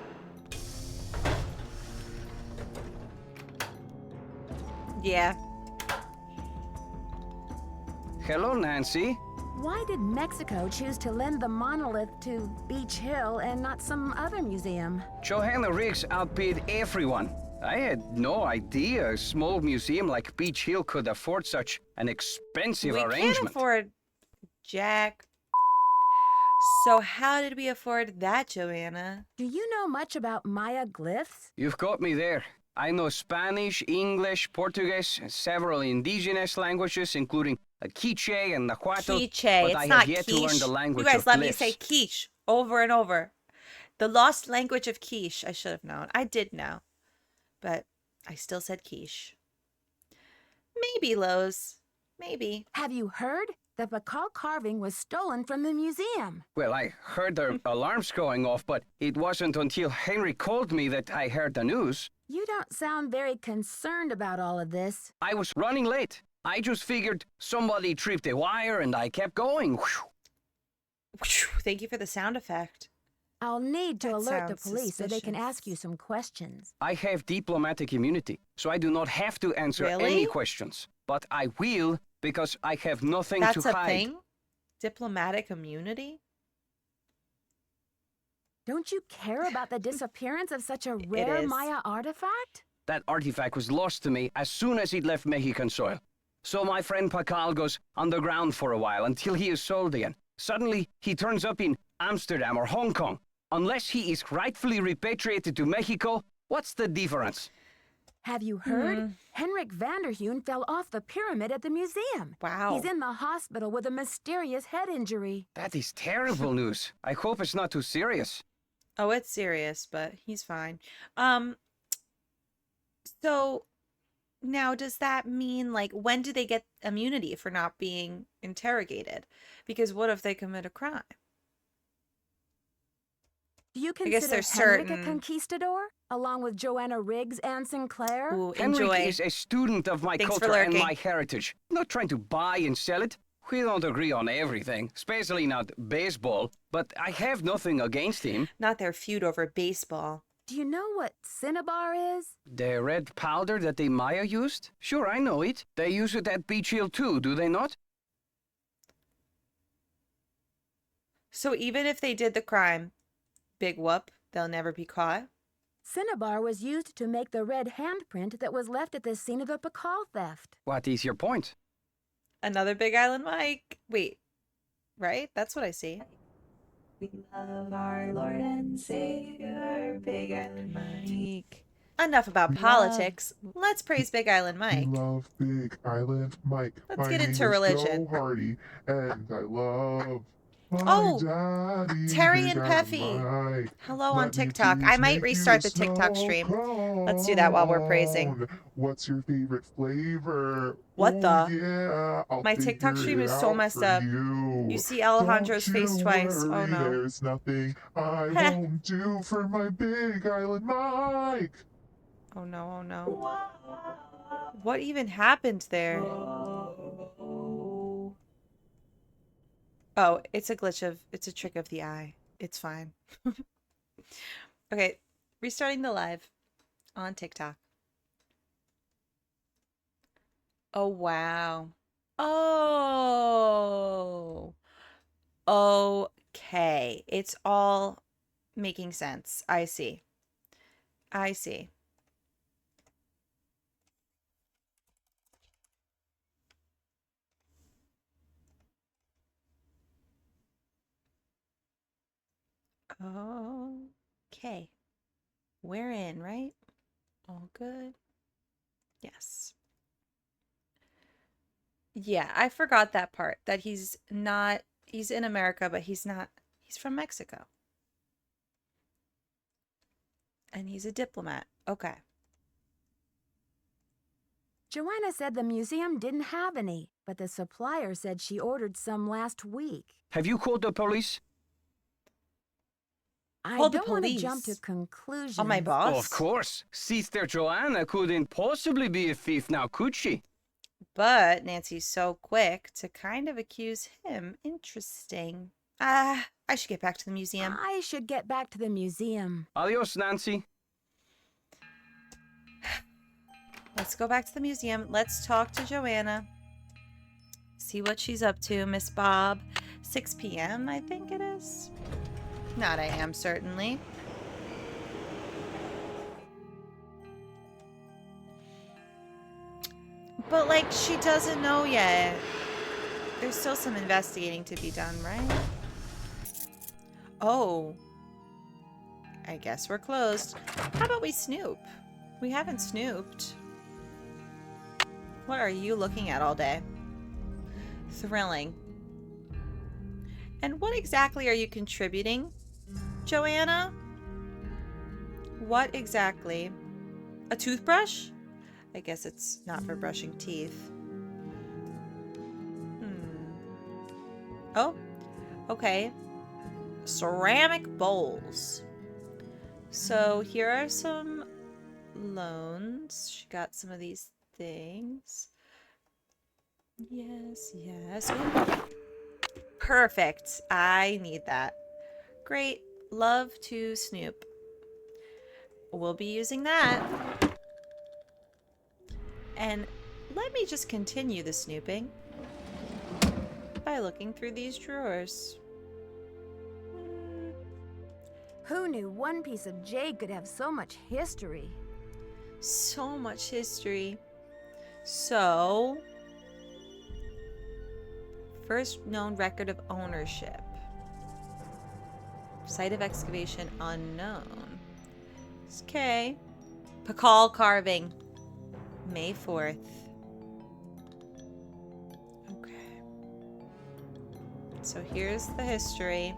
Yeah. Hello, Nancy. Why did Mexico choose to lend the monolith to Beach Hill and not some other museum? Johanna Riggs outbid everyone. I had no idea a small museum like Beach Hill could afford such an expensive arrangement. We can't afford Jack. So how did we afford that, Joanna? Do you know much about Maya glyphs? You've got me there. I know Spanish, English, Portuguese, and several indigenous languages, including Quiche and Nahuatl. Quiche, but it's I not have yet to learn quiche. the language You guys of let me glyphs. say quiche over and over. The lost language of quiche. I should have known. I did know. But I still said quiche. Maybe, Lowe's. Maybe. Have you heard? The Pakal carving was stolen from the museum. Well, I heard the alarms going off, but it wasn't until Henry called me that I heard the news. You don't sound very concerned about all of this. I was running late. I just figured somebody tripped a wire and I kept going. Thank you for the sound effect. I'll need to alert the sounds police so they can suspicious. ask you some questions. I have diplomatic immunity, so I do not have to answer Really? any questions. But I will because I have nothing That's to a hide. thing? Diplomatic immunity? Don't you care about the disappearance of such a rare is. Maya artifact? That artifact was lost to me as soon as it left Mexican soil. So my friend Pakal goes underground for a while until he is sold again. Suddenly, he turns up in Amsterdam or Hong Kong. Unless he is rightfully repatriated to Mexico, what's the difference? Have you heard? Henrick Vanderheun fell off the pyramid at the museum. Wow. He's in the hospital with a mysterious head injury. That is terrible news. I hope it's not too serious. Oh, it's serious, but he's fine. So now does that mean, like, when do they get immunity for not being interrogated? Because what if they commit a crime? Do you I guess consider they're Henrick a certain. conquistador, along with Joanna Riggs and Sinclair? Ooh, Henrick enjoy. is a student of my Thanks for culture and lurking. my heritage. Not trying to buy and sell it. We don't agree on everything, especially not baseball, but I have nothing against him. Not their feud over baseball. Do you know what cinnabar is? The red powder that the Maya used? Sure, I know it. They use it at Beach Hill too, do they not? So even if they did the crime, big whoop, they'll never be caught? Cinnabar was used to make the red handprint that was left at the scene of the Pakal theft. What is your point? Another Big Island Mike. Wait, right? That's what I see. We love our Lord and Savior, Big Island Mike. Enough about politics. Let's praise Big Island Mike. We love Big Island Mike. Let's My get name into is religion. Joe Hardy, and I love my Oh, daddy, Terry Big and Island Peffy. Mike. Hello on Let me TikTok. please I might make restart you the TikTok snow stream. Let's do that while we're praising. cone. What's your favorite flavor? What the? Yeah, I'll My TikTok figure stream it is so out messed for up. You. You see Alejandro's Don't face you twice. Oh worry, no. There's nothing I won't do for my Big Island Mike. Oh no, oh no. What even happened there? Oh, it's a trick of the eye. It's fine. Okay, restarting the live on TikTok. Oh, wow. Oh. Okay. It's all making sense. I see. I see. Okay. We're in, right? All good. Yes. Yeah, I forgot that part. That he's in America, but he's from Mexico. And he's a diplomat. Okay. Joanna said the museum didn't have any, but the supplier said she ordered some last week. Have you called the police? I Call the don't want to jump to police. conclusions. On my boss? Of course. Sister Joanna couldn't possibly be a thief now, could she? But Nancy's so quick to kind of accuse him. Interesting. I should get back to the museum. I should get back to the museum. Adios, Nancy. Let's go back to the museum. Let's talk to Joanna. See what she's up to, Miss Bob. 6 p.m., I think it is. Not a.m., certainly. But, like, she doesn't know yet. There's still some investigating to be done, right? Oh. I guess we're closed. How about we snoop? We haven't snooped. What are you looking at all day? Thrilling. And what exactly are you contributing, Joanna? What exactly? A toothbrush? I guess it's not for brushing teeth. Oh, okay. Ceramic bowls. So here are some loans. She got some of these things. Yes, yes. Perfect. I need that. Great. Love to snoop. We'll be using that. And let me just continue the snooping by looking through these drawers. Who knew one piece of jade could have so much history? So much history. So, first known record of ownership. Site of excavation unknown. Okay. Pakal carving. May 4th. Okay. So here's the history.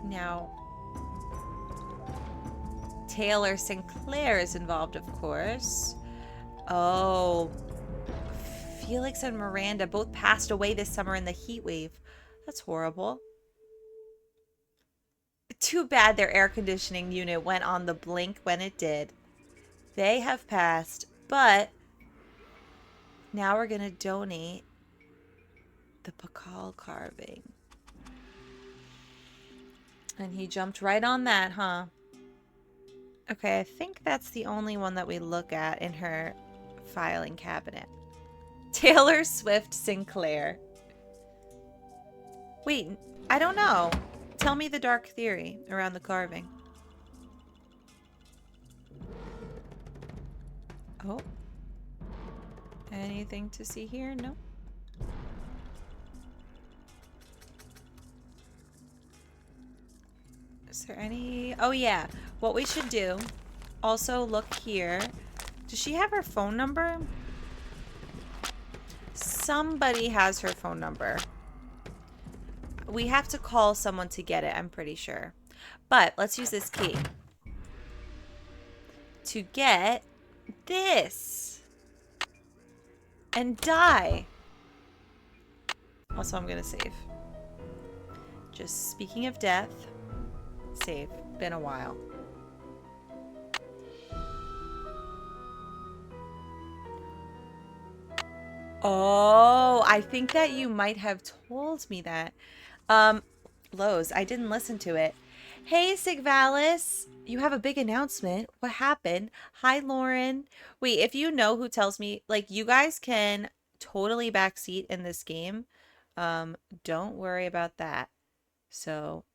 Now, Taylor Sinclair is involved, of course. Oh, Felix and Miranda both passed away this summer in the heat wave. That's horrible. Too bad their air conditioning unit went on the blink when it did. They have passed, but now we're going to donate the Pakal carving. And he jumped right on that, huh? Okay, I think that's the only one that we look at in her filing cabinet. Taylor Swift Sinclair. Wait, I don't know. Tell me the dark theory around the carving. Oh. Anything to see here? No. Is there any... Oh, yeah. What we should do... Also, look here. Does she have her phone number? Somebody has her phone number. We have to call someone to get it, I'm pretty sure. But let's use this key. To get this. And die. Also, I'm going to save. Just speaking of death... Save. Been a while. Oh, I think that you might have told me that. Lowe's, I didn't listen to it. Hey, Sigvalis, you have a big announcement. What happened? Hi, Lauren. Wait, if you know who tells me, like, you guys can totally backseat in this game. Don't worry about that. So,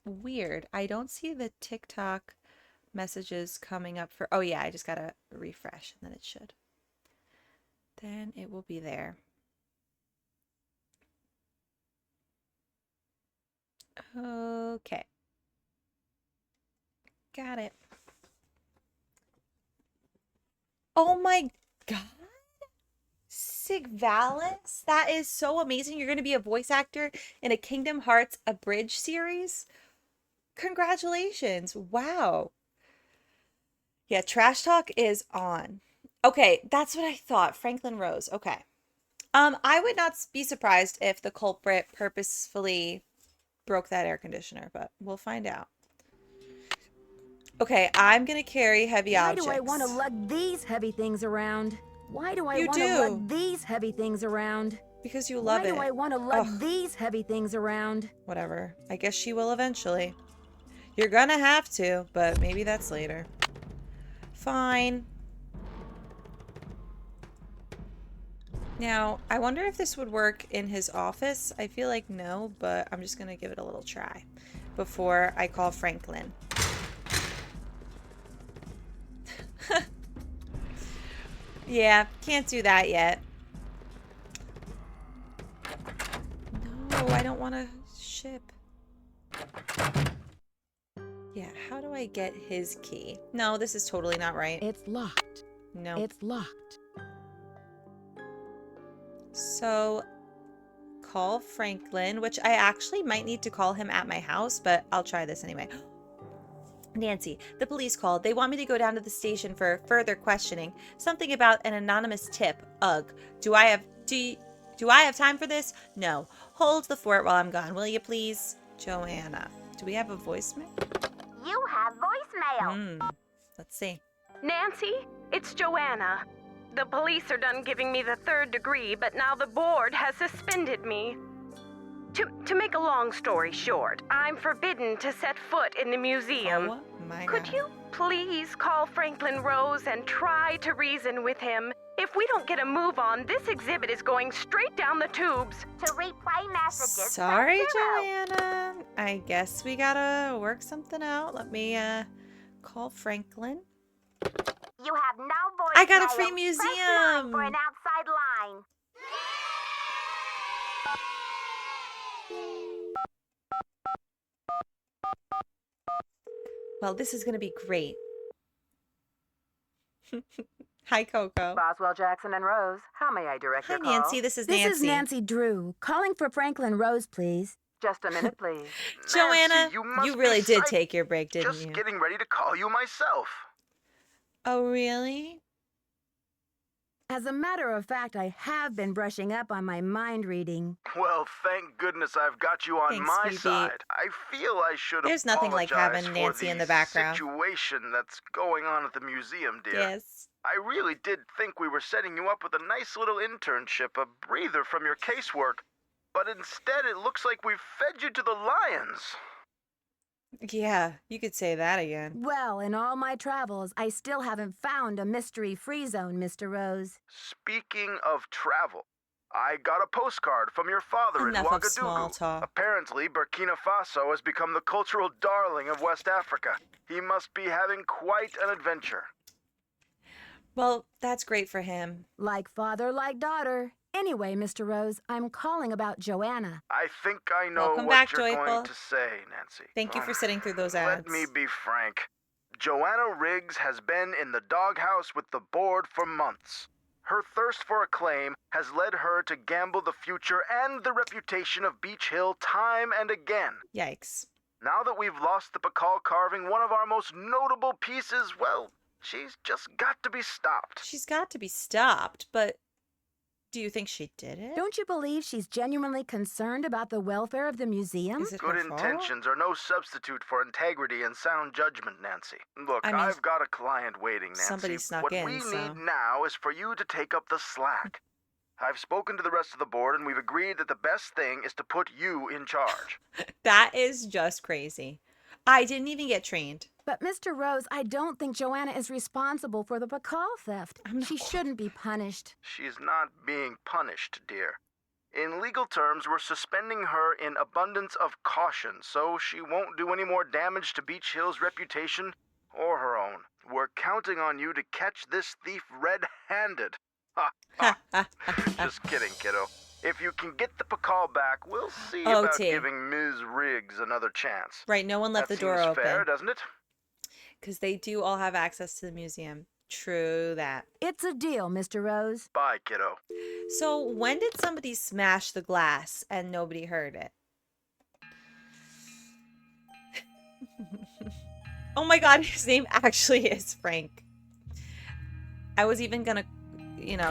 weird. I don't see the TikTok messages coming up for... Oh, yeah, I just gotta refresh, and then it should. Then it will be there. Okay. Got it. Oh my god. Sigvalis? That is so amazing. You're going to be a voice actor in a Kingdom Hearts Abridged series? Congratulations. Wow. Yeah, Trash Talk is on. Okay, that's what I thought. Franklin Rose. Okay. I would not be surprised if the culprit purposefully broke that air conditioner, but we'll find out. Okay, I'm going to carry heavy objects. Why do I want to lug these heavy things around? Why do I want to lug these heavy things around? Because you love it. Why do I want to lug these heavy things around? Whatever. I guess she will eventually. You're gonna have to, but maybe that's later. Fine. Now, I wonder if this would work in his office. I feel like no, but I'm just gonna give it a little try before I call Franklin. Yeah, can't do that yet. No, I don't want to ship. Yeah, how do I get his key? No, this is totally not right. It's locked. No. It's locked. So, call Franklin, which I actually might need to call him at my house, but I'll try this anyway. Nancy, the police called. They want me to go down to the station for further questioning. Something about an anonymous tip. Ugh. Do I have time for this? No. Hold the fort while I'm gone, will you please? Joanna. Do we have a voicemail? You have voicemail. Let's see. Nancy, it's Joanna. The police are done giving me the 3rd degree, but now the board has suspended me. To make a long story short, I'm forbidden to set foot in the museum. Oh my Could God. you please call Franklin Rose and try to reason with him? If we don't get a move on, this exhibit is going straight down the tubes. To replay messages. Sorry, press 0. Joanna. I guess we gotta work something out. Let me call Franklin. You have no voicemail. I got a free Press 9 museum. for an outside line. Well, this is gonna be great. Hi, Coco. Boswell, Jackson, and Rose. How may I direct Hi, your call? Nancy. This is Nancy. This is Nancy Drew, calling for Franklin Rose, please. Just a minute, please. Joanna, Nancy, must you be really did psyched. take your break, didn't Just you? getting ready to call you myself. Oh, really? As a matter of fact, I have been brushing up on my mind reading. Well, thank goodness I've got you on Thanks, my Phoebe. side. I feel I should There's nothing like apologize having for Nancy in the background. situation that's going on at the museum, dear. Yes. I really did think we were setting you up with a nice little internship, a breather from your casework. But instead, it looks like we've fed you to the lions. Yeah, you could say that again. Well, in all my travels, I still haven't found a mystery-free zone, Mr. Rose. Speaking of travel, I got a postcard from your father Enough in of small Ouagadougou. talk. Apparently, Burkina Faso has become the cultural darling of West Africa. He must be having quite an adventure. Well, that's great for him. Like father, like daughter. Anyway, Mr. Rose, I'm calling about Joanna. I think I know Welcome what back, you're Joyful. going to say, Nancy. Thank you for sitting through those ads. Let me be frank. Joanna Riggs has been in the doghouse with the board for months. Her thirst for acclaim has led her to gamble the future and the reputation of Beach Hill time and again. Yikes. Now that we've lost the Pakal carving, one of our most notable pieces, well, she's just got to be stopped. She's got to be stopped, but do you think she did it? Don't you believe she's genuinely concerned about the welfare of the museum? Is it Good her fault? intentions are no substitute for integrity and sound judgment, Nancy. Look, I mean, I've got a client waiting, Nancy. somebody snuck what in, we so- need now is for you to take up the slack. I've spoken to the rest of the board, and we've agreed that the best thing is to put you in charge. That is just crazy. I didn't even get trained. But Mr. Rose, I don't think Joanna is responsible for the Pakal theft. She shouldn't be punished. She's not being punished, dear. In legal terms, we're suspending her in abundance of caution, so she won't do any more damage to Beach Hill's reputation or her own. We're counting on you to catch this thief red-handed. Just kidding, kiddo. If you can get the Pakal back, we'll see about T. giving Ms. Riggs another chance. Right, no one left That the door seems open. fair, doesn't it? Because they do all have access to the museum. True that. It's a deal, Mr. Rose. Bye, kiddo. So when did somebody smash the glass and nobody heard it? Oh my god, his name actually is Frank. I was even gonna,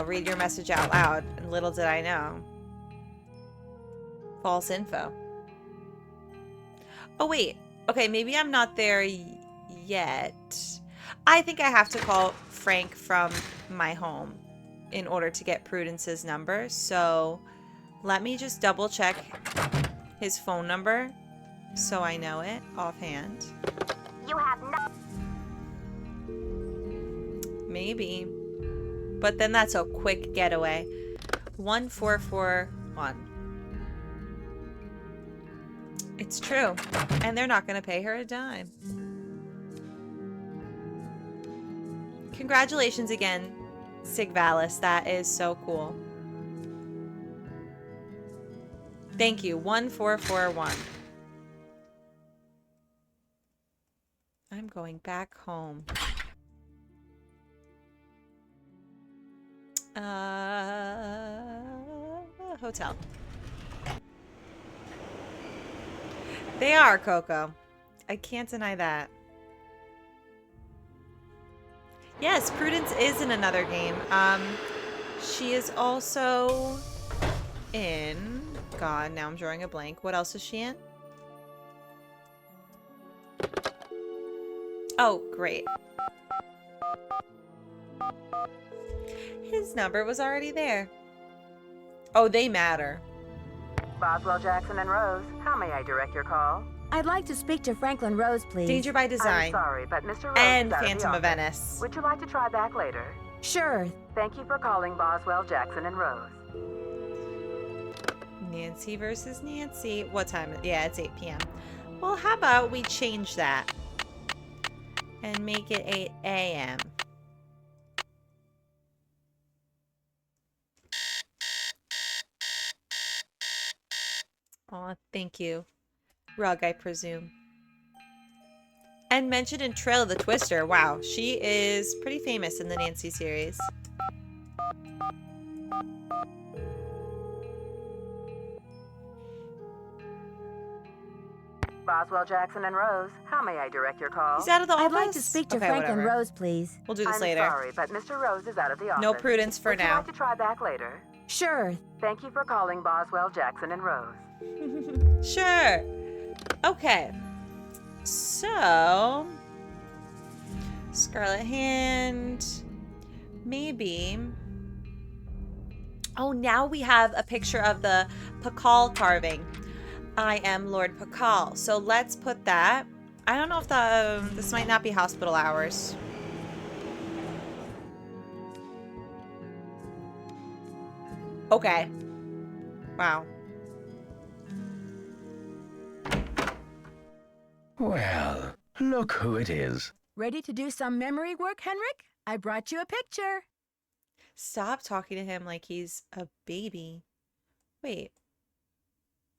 read your message out loud, and little did I know. False info. Oh wait, okay, maybe I'm not there yet. I think I have to call Frank from my home in order to get Prudence's number. So let me just double check his phone number so I know it offhand. You have no... Maybe. But then that's a quick getaway. 1441. It's true. And they're not going to pay her a dime. Congratulations again, Sigvalis. That is so cool. Thank you. 1441. I'm going back home. Hotel. They are, Coco. I can't deny that. Yes, Prudence is in another game. She is also in... God, now I'm drawing a blank. What else is she in? Oh, great. His number was already there. Oh, they matter. Boswell, Jackson, and Rose, how may I direct your call? I'd like to speak to Franklin Rose, please. Danger by Design. I'm sorry, but Mr. Rose And is out Phantom of of the office. Venice. Would you like to try back later? Sure. Thank you for calling Boswell, Jackson, and Rose. Nancy versus Nancy. What time? Yeah, it's 8 p.m. Well, how about we change that and make it 8 a.m. Aw, thank you. Rug, I presume. And mentioned in Trail of the Twister. Wow, she is pretty famous in the Nancy series. Boswell, Jackson, and Rose, how may I direct your call? He's out of the office? I'd like to speak to Okay, Franklin whatever. Rose, please. We'll do this I'm later. sorry, but Mr. Rose is out of the office. No Prudence for Would you now. like to try back later? Sure. Thank you for calling Boswell, Jackson, and Rose. Sure. Okay. So, Scarlet Hand. Maybe. Oh, now we have a picture of the Pakal carving. I am Lord Pakal. So let's put that. I don't know if this might not be hospital hours. Okay. Wow. Well, look who it is. Ready to do some memory work, Henrick? I brought you a picture. Stop talking to him like he's a baby. Wait.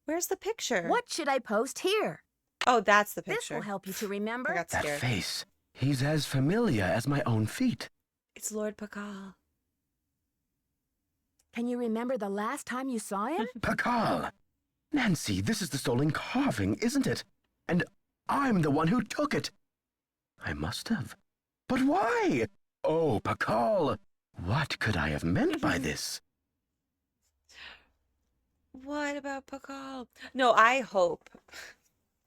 Where's the picture? What should I post here? Oh, that's the This picture. will help you to remember. I got That scared. face. He's as familiar as my own feet. It's Lord Pakal. Can you remember the last time you saw him? Pakal! Nancy, this is the stolen carving, isn't it? And I'm the one who took it. I must have. But why? Oh, Pakal! What could I have meant by this? What about Pakal? No, I hope,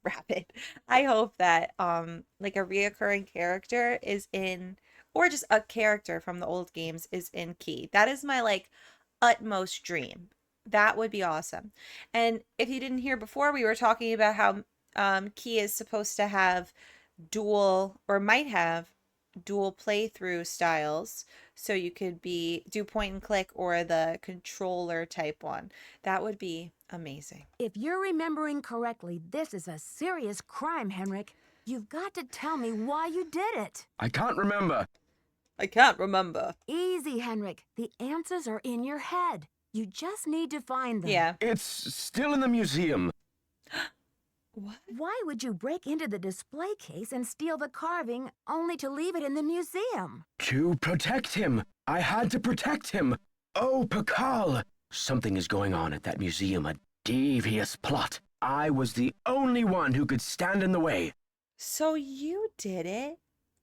Rapid, I hope that like a reoccurring character is in, or just a character from the old games is in Key. That is my like utmost dream. That would be awesome. And if you didn't hear before, we were talking about how Key is supposed to have dual, or might have dual playthrough styles, so you could do point and click or the controller type one. That would be amazing. If you're remembering correctly, this is a serious crime, Henrick. You've got to tell me why you did it. I can't remember. I can't remember. Easy, Henrick. The answers are in your head. You just need to find them. Yeah. It's still in the museum. What? Why would you break into the display case and steal the carving only to leave it in the museum? To protect him. I had to protect him. Oh, Pakal. Something is going on at that museum, a devious plot. I was the only one who could stand in the way. So you did it?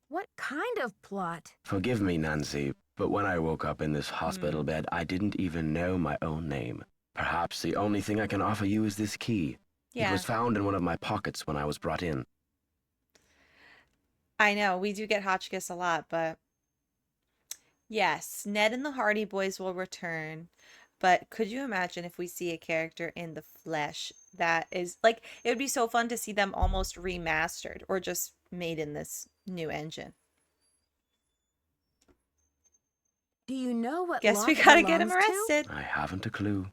What kind of plot? Forgive me, Nancy, but when I woke up in this hospital bed, I didn't even know my own name. Perhaps the only thing I can offer you is this key. Yeah. It was found in one of my pockets when I was brought in. I know, we do get Hotchkiss a lot, but yes, Ned and the Hardy Boys will return. But could you imagine if we see a character in the flesh that is like, it would be so fun to see them almost remastered or just made in this new engine. Do you know what Guess we lock gotta get him belongs to? arrested. I haven't a clue.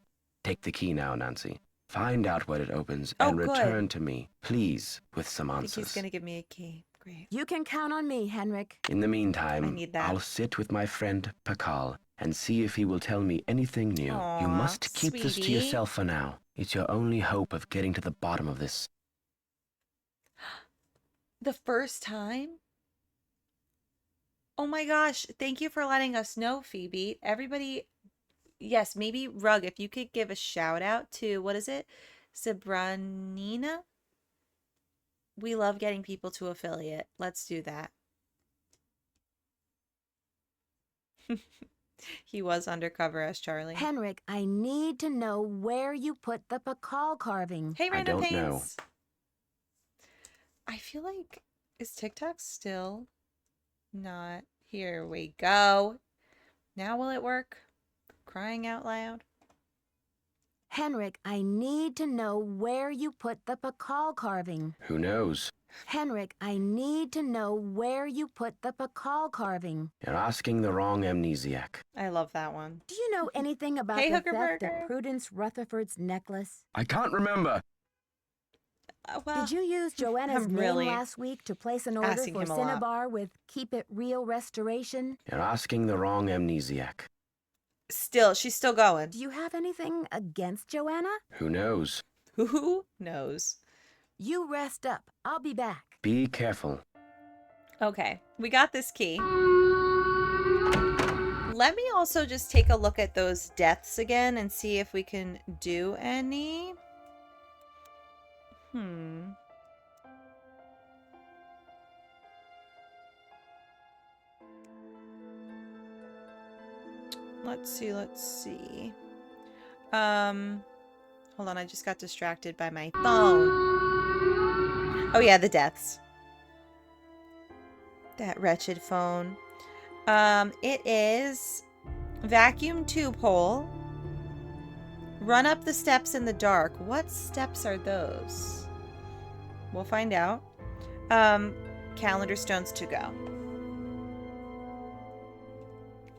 Take the key now, Nancy. Find out what it opens Oh, and good. return to me, please, with some I think he's answers. gonna give me a key. Great. You can count on me, Henrick. In the I meantime, need that. I'll sit with my friend Pakal and see if he will tell me anything new. Aw, You must keep this to sweetie. yourself for now. It's your only hope of getting to the bottom of this. The first time? Oh my gosh, thank you for letting us know, Phoebe. Everybody, yes, maybe Rug, if you could give a shout out to, what is it? Sabranina? We love getting people to affiliate. Let's do that. He was undercover as Charlie. Henrick, I need to know where you put the Pakal carving. Hey, Random I don't know. Pains. I feel like, is TikTok still not? Here we go. Now will it work? Crying out loud. Henrick, I need to know where you put the Pakal carving. Who knows? Henrick, I need to know where you put the Pakal carving. You're asking the wrong amnesiac. I love that one. Do you know anything about Hey, the Hooker theft Burger. of Prudence Rutherford's necklace? I can't remember. Well, Did you use Joanna's I'm name really last week to place an order asking for him a lot. Cinnabar with Keep It Real Restoration? You're asking the wrong amnesiac. Still, she's still going. Do you have anything against Joanna? Who knows? Who knows? You rest up. I'll be back. Be careful. Okay, we got this key. Let me also just take a look at those deaths again and see if we can do any. Let's see. Hold on, I just got distracted by my phone. Oh yeah, the deaths. That wretched phone. It is vacuum tube hole. Run up the steps in the dark. What steps are those? We'll find out. Calendar stones to go.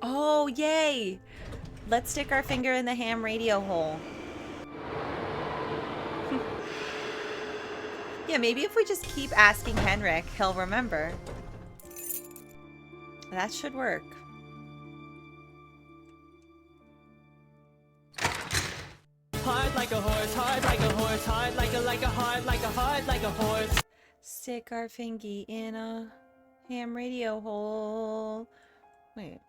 Oh, yay! Let's stick our finger in the ham radio hole. Yeah, maybe if we just keep asking Henrick, he'll remember. That should work. Hard like a horse, hard like a horse, hard like a hard like a hard like a horse. Stick our fingy in a ham radio hole. Wait.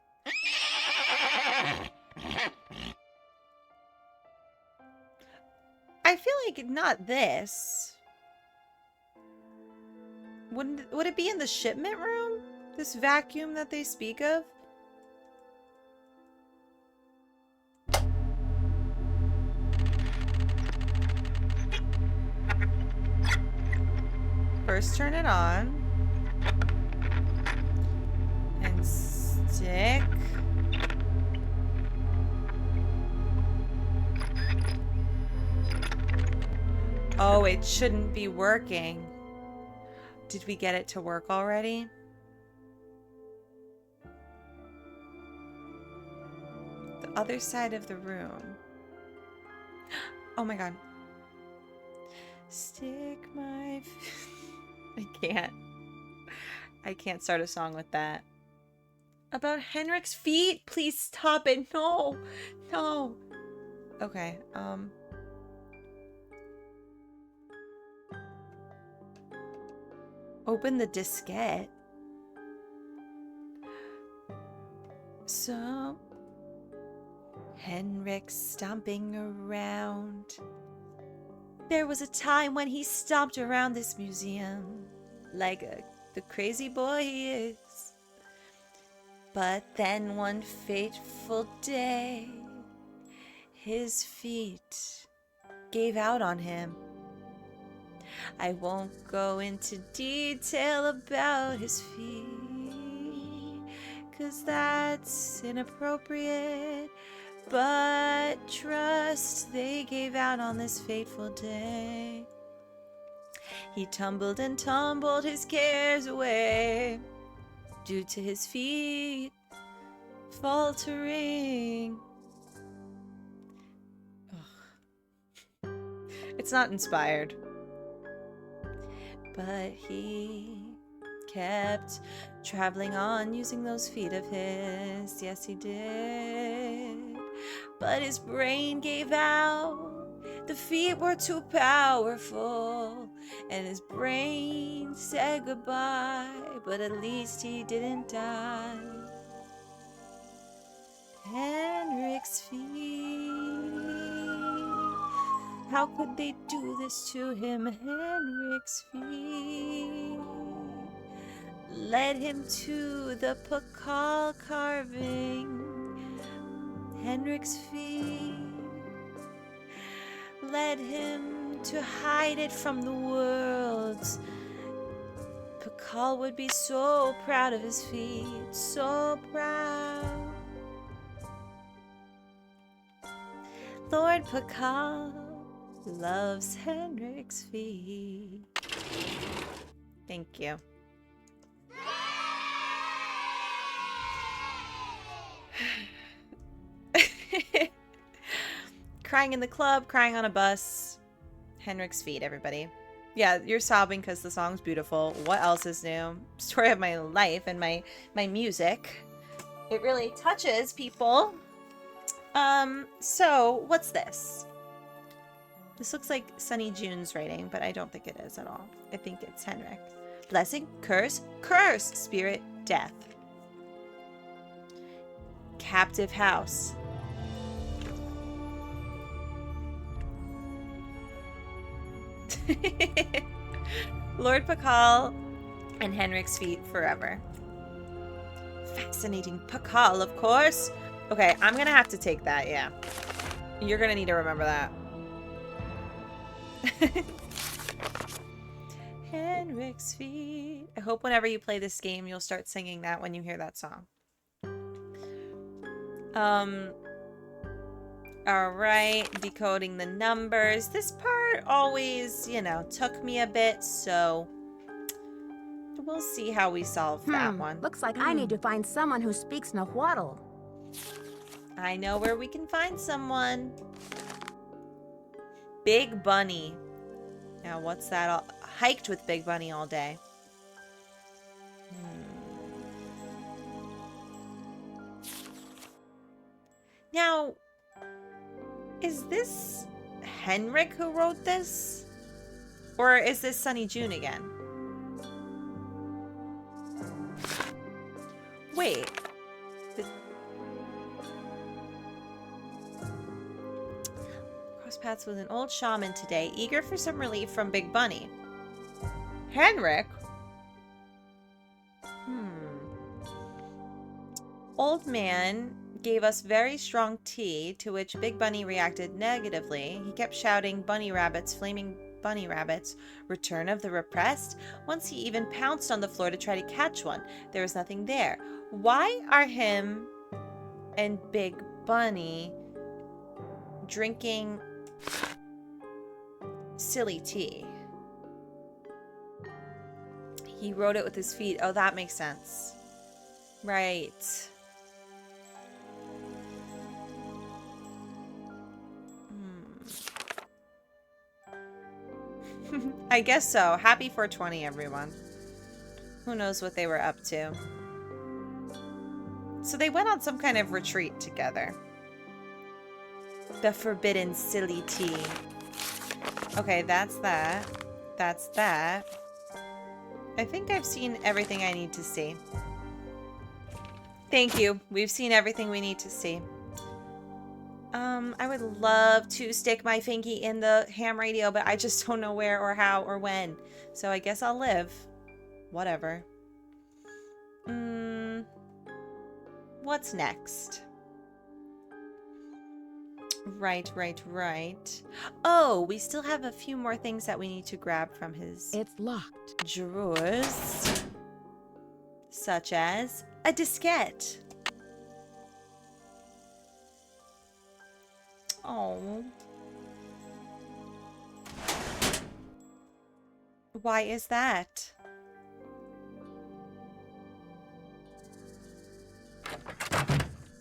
I feel like not this. Would it be in the shipment room? This vacuum that they speak of? First turn it on. And stick. Oh, it shouldn't be working. Did we get it to work already? The other side of the room. Oh my god. Stick my... I can't start a song with that. About Henrick's feet? Please stop it. No. No. Okay, open the diskette. So, Henrick's stomping around. There was a time when he stomped around this museum like the crazy boy he is. But then one fateful day, his feet gave out on him. I won't go into detail about his feet, 'cause that's inappropriate. But trust, they gave out on this fateful day. He tumbled and tumbled his cares away, due to his feet faltering. Ugh. It's not inspired. But he kept traveling on using those feet of his. Yes, he did. But his brain gave out. The feet were too powerful. And his brain said goodbye. But at least he didn't die. Henrick's feet. How could they do this to him? Henrick's feet Led him to the Pakal carving, Henrick's feet. Led him to hide it from the world. Pakal would be so proud of his feet, so proud. Lord Pakal loves Henrick's feet. Thank you. Crying in the club, crying on a bus. Henrick's feet, everybody. Yeah, you're sobbing because the song's beautiful. What else is new? Story of my life and my music. It really touches people. So what's this? This looks like Sunny June's writing, but I don't think it is at all. I think it's Henrick. Blessing, curse, curse, spirit, death. Captive house. Lord Pakal and Henrick's feet forever. Fascinating Pakal, of course. Okay, I'm gonna have to take that, yeah. You're gonna need to remember that. Henrick's feet. I hope whenever you play this game, you'll start singing that when you hear that song. Alright, decoding the numbers. This part always, you know, took me a bit, so we'll see how we solve that one. Looks like I need to find someone who speaks Nahuatl. I know where we can find someone. Big Bunny. Now, what's that? Hiked with Big Bunny all day. Now, is this Henrick who wrote this? Or is this Sunny June again? Wait. Cross paths with an old shaman today, eager for some relief from Big Bunny. Henrick? Old man gave us very strong tea, to which Big Bunny reacted negatively. He kept shouting, "Bunny rabbits, flaming bunny rabbits, return of the repressed." Once he even pounced on the floor to try to catch one. There was nothing there. Why are him and Big Bunny drinking silly tea? He wrote it with his feet. Oh, that makes sense. Right. I guess so. Happy 420, everyone. Who knows what they were up to. So they went on some kind of retreat together. The forbidden silly tea. Okay, that's that. That's that. I think I've seen everything I need to see. Thank you. We've seen everything we need to see. I would love to stick my fingy in the ham radio, but I just don't know where or how or when. So I guess I'll live. Whatever. What's next? Right. Oh, we still have a few more things that we need to grab from his... It's locked. Drawers. Such as a diskette. Oh. Why is that?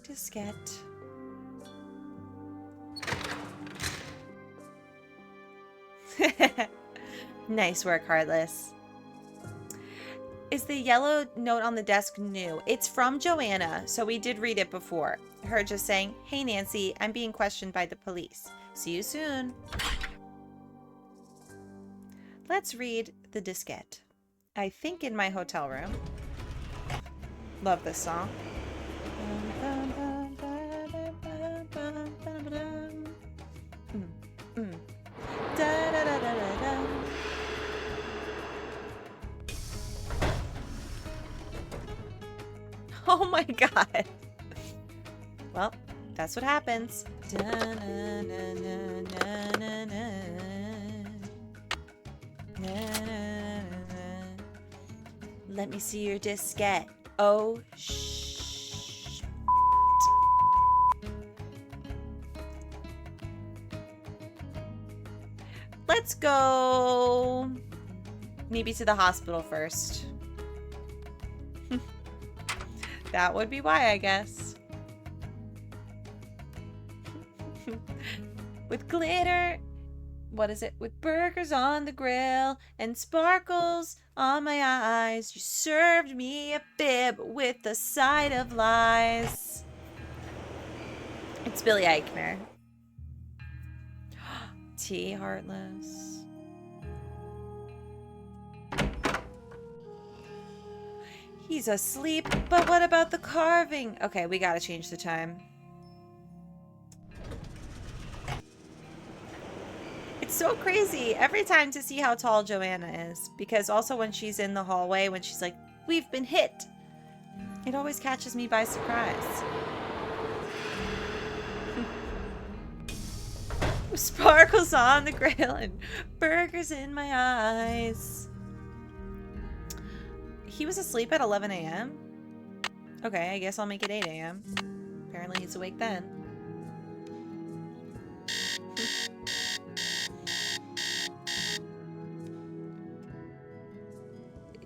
Diskette. Nice work, Heartless. Is the yellow note on the desk new? It's from Joanna, so we did read it before. Her just saying, "Hey Nancy, I'm being questioned by the police. See you soon." Let's read the diskette. I think in my hotel room. Love this song. Oh my god. Well, that's what happens. Let me see your diskette. Oh, shh. Let's go maybe to the hospital first. That would be why, I guess. With glitter, what is it? With burgers on the grill and sparkles on my eyes, you served me a bib with a side of lies. It's Billy Eichner. T. Heartless. He's asleep, but what about the carving? Okay, we gotta change the time. It's so crazy every time to see how tall Joanna is. Because also when she's in the hallway, when she's like, we've been hit. It always catches me by surprise. Sparkles on the grill and burgers in my eyes. He was asleep at 11 a.m.? Okay, I guess I'll make it 8 a.m. Apparently he's awake then.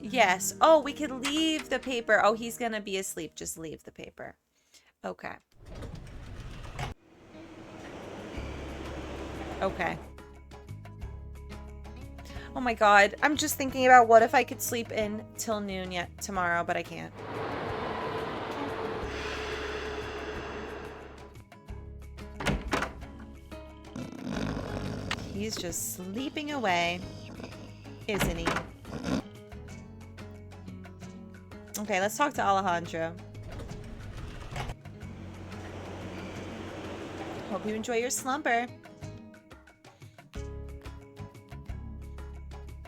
Yes. Oh, we could leave the paper. Oh, he's gonna be asleep. Just leave the paper. Okay. Okay. Oh my god. I'm just thinking about what if I could sleep in till noon yet tomorrow, but I can't. He's just sleeping away, isn't he? Okay, let's talk to Alejandro. Hope you enjoy your slumber.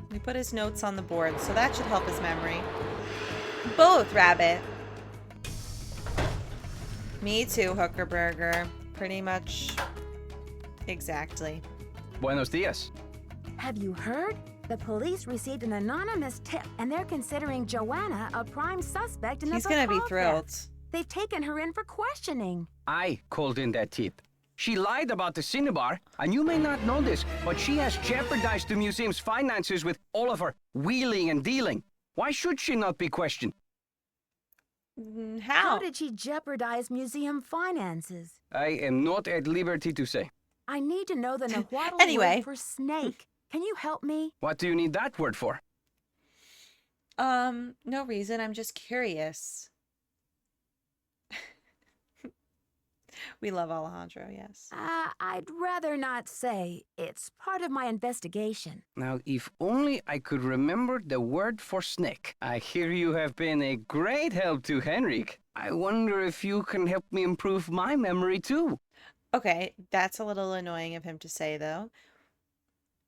We put his notes on the board, so that should help his memory. Both, Rabbit. Me too, Hooker Burger. Pretty much. Exactly. Buenos dias. Have you heard? The police received an anonymous tip, and they're considering Joanna a prime suspect in the He's gonna be thrilled. They've taken her in for questioning. I called in that tip. She lied about the Cinnabar, and you may not know this, but she has jeopardized the museum's finances with all of her wheeling and dealing. Why should she not be questioned? How did she jeopardize museum finances? I am not at liberty to say. I need to know the Nahuatl Anyway. word for snake. Can you help me? What do you need that word for? No reason. I'm just curious. We love Alejandro, yes. I'd rather not say. It's part of my investigation. Now, if only I could remember the word for snake. I hear you have been a great help to Henrick. I wonder if you can help me improve my memory too. Okay, that's a little annoying of him to say, though.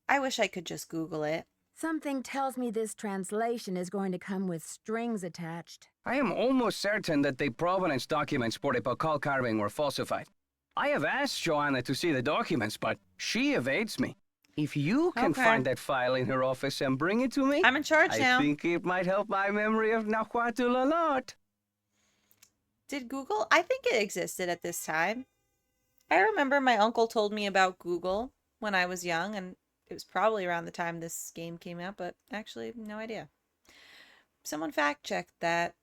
I wish I could just Google it. Something tells me this translation is going to come with strings attached. I am almost certain that the provenance documents for the Pakal carving were falsified. I have asked Joanna to see the documents, but she evades me. If you can find that file in her office and bring it to me, I'm in charge now. I think it might help my memory of Nahuatl a lot. Did Google? I think it existed at this time. I remember my uncle told me about Google when I was young, and it was probably around the time this game came out, but actually, no idea. Someone fact-checked that.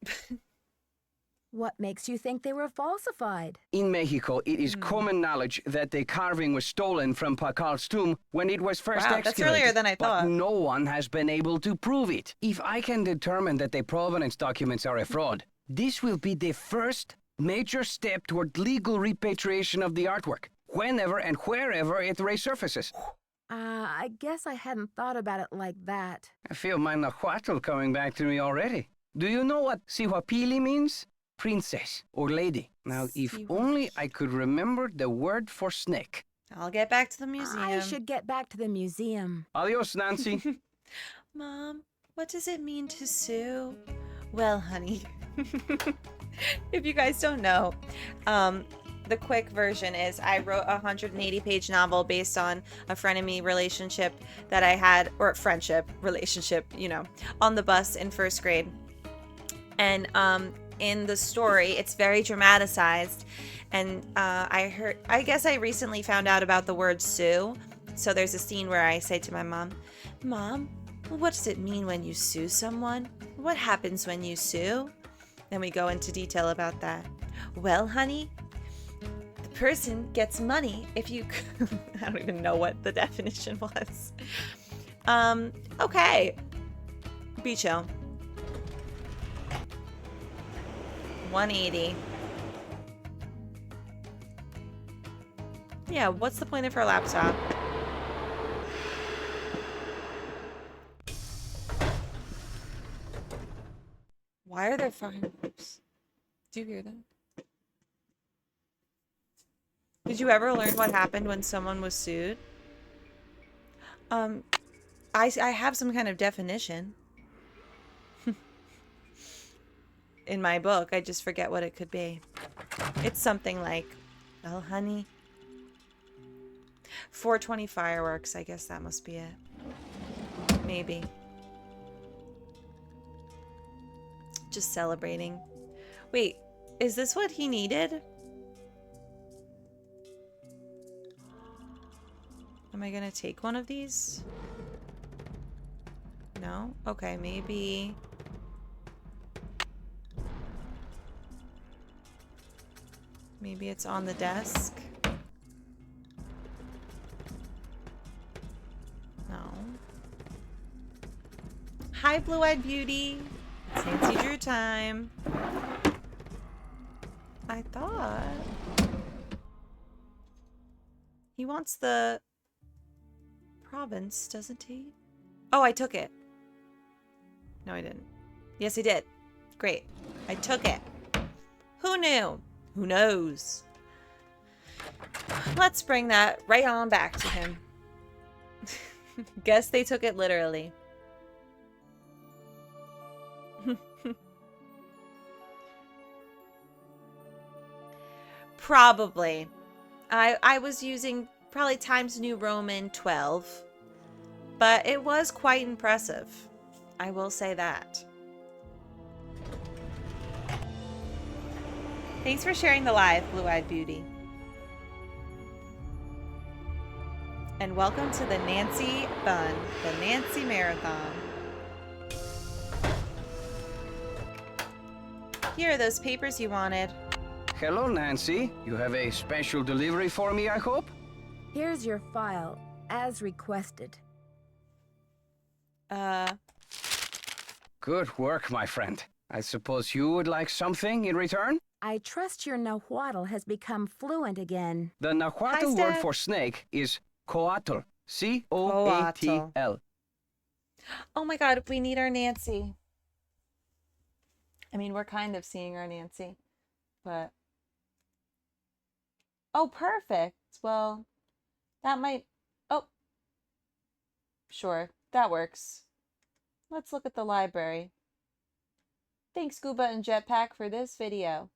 What makes you think they were falsified? In Mexico, it is common knowledge that the carving was stolen from Pakal's tomb when it was first excavated. That's earlier than I thought. But no one has been able to prove it. If I can determine that the provenance documents are a fraud, this will be the first major step toward legal repatriation of the artwork, whenever and wherever it resurfaces. I guess I hadn't thought about it like that. I feel my Nahuatl coming back to me already. Do you know what Sihuapili means? Princess or lady. Now, if only I could remember the word for snake. I'll get back to the museum. I should get back to the museum. Adios, Nancy. Mom, what does it mean to sue? Well, honey, If you guys don't know, the quick version is I wrote a 180-page novel based on a frenemy relationship that I had, or friendship relationship, you know, on the bus in first grade. And in the story, it's very dramatized. And I guess I recently found out about the word sue. So there's a scene where I say to my mom, "Mom, what does it mean when you sue someone? What happens when you sue?" Then we go into detail about that. "Well, honey, the person gets money if you..." I don't even know what the definition was. Okay. Be chill. 180. Yeah, what's the point of her laptop? Why are there fireworks? Do you hear them? Did you ever learn what happened when someone was sued? I have some kind of definition. In my book, I just forget what it could be. It's something like, "Well, honey, 420 fireworks, I guess that must be it." Maybe. Just celebrating. Wait, is this what he needed? Am I gonna take one of these? No? Okay, maybe... Maybe it's on the desk? No. Hi, Blue-Eyed Beauty. It's Nancy Drew time. I thought... He wants the province, doesn't he? Oh, I took it. No, I didn't. Yes, I did. Great. I took it. Who knew? Who knows? Let's bring that right on back to him. Guess they took it literally. Probably. I was using probably Times New Roman 12, but it was quite impressive. I will say that. Thanks for sharing the live, Blue-Eyed Beauty. And welcome to the Nancy Fun, the Nancy Marathon. Here are those papers you wanted. Hello, Nancy. You have a special delivery for me, I hope? Here's your file, as requested. Good work, my friend. I suppose you would like something in return? I trust your Nahuatl has become fluent again. The Nahuatl word for snake is coatl. C-O-A-T-L. Oh my god, we need our Nancy. I mean, we're kind of seeing our Nancy, but... Oh, perfect. Well, that might... Oh. Sure, that works. Let's look at the library. Thanks, Scuba and Jetpack, for this video.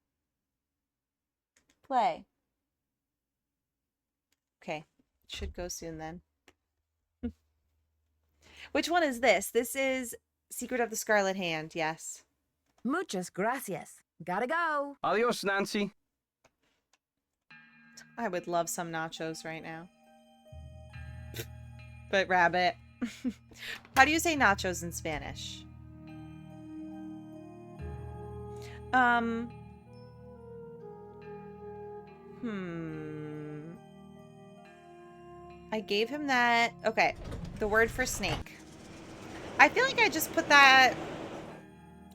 Play. Okay, should go soon then. Which one is this? This is Secret of the Scarlet Hand, yes. Muchas gracias. Gotta go. Adios, Nancy. I would love some nachos right now. But rabbit. How do you say nachos in Spanish? I gave him that. Okay. The word for snake. I feel like I just put that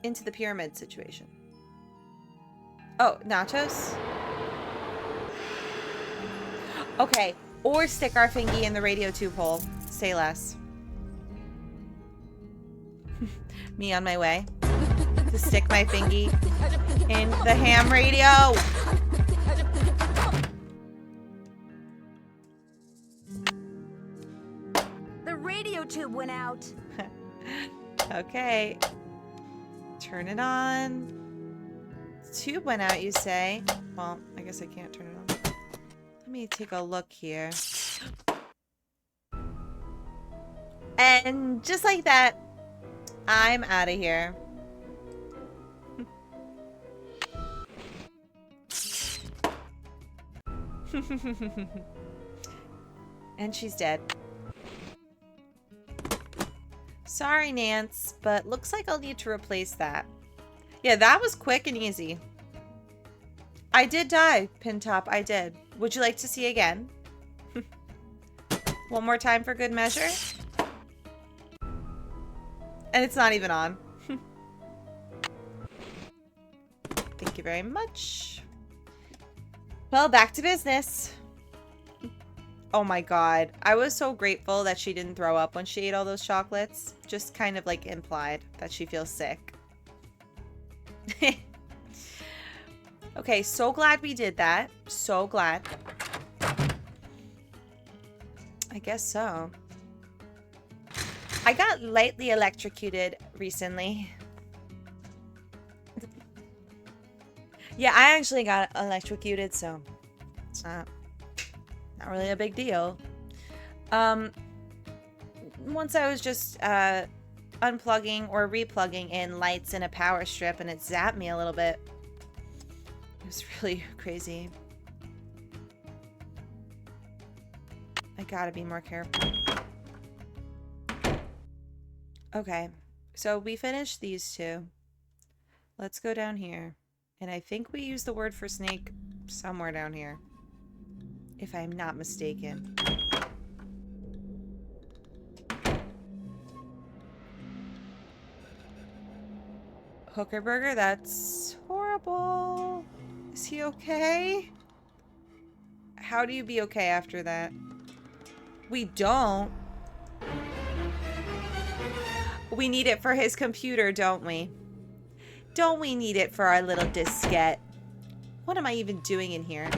into the pyramid situation. Oh, nachos? Okay. Or stick our fingy in the radio tube hole. Say less. Me on my way to stick my fingy in the ham radio. The radio tube went out. Okay. Turn it on. tube went out, you say? Well, I guess I can't turn it on. Let me take a look here. And just like that, I'm out of here. And she's dead. Sorry, Nance, but looks like I'll need to replace that. Yeah, that was quick and easy. I did die, Pintop, I did. Would you like to see again? One more time for good measure? And it's not even on. Thank you very much. Well, back to business. Oh my god. I was so grateful that she didn't throw up when she ate all those chocolates. Just kind of like implied that she feels sick. Okay, so glad we did that. So glad. I guess so. I got lightly electrocuted recently. Yeah, I actually got electrocuted, so it's not really a big deal. Once I was just unplugging or replugging in lights in a power strip, and it zapped me a little bit. It was really crazy. I gotta be more careful. Okay, so we finished these two. Let's go down here. And I think we use the word for snake somewhere down here, if I'm not mistaken. Hooker Burger, that's horrible. Is he okay? How do you be okay after that? We don't. We need it for his computer, don't we? Don't we need it for our little diskette? What am I even doing in here?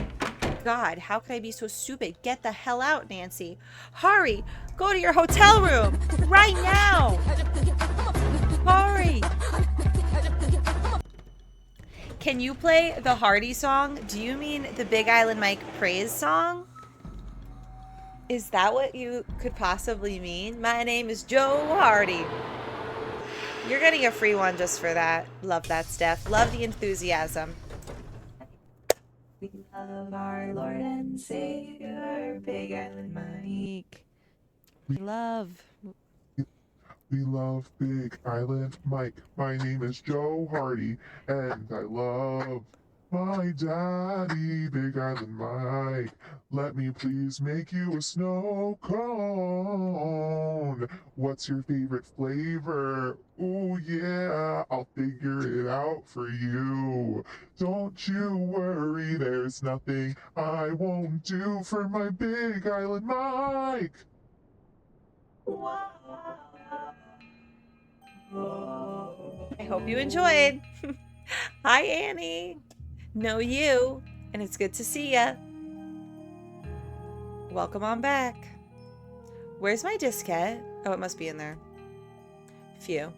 God, how could I be so stupid? Get the hell out, Nancy. Hurry! Go to your hotel room! Right now! Hurry! Can you play the Hardy song? Do you mean the Big Island Mike praise song? Is that what you could possibly mean? My name is Joe Hardy. You're getting a free one just for that. Love that, Steph. Love the enthusiasm. We love our Lord and Savior, Big Island Mike. We love Big Island Mike. My name is Joe Hardy, and I love my daddy, Big Island Mike. Let me please make you a snow cone. What's your favorite flavor? Oh yeah, I'll figure it out for you. Don't you worry, there's nothing I won't do for my Big Island Mike. I hope you enjoyed. Hi, Annie. Know you, and it's good to see ya. Welcome on back. Where's my diskette? Oh, it must be in there. Phew.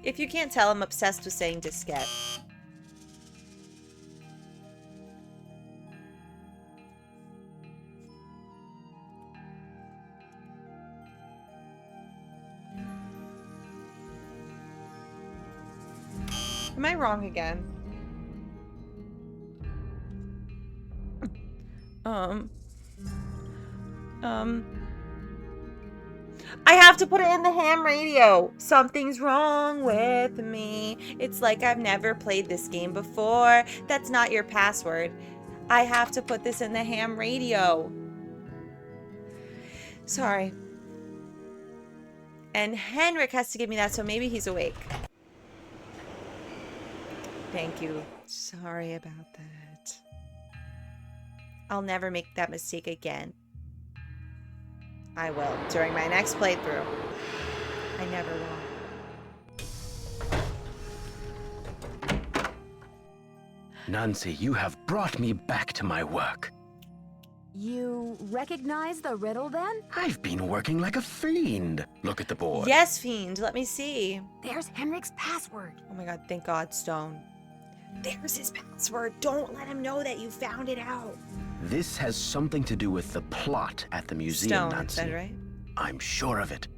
If you can't tell, I'm obsessed with saying diskette. Am I wrong again? I have to put it in the ham radio. Something's wrong with me. It's like I've never played this game before. That's not your password. I have to put this in the ham radio. Sorry. And Henrick has to give me that, so maybe he's awake. Thank you. Sorry about that. I'll never make that mistake again. I will, during my next playthrough. I never will. Nancy, you have brought me back to my work. You recognize the riddle, then? I've been working like a fiend. Look at the board. Yes, fiend. Let me see. There's Henrick's password. Oh my god, thank God, Stone. There's his password. Don't let him know that you found it out. This has something to do with the plot at the museum, Stone, Nancy. it said, right? I'm sure of it.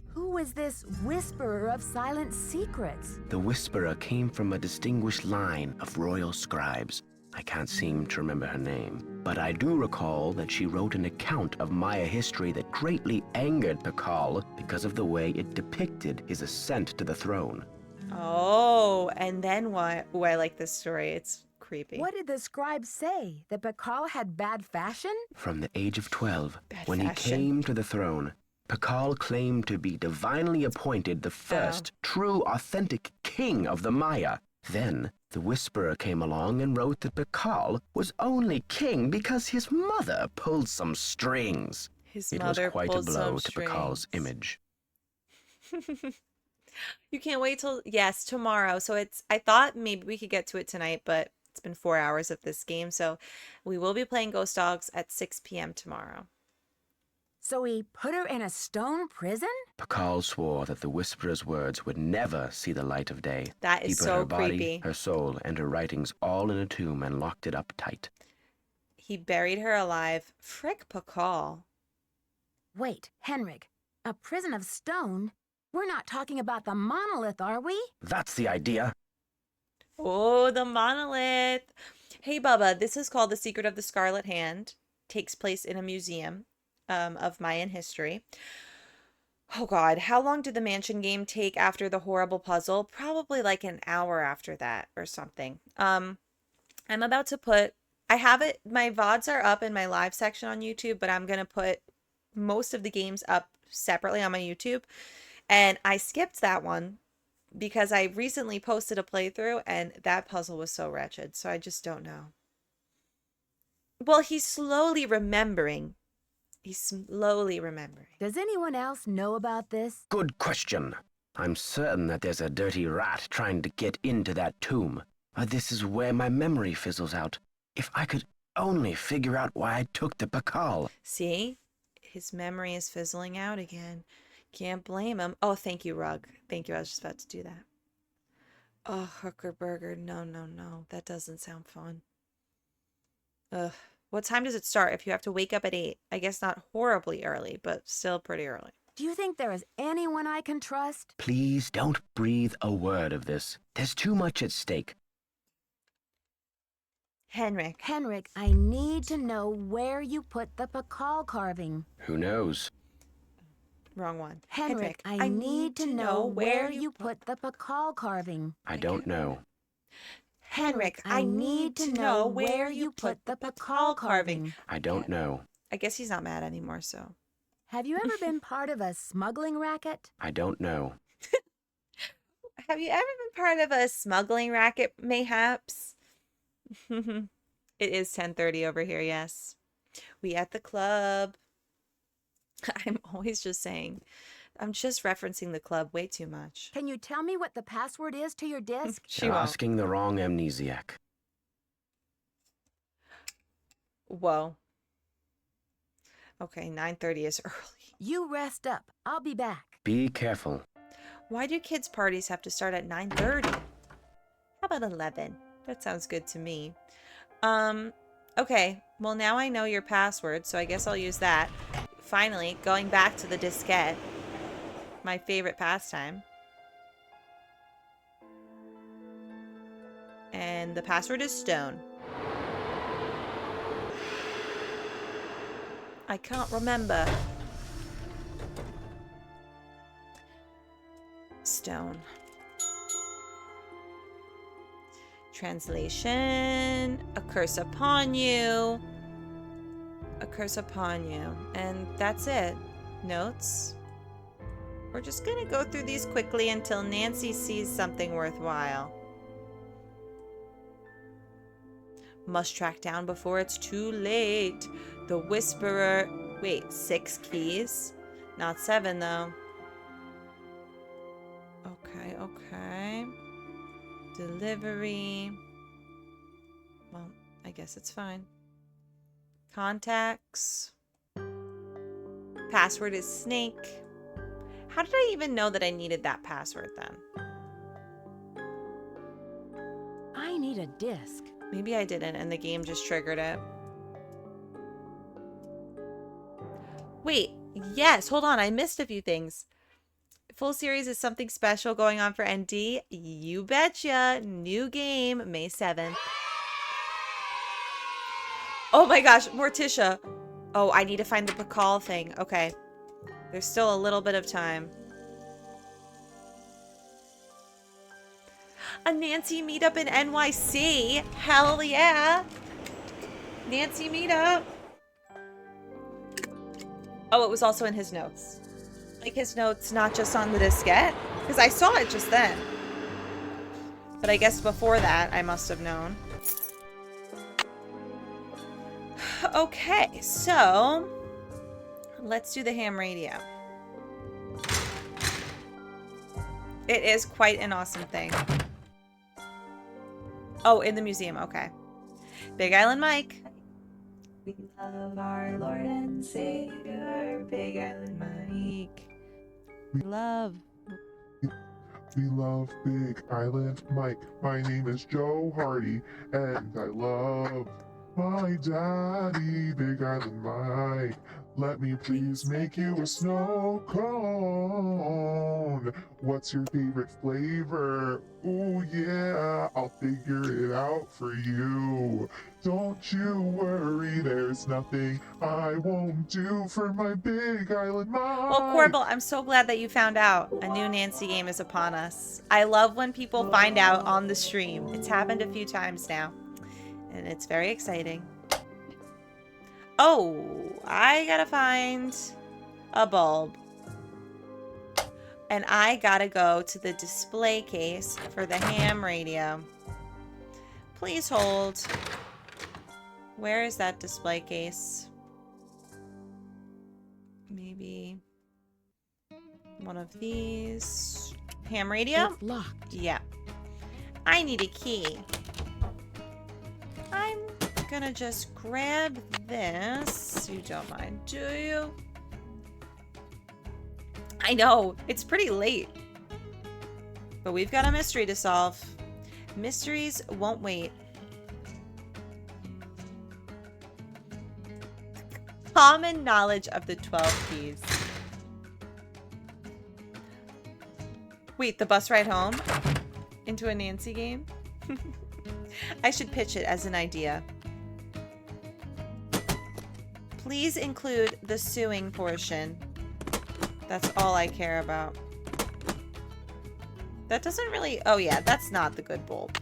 Who is this whisperer of silent secrets? The Whisperer came from a distinguished line of royal scribes. I can't seem to remember her name, but I do recall that she wrote an account of Maya history that greatly angered Pakal because of the way it depicted his ascent to the throne. Oh, and then what? Oh, I like this story. It's creepy. What did the scribe say? That Pakal had bad fashion? From the age of 12, when fashion. he came to the throne, Pakal claimed to be divinely appointed the first true, authentic king of the Maya. Then, the Whisperer came along and wrote that Pakal was only king because his mother pulled some strings. His It mother was quite a pulled blow some to Pakal's image. You can't wait till, yes, tomorrow. So I thought maybe we could get to it tonight, but it's been 4 hours of this game. So we will be playing Ghost Dogs at 6 p.m. tomorrow. So he put her in a stone prison? Pakal swore that the Whisperer's words would never see the light of day. That is He put so her body, creepy. her soul, and her writings all in a tomb and locked it up tight. He buried her alive. Frick Pakal. Wait, Henrick, a prison of stone? We're not talking about the monolith, are we? That's the idea. Oh, the monolith. Hey, Bubba, this is called The Secret of the Scarlet Hand. Takes place in a museum of Mayan history. Oh, God. How long did the mansion game take after the horrible puzzle? Probably like an hour after that or something. I'm about to put... I have it... My VODs are up in my live section on YouTube, but I'm going to put most of the games up separately on my YouTube. And I skipped that one because I recently posted a playthrough and that puzzle was so wretched. So I just don't know. Well, he's slowly remembering. He's slowly remembering. Does anyone else know about this? Good question. I'm certain that there's a dirty rat trying to get into that tomb. This is where my memory fizzles out. If I could only figure out why I took the Pakal. See? His memory is fizzling out again. Can't blame him. Oh, thank you, Rug. Thank you. I was just about to do that. Oh, hooker burger. No, no, no. That doesn't sound fun. Ugh. What time does it start if you have to wake up at 8? I guess not horribly early, but still pretty early. Do you think there is anyone I can trust? Please don't breathe a word of this. There's too much at stake. Henrick. Henrick, I need to know where you put the Pakal carving. Who knows? Wrong one. Henrick, I need to know where you put the Pakal carving. I don't know. Henrick, I need to know where you put the Pakal carving. I don't know. I guess he's not mad anymore, so. Have you ever been part of a smuggling racket? I don't know. Have you ever been part of a smuggling racket, mayhaps? It is 10:30 over here, yes. We at the club. I'm always just saying. I'm just referencing the club way too much. Can you tell me what the password is to your disk? You're asking the wrong amnesiac. Whoa. Okay, 9:30 is early. You rest up. I'll be back. Be careful. Why do kids' parties have to start at 9:30? How about 11? That sounds good to me. Okay. Well, now I know your password, so I guess I'll use that. Finally, going back to the diskette. My favorite pastime. And the password is stone. I can't remember. Stone. Translation. A curse upon you. A curse upon you. And that's it. Notes. We're just gonna go through these quickly until Nancy sees something worthwhile. Must track down before it's too late. The Whisperer. Wait, 6 keys? Not 7, though. Okay, okay. Delivery. Well, I guess it's fine. Contacts. Password is snake. How did I even know that I needed that password then? I need a disc. Maybe I didn't and the game just triggered it. Wait, yes, hold on. I missed a few things. Full series is something special going on for ND. You betcha. New game, May 7th. Oh my gosh, Morticia. Oh, I need to find the Pakal thing. Okay. There's still a little bit of time. A Nancy meetup in NYC. Hell yeah. Nancy meetup. Oh, it was also in his notes. Like his notes, not just on the diskette. Because I saw it just then. But I guess before that, I must have known. Okay, so let's do the ham radio. It is quite an awesome thing. Oh, in the museum, okay. Big Island Mike. We love our Lord and Savior, Big Island Mike. We love Big Island Mike. My name is Joe Hardy, and I love my daddy, Big Island Mike. Let me please make you a snow cone. What's your favorite flavor? Oh yeah, I'll figure it out for you. Don't you worry, there's nothing I won't do for my Big Island Mike. Well, Corbel, I'm so glad that you found out. A new Nancy game is upon us. I love when people find out on the stream. It's happened a few times now. And it's very exciting. Oh, I gotta find a bulb. And I gotta go to the display case for the ham radio. Please hold. Where is that display case? Maybe one of these. Ham radio? It's locked. Yeah. I need a key. I'm gonna just grab this. You don't mind, do you? I know, it's pretty late. But we've got a mystery to solve. Mysteries won't wait. Common knowledge of the 12 keys. Wait, the bus ride home? Into a Nancy game? I should pitch it as an idea. Please include the suing portion. That's all I care about. That doesn't really... Oh yeah, that's not the good bulb.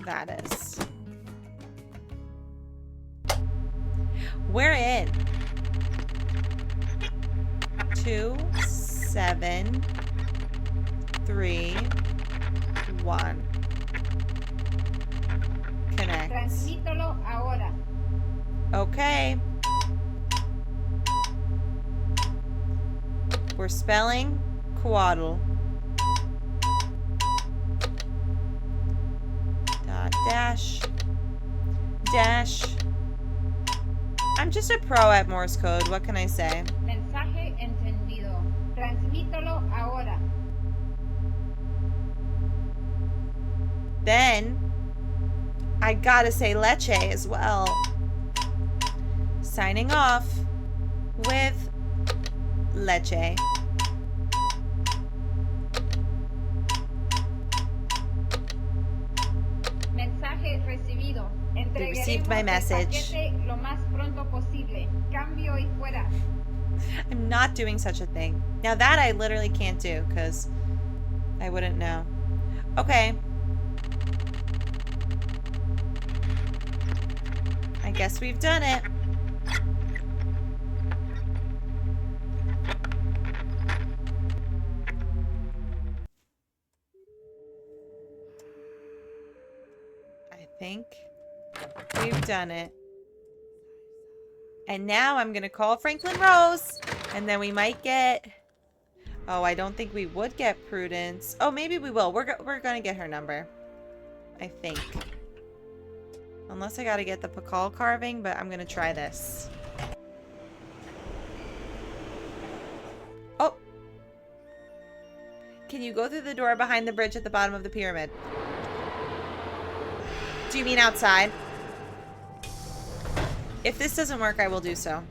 That is. We're in. 2, 7, 3, 1. Connect. Transmítelo ahora. Okay. We're spelling coatl. Dot dash. Dash. I'm just a pro at Morse code. What can I say? Mensaje encendido. Transmítelo ahora. Then I gotta say leche as well. Signing off with leche. Mensaje recibido. They received my message. Lo más pronto posible. Cambio y fuera. I'm not doing such a thing. Now that I literally can't do because I wouldn't know. Okay. I guess we've done it. I think we've done it. And now I'm going to call Franklin Rose. And then we might get... Oh, I don't think we would get Prudence. Oh, maybe we will. We're going to get her number. I think. Unless I got to get the Pakal carving, but I'm going to try this. Oh. Can you go through the door behind the bridge at the bottom of the pyramid? Do you mean outside? If this doesn't work, I will do so.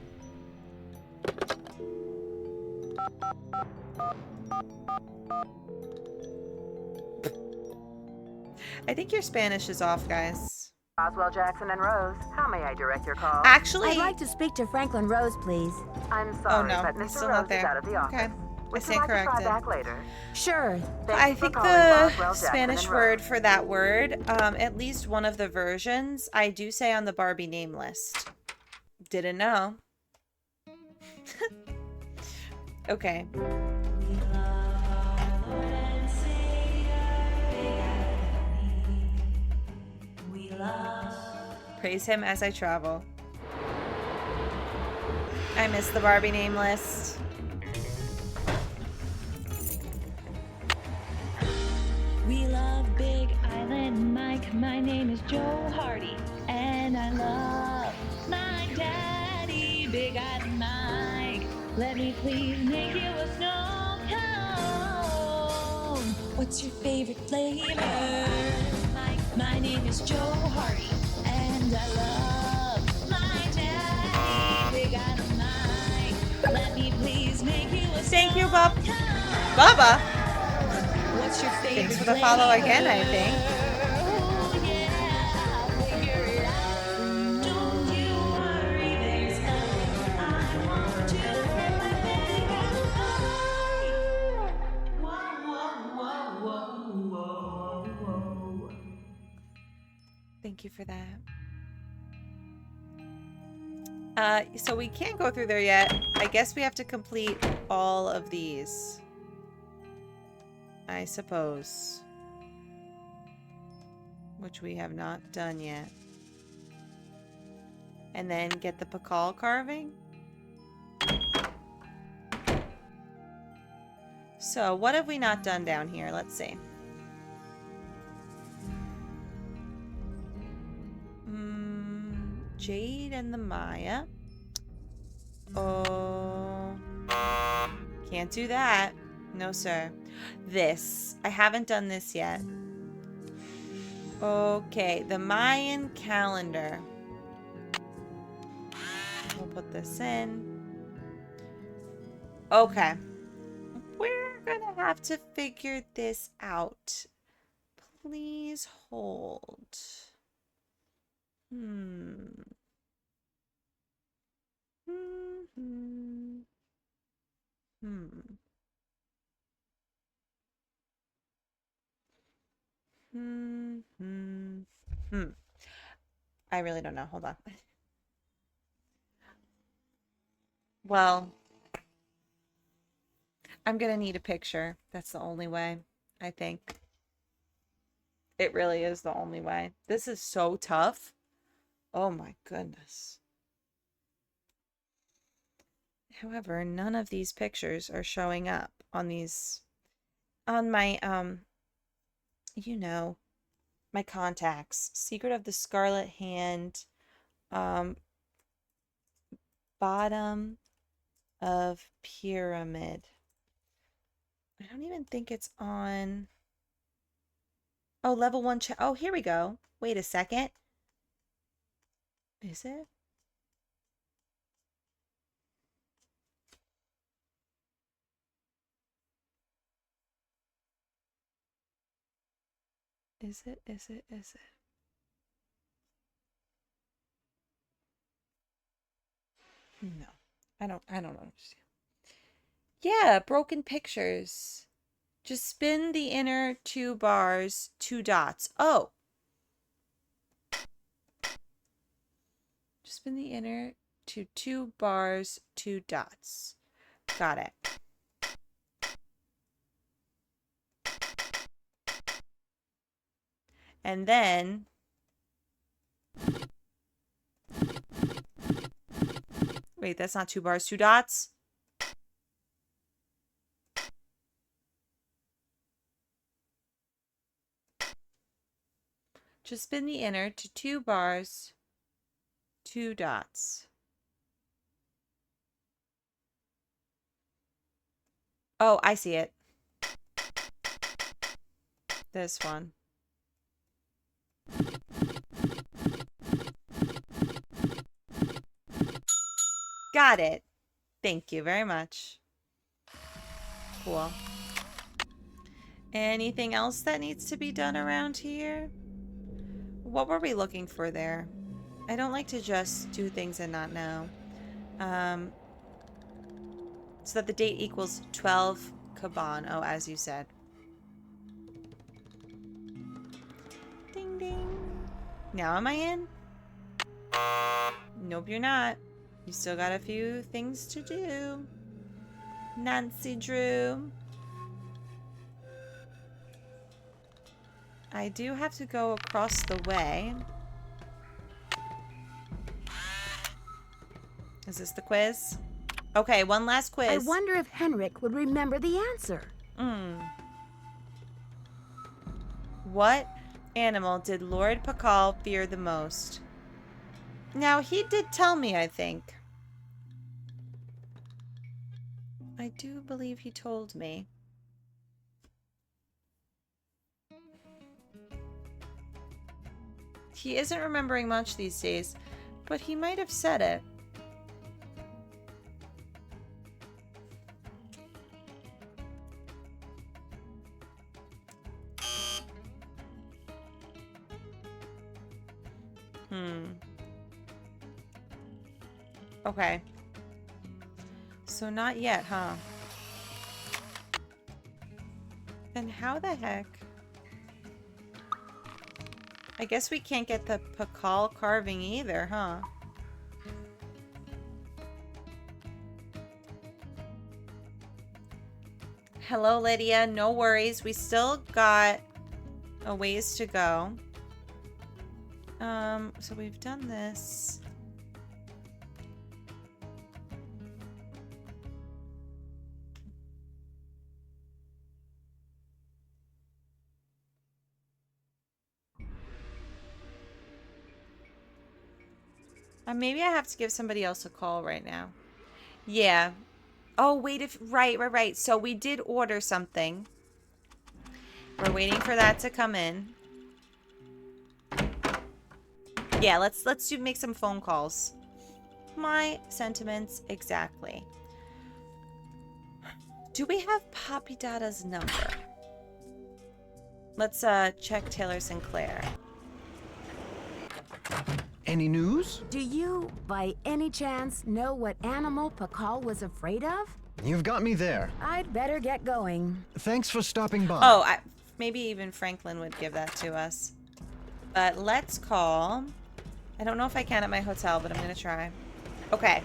I think your Spanish is off, guys. Boswell, Jackson, and Rose, how may I direct your call? Actually... I'd like to speak to Franklin Rose, please. I'm sorry, no, but he's Mr. still Rose not there. is out of the office. Okay. Would I you stand like to corrected. try back later? Sure. I think the Spanish word for that word, at least one of the versions, I do say on the Barbie name list. Didn't know. Okay. Praise him as I travel. I missed the Barbie name list. We love Big Island Mike. My name is Joe Hardy, and I love my daddy, Big Island Mike. Let me please make you a snow cone. What's your favorite flavor? Mike, my name is Joe Hardy, and I love my daddy, Big Island Mike. Let me please make you a Thank you, Bob. Bubba. What's your favorite Thanks for the follow again, I think. Thank you for that. So we can't go through there yet. I guess we have to complete all of these. I suppose. Which we have not done yet. And then get the Pakal carving. So, what have we not done down here? Let's see. Jade and the Maya. Oh. Can't do that. No, sir. This. I haven't done this yet. Okay, the Mayan calendar. We'll put this in. Okay. We're gonna have to figure this out. Please hold. I really don't know. Hold on. Well, I'm gonna need a picture. That's the only way, I think. It really is the only way. This is so tough. Oh my goodness. However, none of these pictures are showing up on these, on my, you know, my contacts. Secret of the Scarlet Hand, bottom of pyramid. I don't even think it's on. Oh, level 1 chat. Oh, here we go. Wait a second. Is it? Is it? Is it? Is it? No. I don't understand. Yeah, broken pictures. Just spin the inner 2 bars, 2 dots. Oh. Just spin the inner to 2 bars, 2 dots. Got it. And then wait, that's not 2 bars, 2 dots. Just spin the inner to 2 bars, 2 dots. Oh, I see it. This one. Got it. Thank you very much. Cool. Anything else that needs to be done around here? What were we looking for there? I don't like to just do things and not know. So that the date equals 12 Kaban. Oh, as you said. Ding, ding. Now am I in? Nope, you're not. You still got a few things to do. Nancy Drew. I do have to go across the way. Is this the quiz? Okay, one last quiz. I wonder if Henrick would remember the answer. What animal did Lord Pakal fear the most? Now, he did tell me, I think. I do believe he told me. He isn't remembering much these days, but he might have said it. Okay. So not yet, huh? Then how the heck? I guess we can't get the Pakal carving either, huh? Hello, Lydia. No worries. We still got a ways to go. So we've done this. Maybe I have to give somebody else a call right now. Yeah. Oh, wait, right. So we did order something. We're waiting for that to come in. Yeah, let's make some phone calls. My sentiments exactly. Do we have Papi Dada's number? Let's check Taylor Sinclair. Any news? Do you, by any chance, know what animal Pakal was afraid of? You've got me there. I'd better get going. Thanks for stopping by. Oh, maybe even Franklin would give that to us. But let's call. I don't know if I can at my hotel, but I'm going to try. Okay.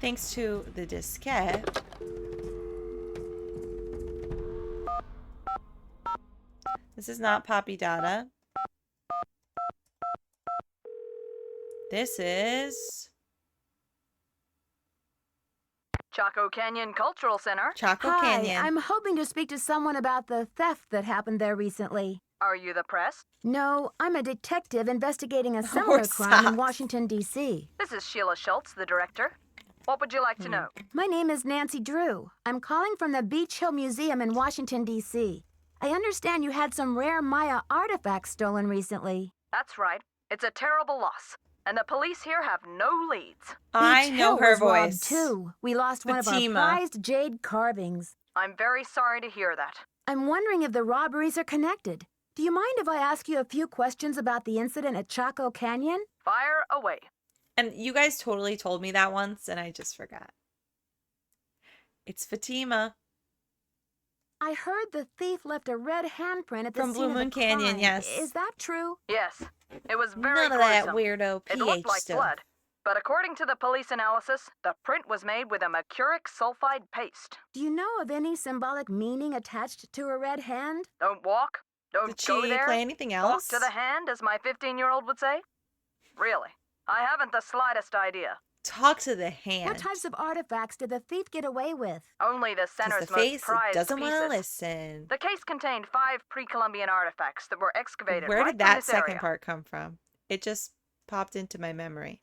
Thanks to the diskette. This is not Papi Dada. This is Chaco Canyon Cultural Center. Chaco Hi, Canyon. I'm hoping to speak to someone about the theft that happened there recently. Are you the press? No, I'm a detective investigating a similar crime in Washington, D.C. This is Sheila Schultz, the director. What would you like to know? My name is Nancy Drew. I'm calling from the Beach Hill Museum in Washington, D.C. I understand you had some rare Maya artifacts stolen recently. That's right. It's a terrible loss. And the police here have no leads. I know her voice. Too. We lost one of our Fatima. prized jade carvings. I'm very sorry to hear that. I'm wondering if the robberies are connected. Do you mind if I ask you a few questions about the incident at Chaco Canyon? Fire away. And you guys totally told me that once, and I just forgot. It's Fatima. I heard the thief left a red handprint at the From scene Blue of the Moon Canyon, crime. yes. Is that true? Yes. It was very None of that gruesome. weirdo It PH looked like stuff. blood. But according to the police analysis, the print was made with a mercuric sulfide paste. Do you know of any symbolic meaning attached to a red hand? Don't walk. Don't Did go she there. play anything Walk else? to the hand, as my 15-year-old would say. Really, I haven't the slightest idea. Talk to the hand. What types of artifacts did the thief get away with? Only the center's the face most prized doesn't want to pieces. listen. The case contained 5 pre-Columbian artifacts that were excavated Where right did from that this second area. part come from? It just popped into my memory.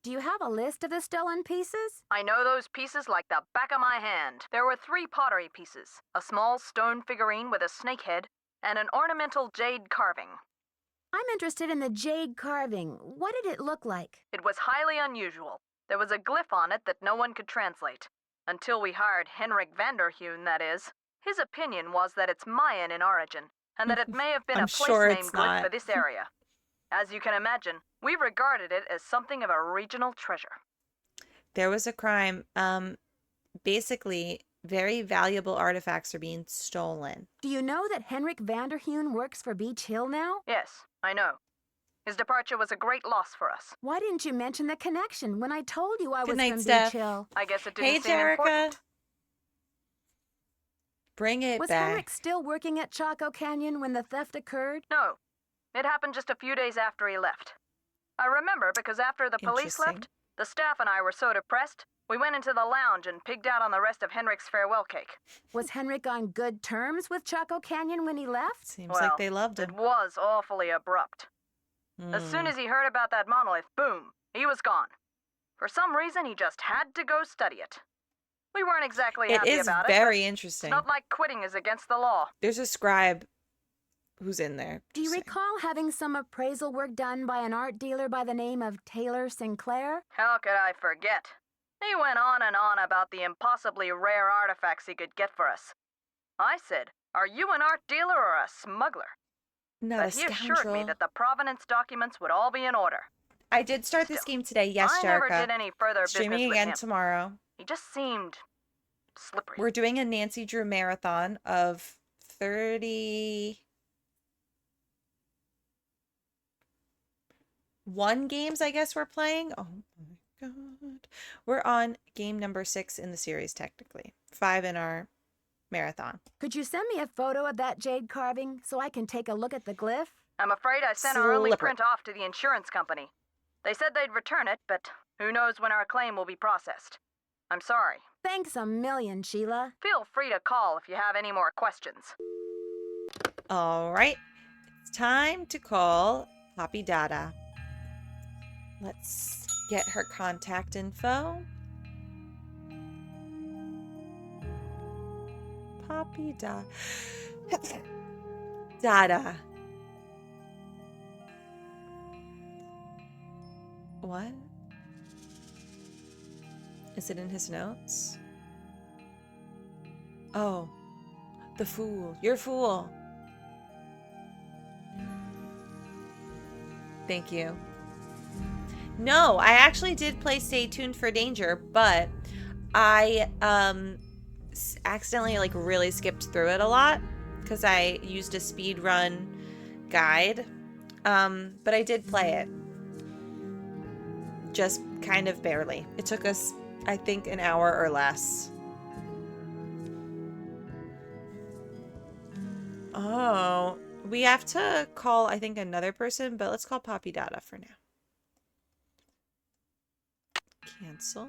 Do you have a list of the stolen pieces? I know those pieces like the back of my hand. There were 3 pottery pieces, a small stone figurine with a snake head, and an ornamental jade carving. I'm interested in the jade carving. What did it look like? It was highly unusual. There was a glyph on it that no one could translate. Until we hired Henrick Vanderheun, that is. His opinion was that it's Mayan in origin, and that it may have been I'm a place sure name it's glyph not. for this area. As you can imagine, we regarded it as something of a regional treasure. There was a crime. Basically, very valuable artifacts are being stolen. Do you know that Henrick Vanderheun works for Beach Hill now? Yes, I know. His departure was a great loss for us. Why didn't you mention the connection when I told you I Good was night, from Steph. Beach Hill? I guess it didn't Hey, seem Jerica. important. Bring it Was back. Henrick still working at Chaco Canyon when the theft occurred? No. It happened just a few days after he left. I remember because after the police Interesting. left, the staff and I were so depressed, we went into the lounge and pigged out on the rest of Henrick's farewell cake. Was Henrick on good terms with Chaco Canyon when he left? Seems like they loved him. It was awfully abrupt. As soon as he heard about that monolith, boom, he was gone. For some reason, he just had to go study it. We weren't exactly It happy is about very it. interesting. It's not like quitting is against the law. There's a scribe who's in there. Do you recall having some appraisal work done by an art dealer by the name of Taylor Sinclair? How could I forget? He went on and on about the impossibly rare artifacts he could get for us. I said, "Are you an art dealer or a smuggler?" Not But a he assured me scoundrel. that the provenance documents would all be in order. I did start this game today. Yes, I Jerica. never did any further Streaming business with again him. tomorrow. He just seemed slippery. We're doing a Nancy Drew marathon of 31 games, I guess we're playing. Oh my god. We're on game number 6 in the series, technically. 5 in our marathon. Could you send me a photo of that jade carving so I can take a look at the glyph? I'm afraid I sent our only Slippery. print off to the insurance company. They said they'd return it, but who knows when our claim will be processed. I'm sorry. Thanks a million, Sheila. Feel free to call if you have any more questions. All right. It's time to call Poppy Dada. Let's get her contact info. Poppy Dada. Dada. What? Is it in his notes? Oh, the fool. You're a fool. Thank you. No, I actually did play Stay Tuned for Danger, but I accidentally like really skipped through it a lot because I used a speed run guide. But I did play it. Just kind of barely. It took us, I think, an hour or less. Oh, we have to call, I think, another person, but let's call Poppy Dada for now. Cancel.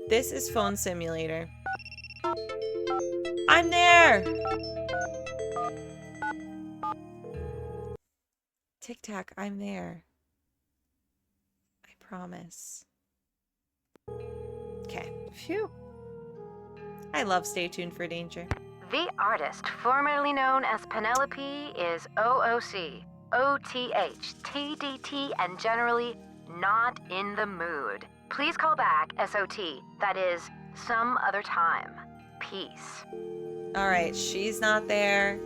This is Phone Simulator. I'm there! Tic Tac, I'm there. I promise. Okay. Phew. I love Stay Tuned for Danger. The artist formerly known as Penelope is OOC, OTH, TDT, and generally not in the mood. Please call back SOT, that is, some other time. Peace. Alright, she's not there.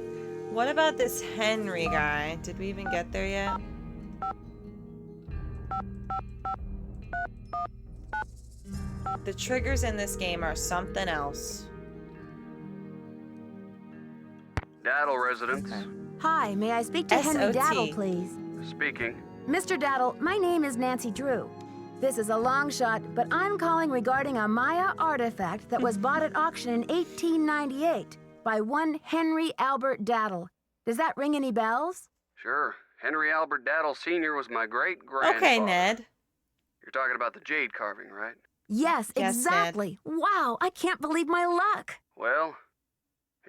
What about this Henry guy? Did we even get there yet? The triggers in this game are something else. Daddle residence. Hi, may I speak to Henry SOT. Daddle, please? Speaking. Mr. Daddle, my name is Nancy Drew. This is a long shot, but I'm calling regarding a Maya artifact that was bought at auction in 1898 by one Henry Albert Daddle. Does that ring any bells? Sure. Henry Albert Daddle Sr. was my great-grandfather. Okay, Ned. You're talking about the jade carving, right? Yes, Yes, exactly. Wow, I can't believe my luck. Well,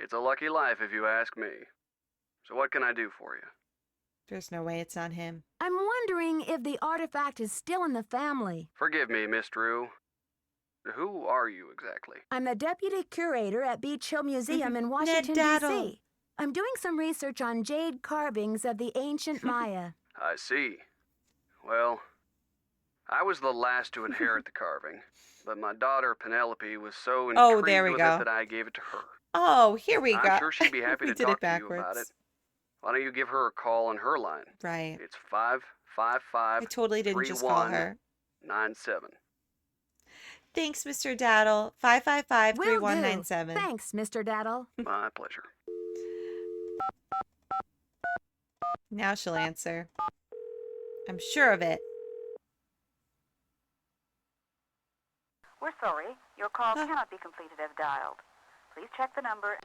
it's a lucky life if you ask me. So what can I do for you? There's no way it's not him. I'm wondering if the artifact is still in the family. Forgive me, Miss Drew. Who are you exactly? I'm the deputy curator at Beach Hill Museum in Ned Washington, Daddle. D.C. I'm doing some research on jade carvings of the ancient Maya. I see. Well, I was the last to inherit the carving, but my daughter Penelope was so Oh, there intrigued we with go. it that I gave it to her. Oh, here we go. I'm sure she'd be happy We to did talk it to you about it. backwards. Why don't you give her a call on her line? Right. It's 555. I totally didn't just call her. 3197. Thanks, Mr. Daddle. 555-3197. Will do. Thanks, Mr. Daddle. My pleasure. Now she'll answer. I'm sure of it. We're sorry. Your call cannot be completed as dialed. Please check the number.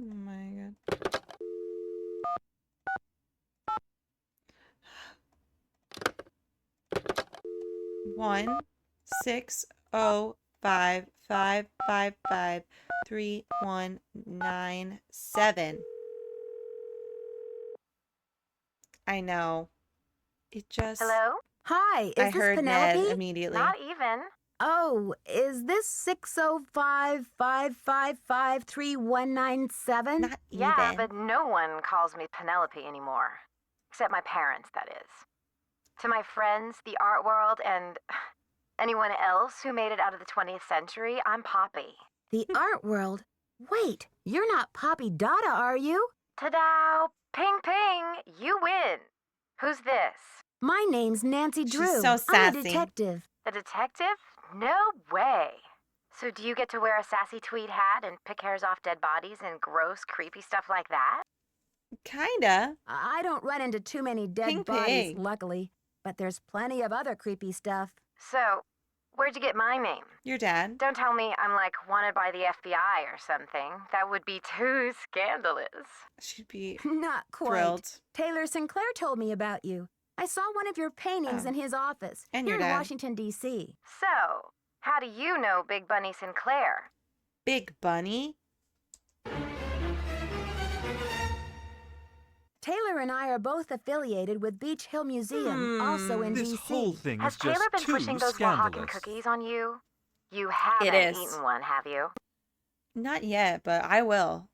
Oh my god. One 605-555-3197. I know. It just. Hello? Hi, I is this heard Penelope? Ned immediately. Not even. Oh, is this 605-555-3197? Not Yeah, even. but no one calls me Penelope anymore. Except my parents, that is. To my friends, the art world, and anyone else who made it out of the 20th century, I'm Poppy. The art world? Wait, you're not Poppy Dada, are you? Ta-da! Ping ping! You win! Who's this? My name's Nancy She's Drew. so I'm a sassy. detective. A detective? No way! So do you get to wear a sassy tweed hat and pick hairs off dead bodies and gross, creepy stuff like that? Kinda. I don't run into too many dead Ping bodies, ping. luckily. But there's plenty of other creepy stuff. So, where'd you get my name? Your dad. Don't tell me I'm like wanted by the FBI or something. That would be too scandalous. She'd be Not quite. thrilled. Taylor Sinclair told me about you. I saw one of your paintings in his office And here your in dad. Washington, D.C. So, how do you know Big Bunny Sinclair? Big Bunny? Taylor and I are both affiliated with Beach Hill Museum, also in This D.C. whole thing Has is Taylor just been too pushing those scandalous. Oaxacan cookies on you? You haven't is. eaten one, have you? Not yet, but I will.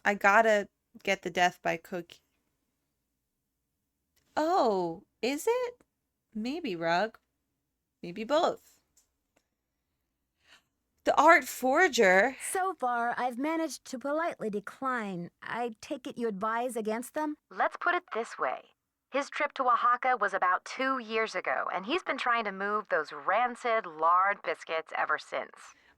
I gotta get the death by cookie. Oh, is it? Maybe, Rug. Maybe both. The Art Forger. So far, I've managed to politely decline. I take it you advise against them? Let's put it this way. His trip to Oaxaca was about 2 years ago, and he's been trying to move those rancid lard biscuits ever since.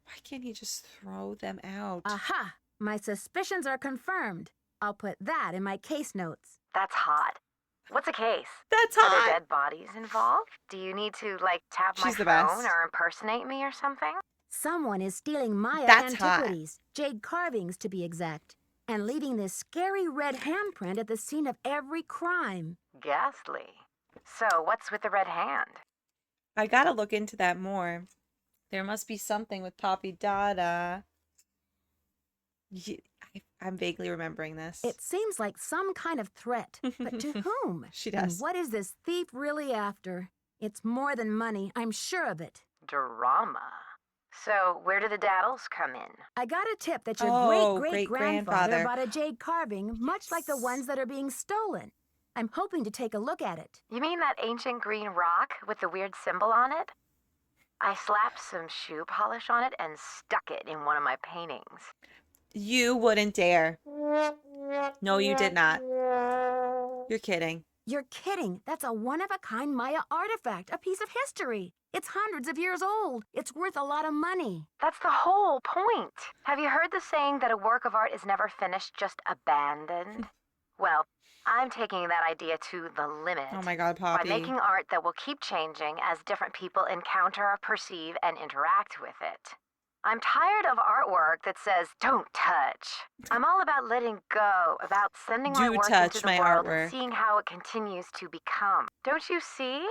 Why can't he just throw them out? Aha! My suspicions are confirmed. I'll put that in my case notes. That's hot. What's a case? That's Are hot. there dead bodies involved? Do you need to, like, tap my She's the phone best. or impersonate me or something? Someone is stealing Maya That's hot. antiquities, jade carvings to be exact, and leaving this scary red handprint at the scene of every crime. Ghastly. So, what's with the red hand? I gotta look into that more. There must be something with Poppy Dada. I'm vaguely remembering this. It seems like some kind of threat, but to whom? She does. And what is this thief really after? It's more than money, I'm sure of it. Drama. So, where do the daddles come in? I got a tip that your great-great-grandfather great-great-grandfather bought a jade carving, much like the ones that are being stolen. I'm hoping to take a look at it. You mean that ancient green rock with the weird symbol on it? I slapped some shoe polish on it and stuck it in one of my paintings. You wouldn't dare. No, you did not. You're kidding. You're kidding. That's a one-of-a-kind Maya artifact, a piece of history. It's hundreds of years old. It's worth a lot of money. That's the whole point. Have you heard the saying that a work of art is never finished, just abandoned? Well, I'm taking that idea to the limit. Oh my God, Poppy. By making art that will keep changing as different people encounter, perceive, and interact with it. I'm tired of artwork that says, don't touch. I'm all about letting go, about sending my Do work touch into the my world artwork. and seeing how it continues to become. Don't you see?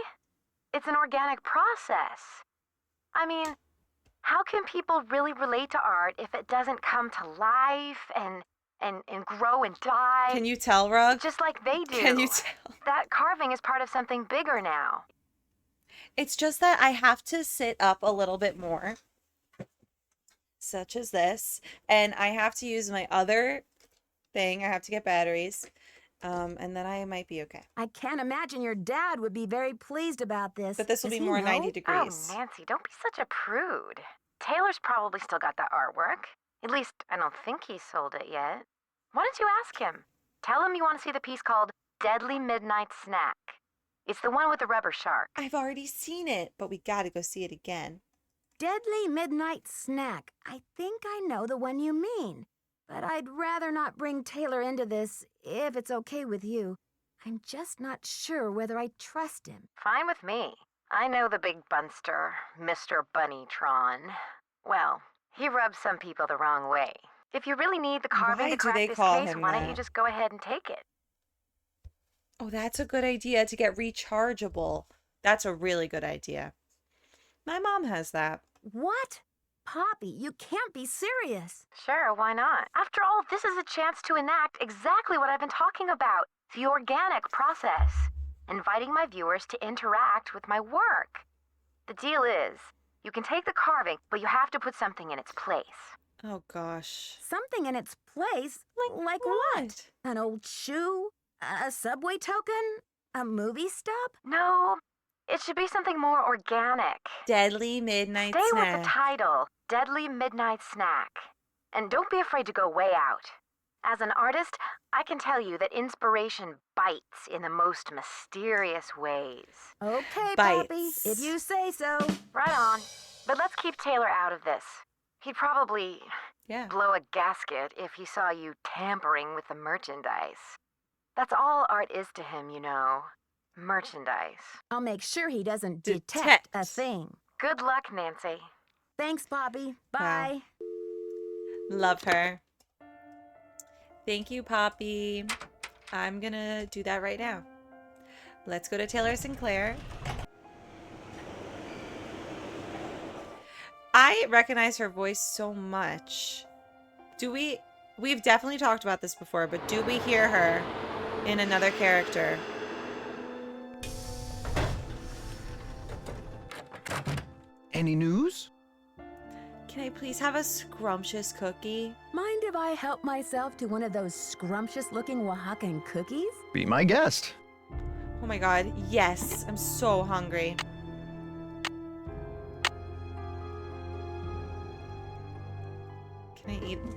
It's an organic process. I mean, how can people really relate to art if it doesn't come to life and grow and die? Can you tell, Rug? Just like they do. Can you tell? That carving is part of something bigger now. It's just that I have to sit up a little bit more, such as this, and I have to use my other thing. I have to get batteries. And then I might be okay. I can't imagine your dad would be very pleased about this. But this will Does be he more know? 90 degrees. Oh, Nancy, don't be such a prude. Taylor's probably still got the artwork. At least, I don't think he's sold it yet. Why don't you ask him? Tell him you want to see the piece called Deadly Midnight Snack. It's the one with the rubber shark. I've already seen it, but we gotta go see it again. Deadly Midnight Snack. I think I know the one you mean. But I'd rather not bring Taylor into this, if it's okay with you. I'm just not sure whether I trust him. Fine with me. I know the big bunster, Mr. Bunnytron. Well, he rubs some people the wrong way. If you really need the carving Why to do crack they this call case, him why don't that? you just go ahead and take it? Oh, that's a good idea to get rechargeable. That's a really good idea. My mom has that. What? Poppy, you can't be serious. Sure, why not? After all, this is a chance to enact exactly what I've been talking about. The organic process. Inviting my viewers to interact with my work. The deal is, you can take the carving, but you have to put something in its place. Oh, gosh. Something in its place? Like what? An old shoe? A subway token? A movie stub? No, it should be something more organic. Deadly Midnight Stay Snack. with the title, Deadly Midnight Snack. And don't be afraid to go way out. As an artist, I can tell you that inspiration bites in the most mysterious ways. Okay, Bites. Poppy, if you say so. Right on. But let's keep Taylor out of this. He'd probably blow a gasket if he saw you tampering with the merchandise. That's all art is to him, you know. Merchandise. I'll make sure he doesn't detect a thing. Good luck, Nancy. Thanks, Poppy. Bye. Love her. Thank you, Poppy. I'm gonna do that right now. Let's go to Taylor Sinclair. I recognize her voice so much. We've definitely talked about this before, but do we hear her in another character? Any news? Can I please have a scrumptious cookie? Mind if I help myself to one of those scrumptious-looking Oaxacan cookies? Be my guest. Oh my god, yes. I'm so hungry. Can I eat it?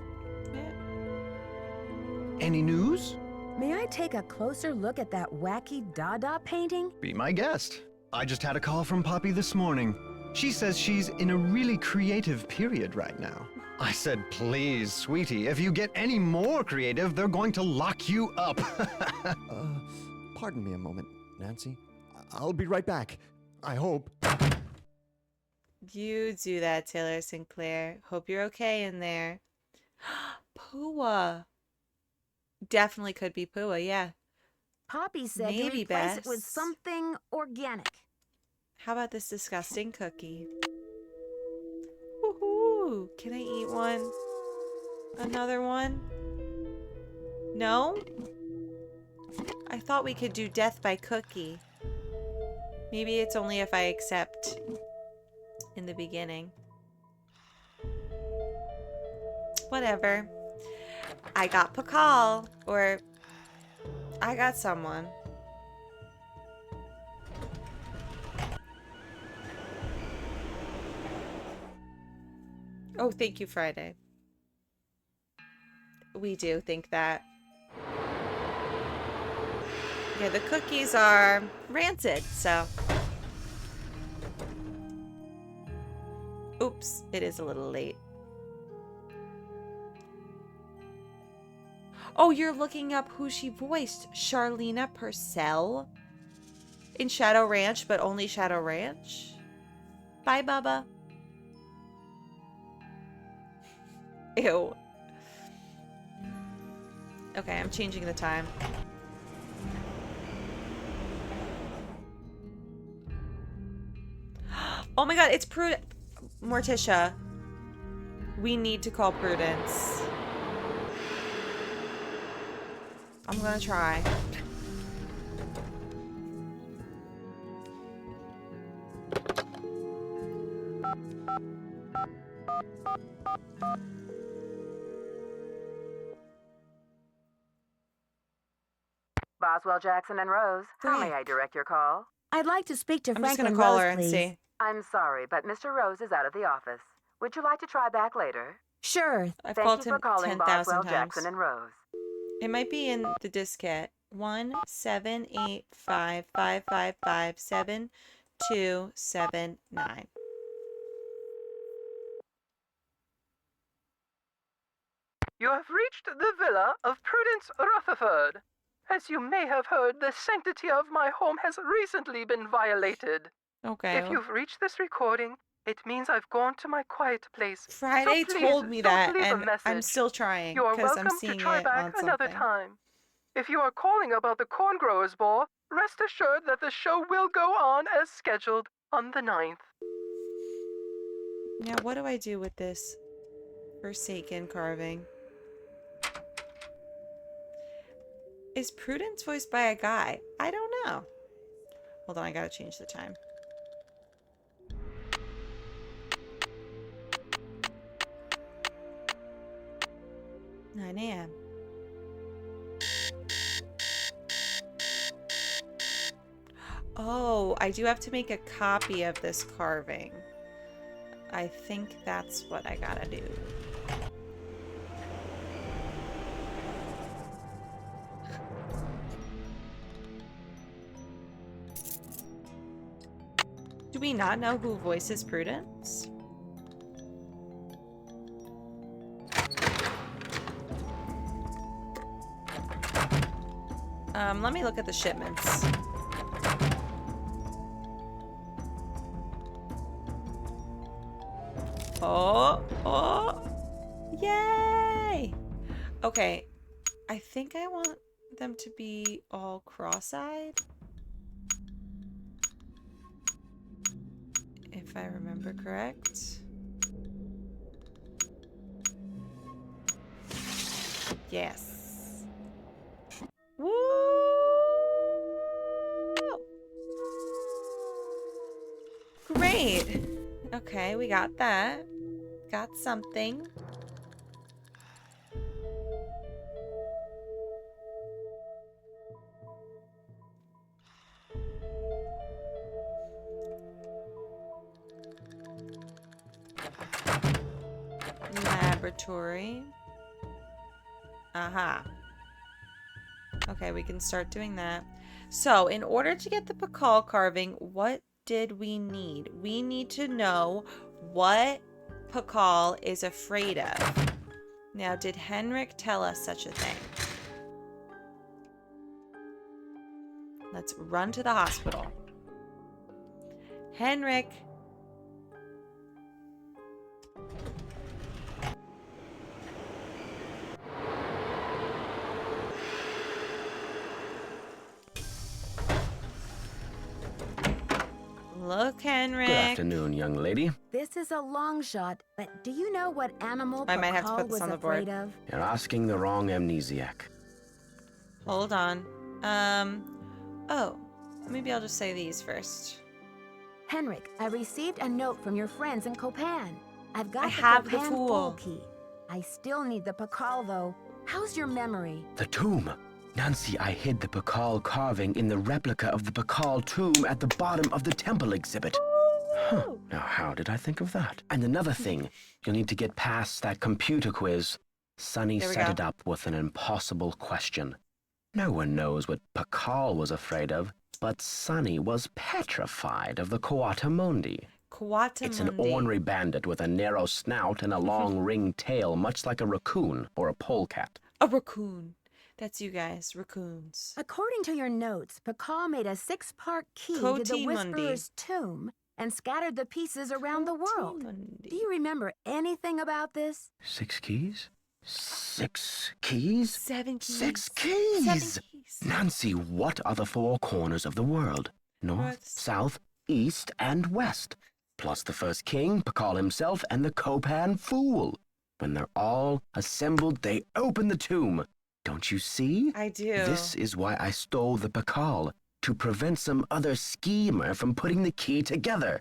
Any news? May I take a closer look at that wacky Dada painting? Be my guest. I just had a call from Poppy this morning. She says she's in a really creative period right now. I said, please, sweetie, if you get any more creative, they're going to lock you up. Pardon me a moment, Nancy. I'll be right back. I hope. You do that, Taylor Sinclair. Hope you're okay in there. Pua. Definitely could be Pua, yeah. Poppy said Maybe to replace it with best. something organic. How about this disgusting cookie? Woohoo! Can I eat one? Another one? No? I thought we could do death by cookie. Maybe it's only if I accept in the beginning. Whatever. I got Pakal, or I got someone. Oh, thank you, Friday. We do think that. Yeah, the cookies are rancid, so. Oops, it is a little late. Oh, you're looking up who she voiced. Charlena Purcell? In Shadow Ranch, but only Shadow Ranch? Bye, Bubba. Ew. Okay, I'm changing the time. Oh my god, it's Morticia. We need to call Prudence. I'm gonna try. Boswell, Jackson, and Rose, how may I direct your call? I'd like to speak to I'm just Franklin gonna call Rose, her and please. see. I'm sorry, but Mr. Rose is out of the office. Would you like to try back later? Sure. I've Thank called you for him calling 10,000 Boswell, times. Jackson, and Rose. It might be in the diskette. 1-785-555-7279. You have reached the villa of Prudence Rutherford. As you may have heard, the sanctity of my home has recently been violated. Okay. If you've reached this recording, it means I've gone to my quiet place. Friday so please, told me don't that, leave a and message. I'm still trying You are because welcome I'm seeing to try it back on another something. time. If you are calling about the Corn Growers Ball, rest assured that the show will go on as scheduled on the 9th. Now, what do I do with this Forsaken carving? Is Prudence voiced by a guy? I don't know. Hold on, I gotta change the time. "9 a.m. Oh, I do have to make a copy of this carving. I think that's what I gotta do. Do we not know who voices Prudence? Let me look at the shipments. Oh, yay! Okay, I think I want them to be all cross-eyed. If I remember correct. Yes. Woo! Great. Okay, we got that. Got something. Laboratory. Aha. Okay, we can start doing that. So, in order to get the Pakal carving, what did we need? We need to know what Pakal is afraid of. Now, did Henrick tell us such a thing? Let's run to the hospital. Henrick. Look, Henrick. Good afternoon, young lady. This is a long shot, but do you know what animal I might have to Pakal put this was on the board. afraid of? You're asking the wrong amnesiac. Hold on. Oh, maybe I'll just say these first. Henrick, I received a note from your friends in Copan. I've got I have the Copan Fool. Fool key. I still need the Pakal, though. How's your memory? The tomb. Nancy, I hid the Pakal carving in the replica of the Pakal tomb at the bottom of the temple exhibit. Huh. Now, how did I think of that? And another thing, you'll need to get past that computer quiz. Sonny set it up with an impossible question. No one knows what Pakal was afraid of, but Sonny was petrified of the Coatamundi. Coatamundi. It's an ornery bandit with a narrow snout and a long ringed tail, much like a raccoon or a polecat. A raccoon. That's you guys, raccoons. According to your notes, Pakal made a 6-part key to the Coatimundi. Whisperer's tomb and scattered the pieces around the world. Do you remember anything about this? 6 keys? 6 keys? 7 keys. 6 keys! 7 keys. Nancy, what are the 4 corners of the world? North, south, east, and west. Plus the first king, Pakal himself, and the Copan Fool. When they're all assembled, they open the tomb. Don't you see? I do. This is why I stole the Pakal, to prevent some other schemer from putting the key together.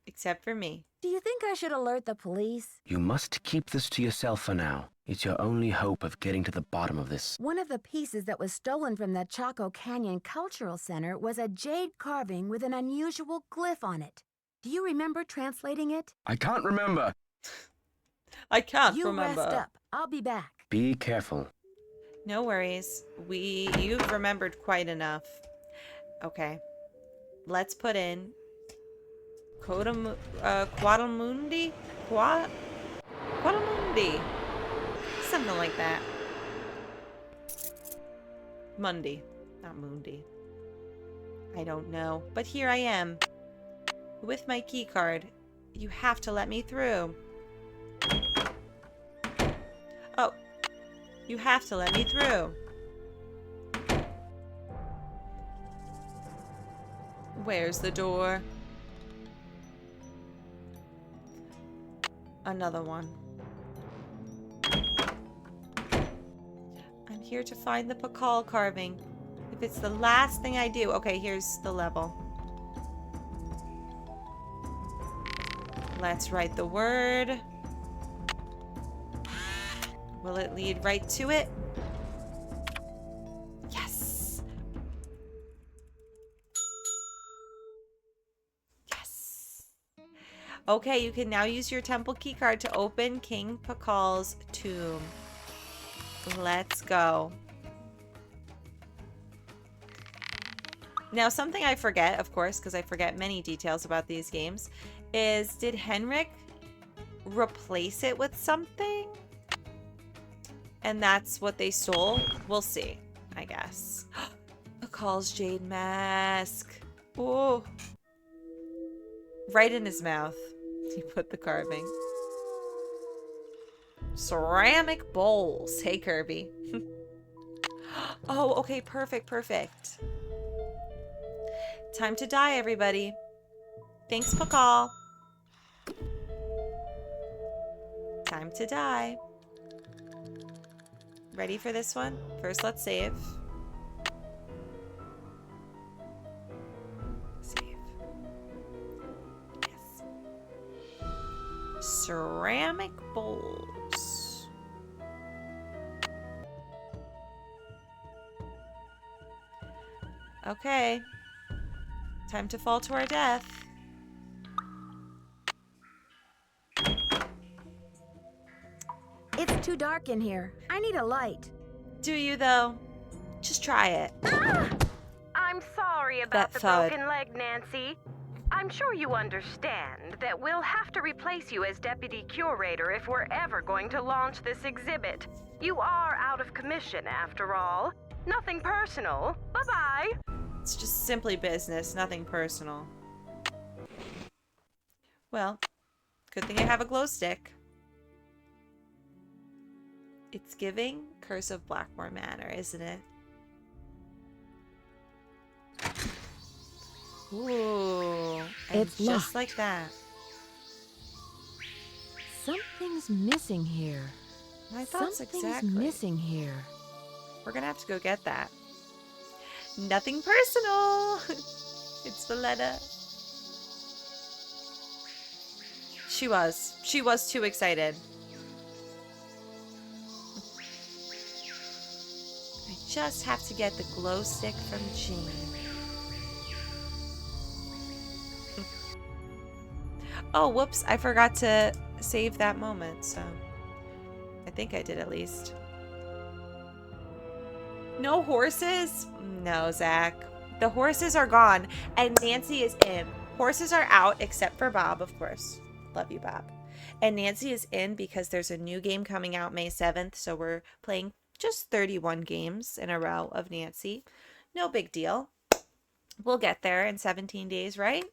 Except for me. Do you think I should alert the police? You must keep this to yourself for now. It's your only hope of getting to the bottom of this. One of the pieces that was stolen from the Chaco Canyon Cultural Center was a jade carving with an unusual glyph on it. Do you remember translating it? I can't remember. I can't You remember. rest up. I'll be back. Be careful. No worries. You've remembered quite enough. Okay. Let's put in Quadamundi? Quadamundi. Something like that. Mundi. Not Mundi. I don't know. But here I am. With my key card. You have to let me through. Oh. You have to let me through. Where's the door? Another one. I'm here to find the Pakal carving. If it's the last thing I do... Okay, here's the level. Let's write the word. Will it lead right to it? Yes! Yes! Okay, you can now use your temple keycard to open King Pakal's tomb. Let's go. Now, something I forget, of course, because I forget many details about these games, is did Henrick replace it with something? And that's what they stole? We'll see, I guess. Pakal's jade mask. Oh. Right in his mouth. He put the carving. Ceramic bowls. Hey, Kirby. Oh, okay, perfect, perfect. Time to die, everybody. Thanks, Pakal. Time to die. Ready for this one? First, let's save. Save. Yes. Ceramic bowls. Okay. Time to fall to our death. It's too dark in here. I need a light. Do you, though? Just try it. Ah! I'm sorry about the thud. broken leg, Nancy. I'm sure you understand that we'll have to replace you as deputy curator if we're ever going to launch this exhibit. You are out of commission, after all. Nothing personal. Bye-bye. It's just simply business, nothing personal. Well, good thing I have a glow stick. It's giving Curse of Blackmore Manor, isn't it? Ooh, and It's just locked. like that. Something's missing here. My thoughts Something's exactly. missing here. We're gonna have to go get that. Nothing personal. It's Valletta. She was too excited. I just have to get the glow stick from Jean. Oh, whoops. I forgot to save that moment, so I think I did at least. No horses? No, Zach. The horses are gone, and Nancy is in. Horses are out, except for Bob, of course. Love you, Bob. And Nancy is in because there's a new game coming out May 7th, so we're playing just 31 games in a row of Nancy. No big deal. We'll get there in 17 days, right?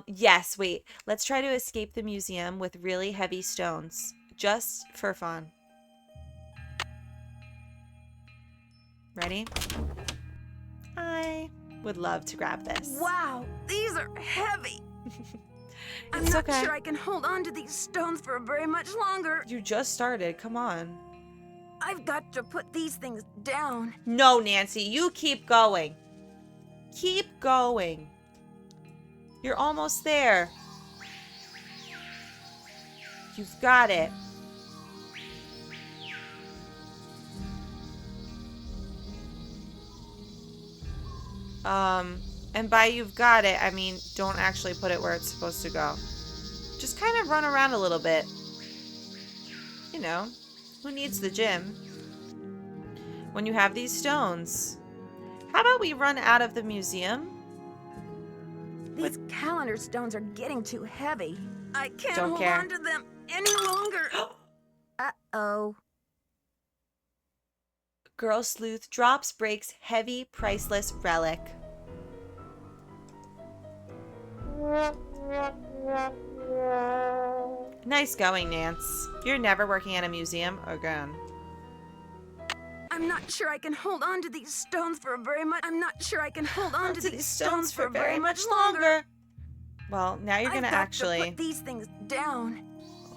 Yes, wait. Let's try to escape the museum with really heavy stones, just for fun. Ready? I would love to grab this. Wow, these are heavy. I'm It's not okay. sure I can hold on to these stones for very much longer. You just started. Come on. I've got to put these things down. No, Nancy, you keep going. Keep going. You're almost there. You've got it. And by you've got it, I mean, don't actually put it where it's supposed to go. Just kind of run around a little bit. You know, who needs the gym when you have these stones? How about we run out of the museum? These calendar stones are getting too heavy. I can't Don't hold care. on to them any longer. Uh-oh. Girl sleuth drops breaks heavy, priceless relic. Nice going, Nance. You're never working at a museum again. I'm not sure I can hold on to these stones for very much. I'm not sure I can hold on to these stones for very much longer. Well, now you're gonna actually put these things down.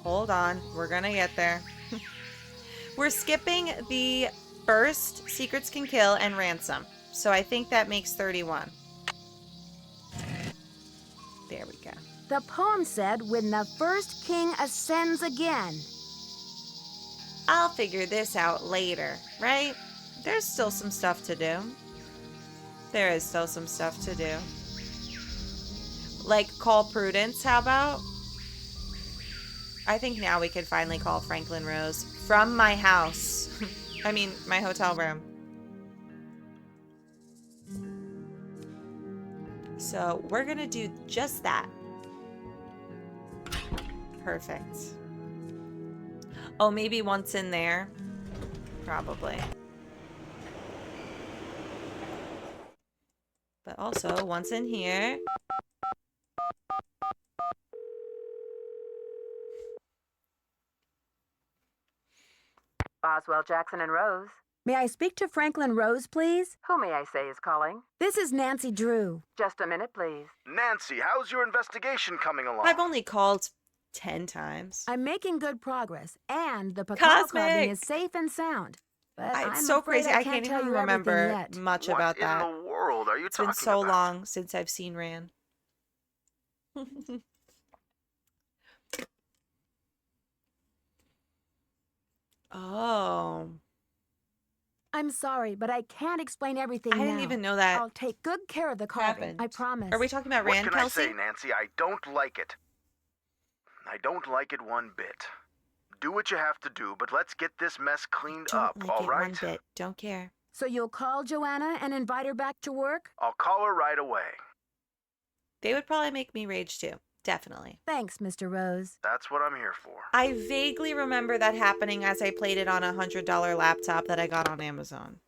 Hold on. We're gonna get there. We're skipping the first Secrets Can Kill and Ransom. So I think that makes 31. There we go. The poem said, when the first king ascends again. I'll figure this out later, right? There's still some stuff to do. There is still some stuff to do. Like, call Prudence, how about? I think now we could finally call Franklin Rose from my house. I mean, my hotel room. So, we're gonna do just that. Perfect. Oh, maybe once in there. Probably. But also, once in here. Boswell, Jackson, and Rose. May I speak to Franklin Rose, please? Who may I say is calling? This is Nancy Drew. Just a minute, please. Nancy, how's your investigation coming along? I've only called 10 times. I'm making good progress, and the Cosmic! Picard carving is safe and sound. But It's I'm so afraid crazy. I can't tell even you remember everything yet. much about that. What in the world are you It's talking been so about? long since I've seen Ran. Oh. I'm sorry, but I can't explain everything I didn't now. even know that I'll take good care of the carving, happened. I promise. Are we talking about What Rand, can Kelsey? I say, Nancy? I don't like it. I don't like it one bit. Do what you have to do, but let's get this mess cleaned Don't up, like all it right? one bit. Don't care. So you'll call Joanna and invite her back to work? I'll call her right away. They would probably make me rage too. Definitely. Thanks, Mr. Rose. That's what I'm here for. I vaguely remember that happening as I played it on a $100 laptop that I got on Amazon.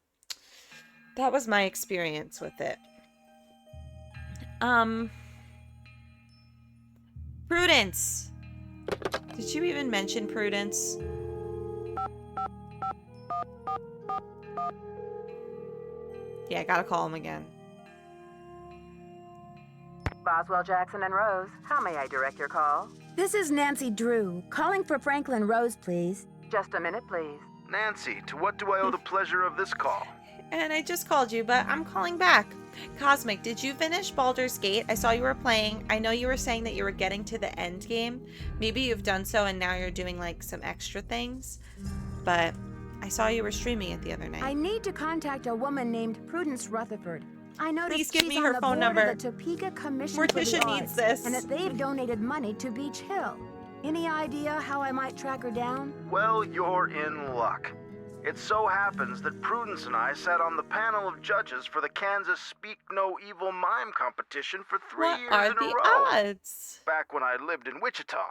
That was my experience with it. Prudence. Did you even mention Prudence? Yeah, I gotta call him again. Boswell, Jackson, and Rose. How may I direct your call? This is Nancy Drew, calling for Franklin Rose, please. Just a minute, please. Nancy, to what do I owe the pleasure of this call? And I just called you, but I'm calling back. Cosmic, did you finish Baldur's Gate? I saw you were playing. I know you were saying that you were getting to the end game. Maybe you've done so and now you're doing like some extra things. But I saw you were streaming it the other night. I need to contact a woman named Prudence Rutherford. I noticed Please give she's me on her the phone board number. of the Topeka Commission for the Morticia needs Arts, this. and that they've donated money to Beach Hill. Any idea how I might track her down? Well, you're in luck. It so happens that Prudence and I sat on the panel of judges for the Kansas Speak No Evil Mime competition for 3 What years are in a the row. odds? Back when I lived in Wichita.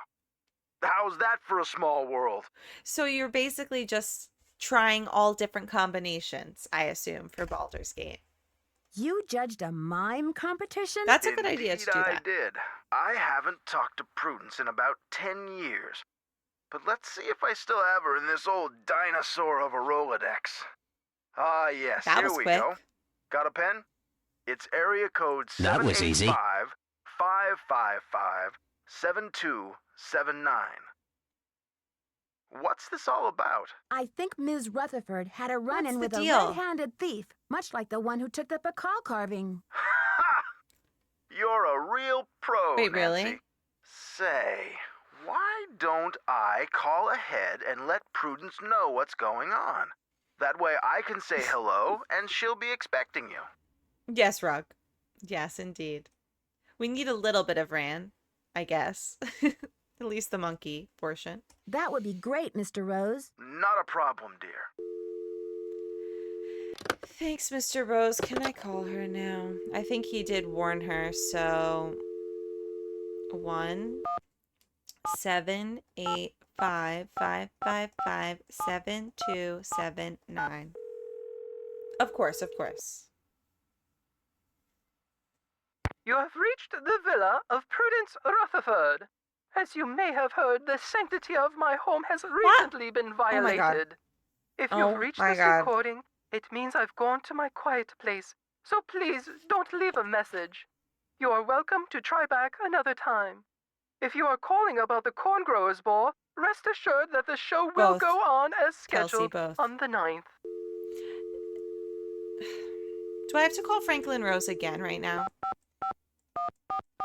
How's that for a small world? So you're basically just trying all different combinations, I assume, for Baldur's Gate. You judged a mime competition? That's a good idea to do Indeed, that. I did. I haven't talked to Prudence in about 10 years. But let's see if I still have her in this old dinosaur of a Rolodex. Ah, yes, That here was we quick. go. Got a pen? It's area code That was easy. 785-555-7279. What's this all about? I think Ms. Rutherford had a run-in What's with the a deal? red-handed thief, much like the one who took the Pakal carving. You're a real pro, Wait, really? Nancy. Say, Why don't I call ahead and let Prudence know what's going on? That way I can say hello and she'll be expecting you. Yes, Rug. Yes, indeed. We need a little bit of Ran, I guess. At least the monkey portion. That would be great, Mr. Rose. Not a problem, dear. Thanks, Mr. Rose. Can I call her now? I think he did warn her, so 1 7 8 5 5 5 5 7 2 7 9. Of course, of course. You have reached the villa of Prudence Rutherford. As you may have heard, the sanctity of my home has recently been violated. If you've reached this recording, it means I've gone to my quiet place. So please don't leave a message. You are welcome to try back another time. If you are calling about the Corn Growers Ball, rest assured that the show will go on as scheduled on the 9th. Do I have to call Franklin Rose again right now?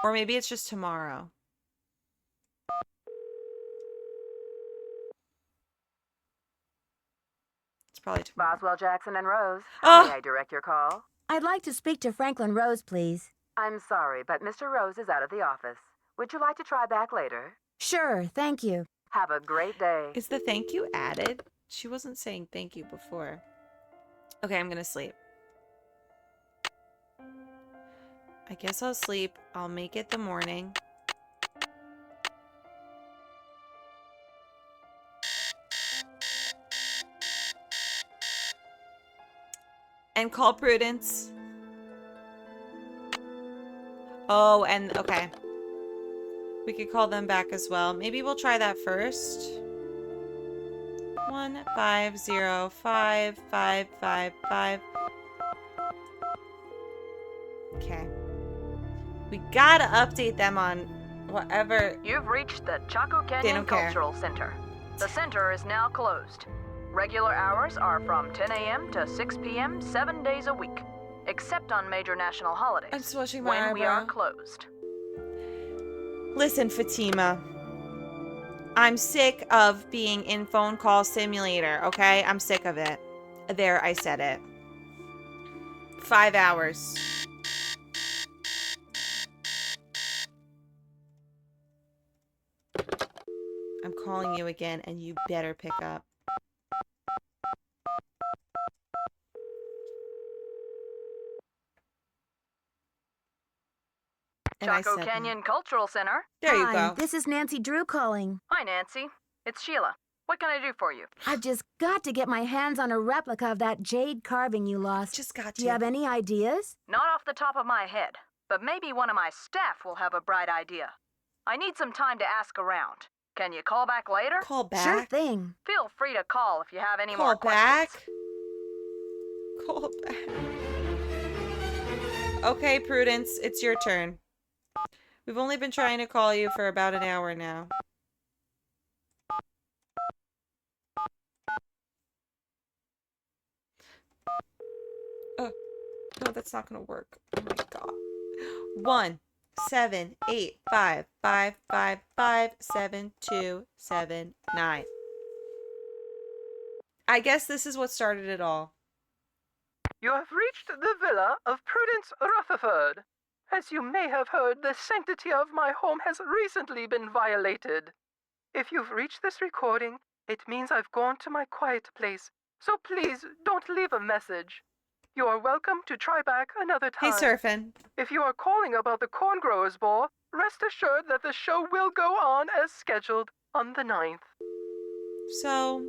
Or maybe it's just tomorrow. It's probably tomorrow. Boswell, Jackson, and Rose. How may I direct your call? I'd like to speak to Franklin Rose, please. I'm sorry, but Mr. Rose is out of the office. Would you like to try back later? Sure, thank you. Have a great day. Is the thank you added? She wasn't saying thank you before. Okay, I'm gonna sleep. I guess I'll sleep. I'll make it the morning. And call Prudence. Oh, and okay. We could call them back as well. Maybe we'll try that first. 1 5 0 5 5 5 5. Okay. We gotta update them on whatever. You've reached the Chaco Canyon Cultural Center. The center is now closed. Regular hours are from 10 a.m. to 6 p.m. 7 days a week, except on major national holidays, I'm swishing my when we are eyebrow. closed. Listen, Fatima. I'm sick of being in phone call simulator, okay? I'm sick of it. There, I said it. 5 hours. I'm calling you again, and you better pick up. Chaco Canyon Cultural Center. There you Hi, go. This is Nancy Drew calling. Hi, Nancy. It's Sheila. What can I do for you? I've just got to get my hands on a replica of that jade carving you lost. Just got to. Do you have any ideas? Not off the top of my head, but maybe one of my staff will have a bright idea. I need some time to ask around. Can you call back later? Call back? Sure thing. Feel free to call if you have any Call more back? questions. Call back. Okay, Prudence, it's your turn. We've only been trying to call you for about an hour now. Oh, no, that's not gonna work. Oh my god. 1 7 8 5 5 5 5 7 2 7 9. I guess this is what started it all. You have reached the villa of Prudence Rutherford. As you may have heard, the sanctity of my home has recently been violated. If you've reached this recording, it means I've gone to my quiet place. So please don't leave a message. You are welcome to try back another time. Hey, Surfin'. If you are calling about the Corn Growers Ball, rest assured that the show will go on as scheduled on the 9th. So,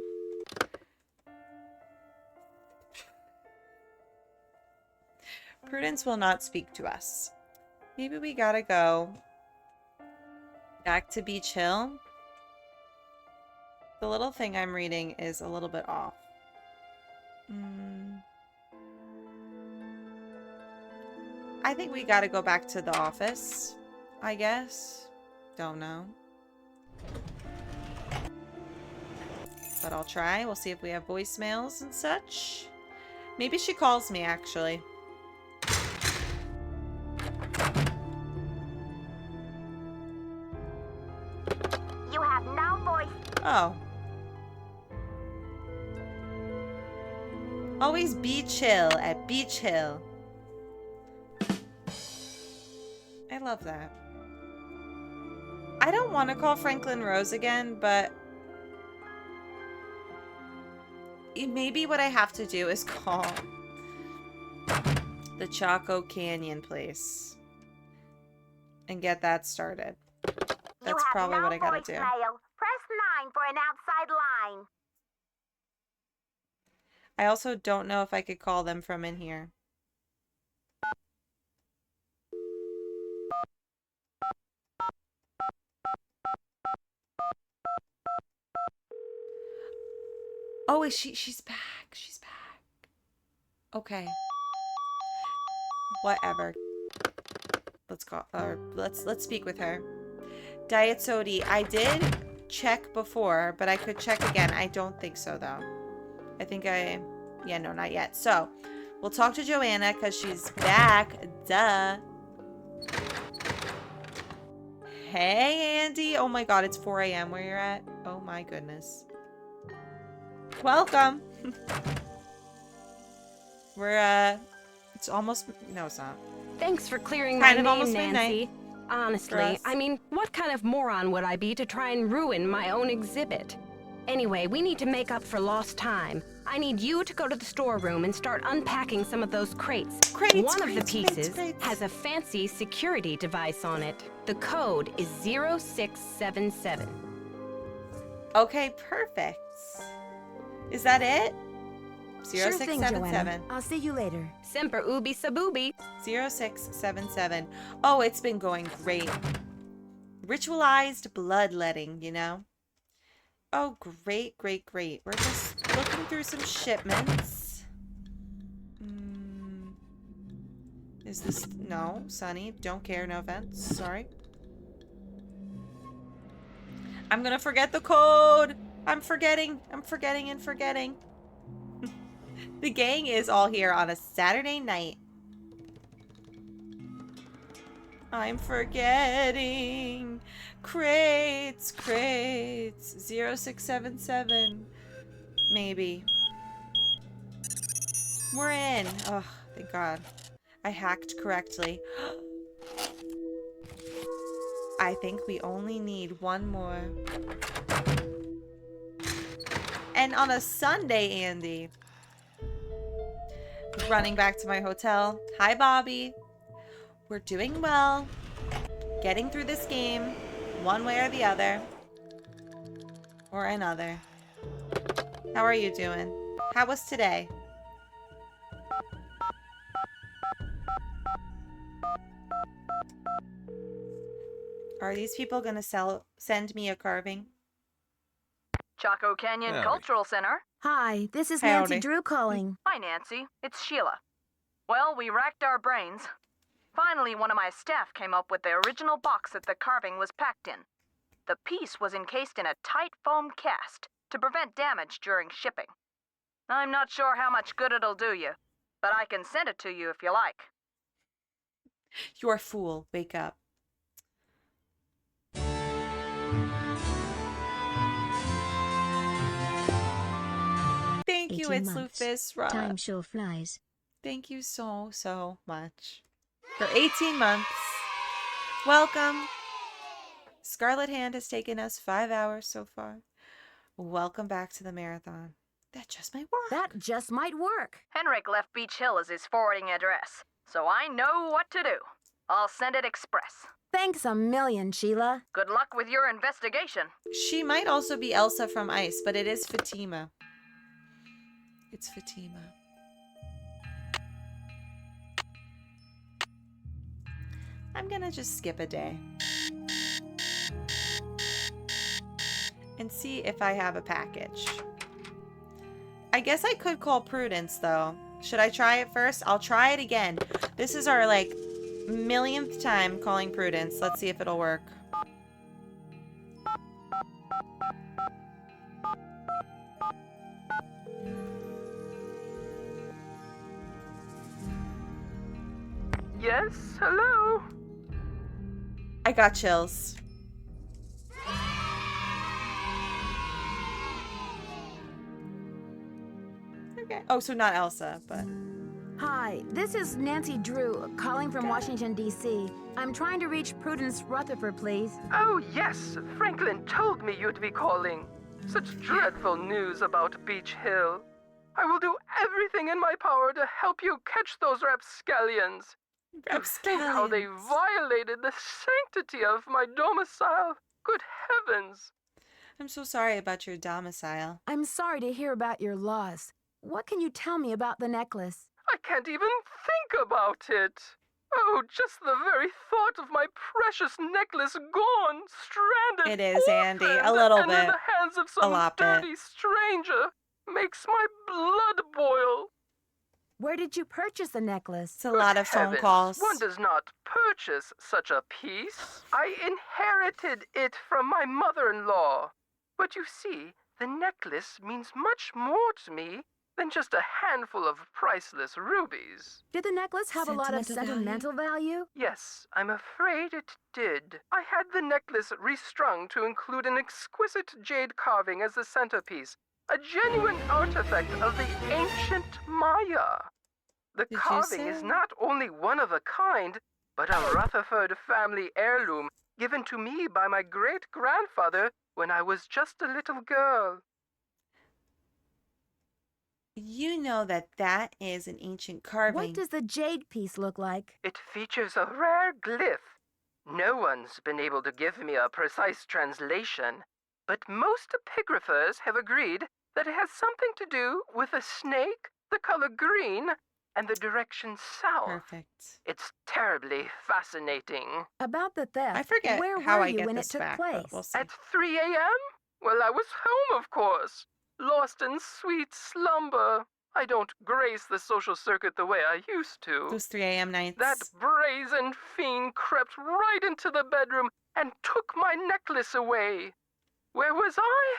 Prudence will not speak to us. Maybe we gotta go back to Beach Hill. The little thing I'm reading is a little bit off. I think we gotta go back to the office, I guess. Don't know. But I'll try. We'll see if we have voicemails and such. Maybe she calls me, actually. You Oh. Always be chill at Beach Hill. I love that. I don't want to call Franklin Rose again, but maybe what I have to do is call the Chaco Canyon place and get that started. That's probably what I gotta do. Press 9 for an outside line. I also don't know if I could call them from in here. Oh, is she's back. She's back. Okay. Whatever. Let's call or let's speak with her. Diet Sodi, I did check before, but I could check again. I don't think so though. I think yeah, no, not yet. So, we'll talk to Joanna because she's back. Duh. Hey, Andy. Oh my god, it's 4 a.m. where you're at. Oh my goodness. Welcome. It's almost, no, it's not. Thanks for clearing my name, almost Nancy. midnight. Honestly, I mean, what kind of moron would I be to try and ruin my own exhibit? Anyway, we need to make up for lost time. I need you to go to the storeroom and start unpacking some of those crates. One of the pieces has a fancy security device on it. The code is 0677. Okay, perfect. Is that it? Sure thing, 0677. Joanna. I'll see you later. Semper ubi sabubi. 0677. Oh, it's been going great. Ritualized bloodletting, you know? Oh, great, great, great. We're just looking through some shipments. Is this... No, Sunny. Don't care. No offense. Sorry. I'm gonna forget the code. I'm forgetting and forgetting. The gang is all here on a Saturday night. I'm forgetting. Crates. 0677. Maybe. We're in. Oh, thank God. I hacked correctly. I think we only need one more. And on a Sunday, Andy. Running back to my hotel. Hi, Bobby. We're doing well. Getting through this game. One way or the other. Or another. How are you doing? How was today? Are these people gonna send me a carving? Chaco Canyon Cultural Center. Hi, this is Nancy Drew calling. Hi, Nancy. It's Sheila. Well, we racked our brains. Finally, one of my staff came up with the original box that the carving was packed in. The piece was encased in a tight foam cast to prevent damage during shipping. I'm not sure how much good it'll do you, but I can send it to you if you like. You're a fool. Wake up. Thank you, it's Lufus. Time sure flies. Thank you so much. For 18 months. Welcome. Scarlet Hand has taken us 5 hours so far. Welcome back to the marathon. That just might work. That just might work. Henrick left Beach Hill as his forwarding address, so I know what to do. I'll send it express. Thanks a million, Sheila. Good luck with your investigation. She might also be Elsa from Ice, but it is Fatima. It's Fatima. I'm gonna just skip a day. And see if I have a package. I guess I could call Prudence, though. Should I try it first? I'll try it again. This is our, like, millionth time calling Prudence. Let's see if it'll work. Yes, hello? I got chills. Okay. Oh, so not Elsa, but... Hi, this is Nancy Drew, calling from Washington, D.C. I'm trying to reach Prudence Rutherford, please. Oh, yes. Franklin told me you'd be calling. Such dreadful news about Beach Hill. I will do everything in my power to help you catch those rapscallions. To think how they violated the sanctity of my domicile. Good heavens. I'm so sorry about your domicile. I'm sorry to hear about your loss. What can you tell me about the necklace? I can't even think about it. Oh, just the very thought of my precious necklace gone, stranded, It is, Andy. A little and bit. in the hands of some dirty stranger makes my blood boil. Where did you purchase the necklace? It's a lot of phone calls. One does not purchase such a piece. I inherited it from my mother-in-law. But you see, the necklace means much more to me than just a handful of priceless rubies. Did the necklace have a lot of sentimental value? Yes, I'm afraid it did. I had the necklace restrung to include an exquisite jade carving as the centerpiece, a genuine artifact of the ancient Maya. The carving is not only one of a kind, but a Rutherford family heirloom given to me by my great-grandfather when I was just a little girl. You know that is an ancient carving. What does the jade piece look like? It features a rare glyph. No one's been able to give me a precise translation, but most epigraphers have agreed that it has something to do with a snake, the color green, and the direction south. Perfect. It's terribly fascinating. About the theft, I forget where how were I you get when it this took back, place? but we'll see. At 3 a.m.? Well, I was home, of course. Lost in sweet slumber. I don't grace the social circuit the way I used to. Those 3 a.m. nights. That brazen fiend crept right into the bedroom and took my necklace away. Where was I?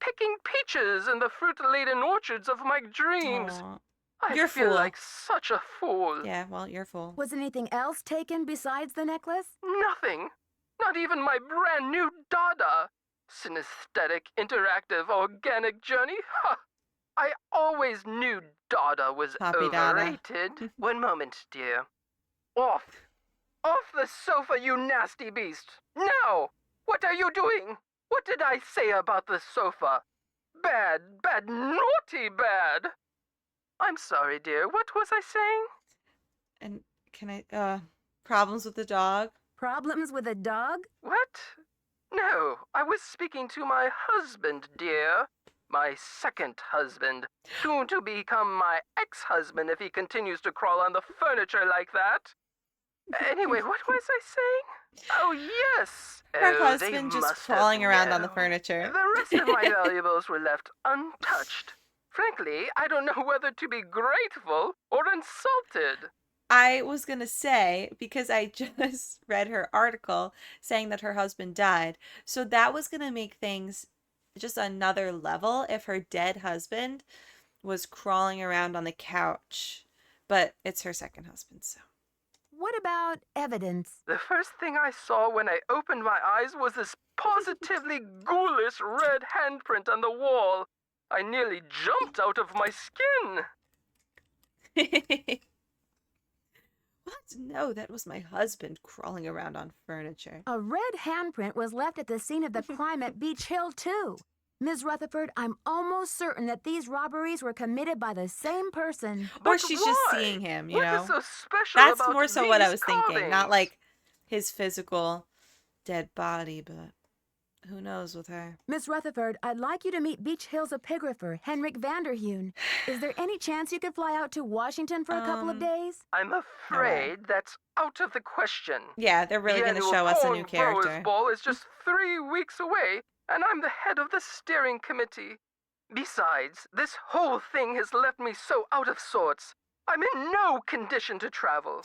Picking peaches in the fruit-laden orchards of my dreams. Aww. I You're feel fool. like such a fool. Yeah, well, you're a fool. Was anything else taken besides the necklace? Nothing. Not even my brand new Dada. Synesthetic, interactive, organic journey? Ha! I always knew Dada was Poppy Dada. overrated. One moment, dear. Off! Off the sofa, you nasty beast! Now! What are you doing? What did I say about the sofa? Bad, bad, naughty bad! I'm sorry, dear. What was I saying? And can I, problems with the dog? Problems with a dog? What? No, I was speaking to my husband, dear. My second husband. Soon to become my ex-husband if he continues to crawl on the furniture like that. Anyway, what was I saying? Oh, yes. Her Oh, they husband just must have crawling around on the known. furniture. The rest of my valuables were left untouched. Frankly, I don't know whether to be grateful or insulted. I was going to say, because I just read her article saying that her husband died, so that was going to make things just another level if her dead husband was crawling around on the couch. But it's her second husband, so. What about evidence? The first thing I saw when I opened my eyes was this positively ghoulish red handprint on the wall. I nearly jumped out of my skin. What? No, that was my husband crawling around on furniture. A red handprint was left at the scene of the crime at Beach Hill, too. Ms. Rutherford, I'm almost certain that these robberies were committed by the same person. Or she's just seeing him, you know? What is so special That's about more so what I these was thinking. Not carvings? like his physical dead body, but who knows with her. Miss Rutherford, I'd like you to meet Beach Hill's epigrapher, Henrick Vanderheun. Is there any chance you could fly out to Washington for a couple of days? I'm afraid that's out of the question. Yeah, they're really The going to annual show us a new Corn Growers character. Ball is just 3 weeks away, and I'm the head of the steering committee. Besides, this whole thing has left me so out of sorts. I'm in no condition to travel.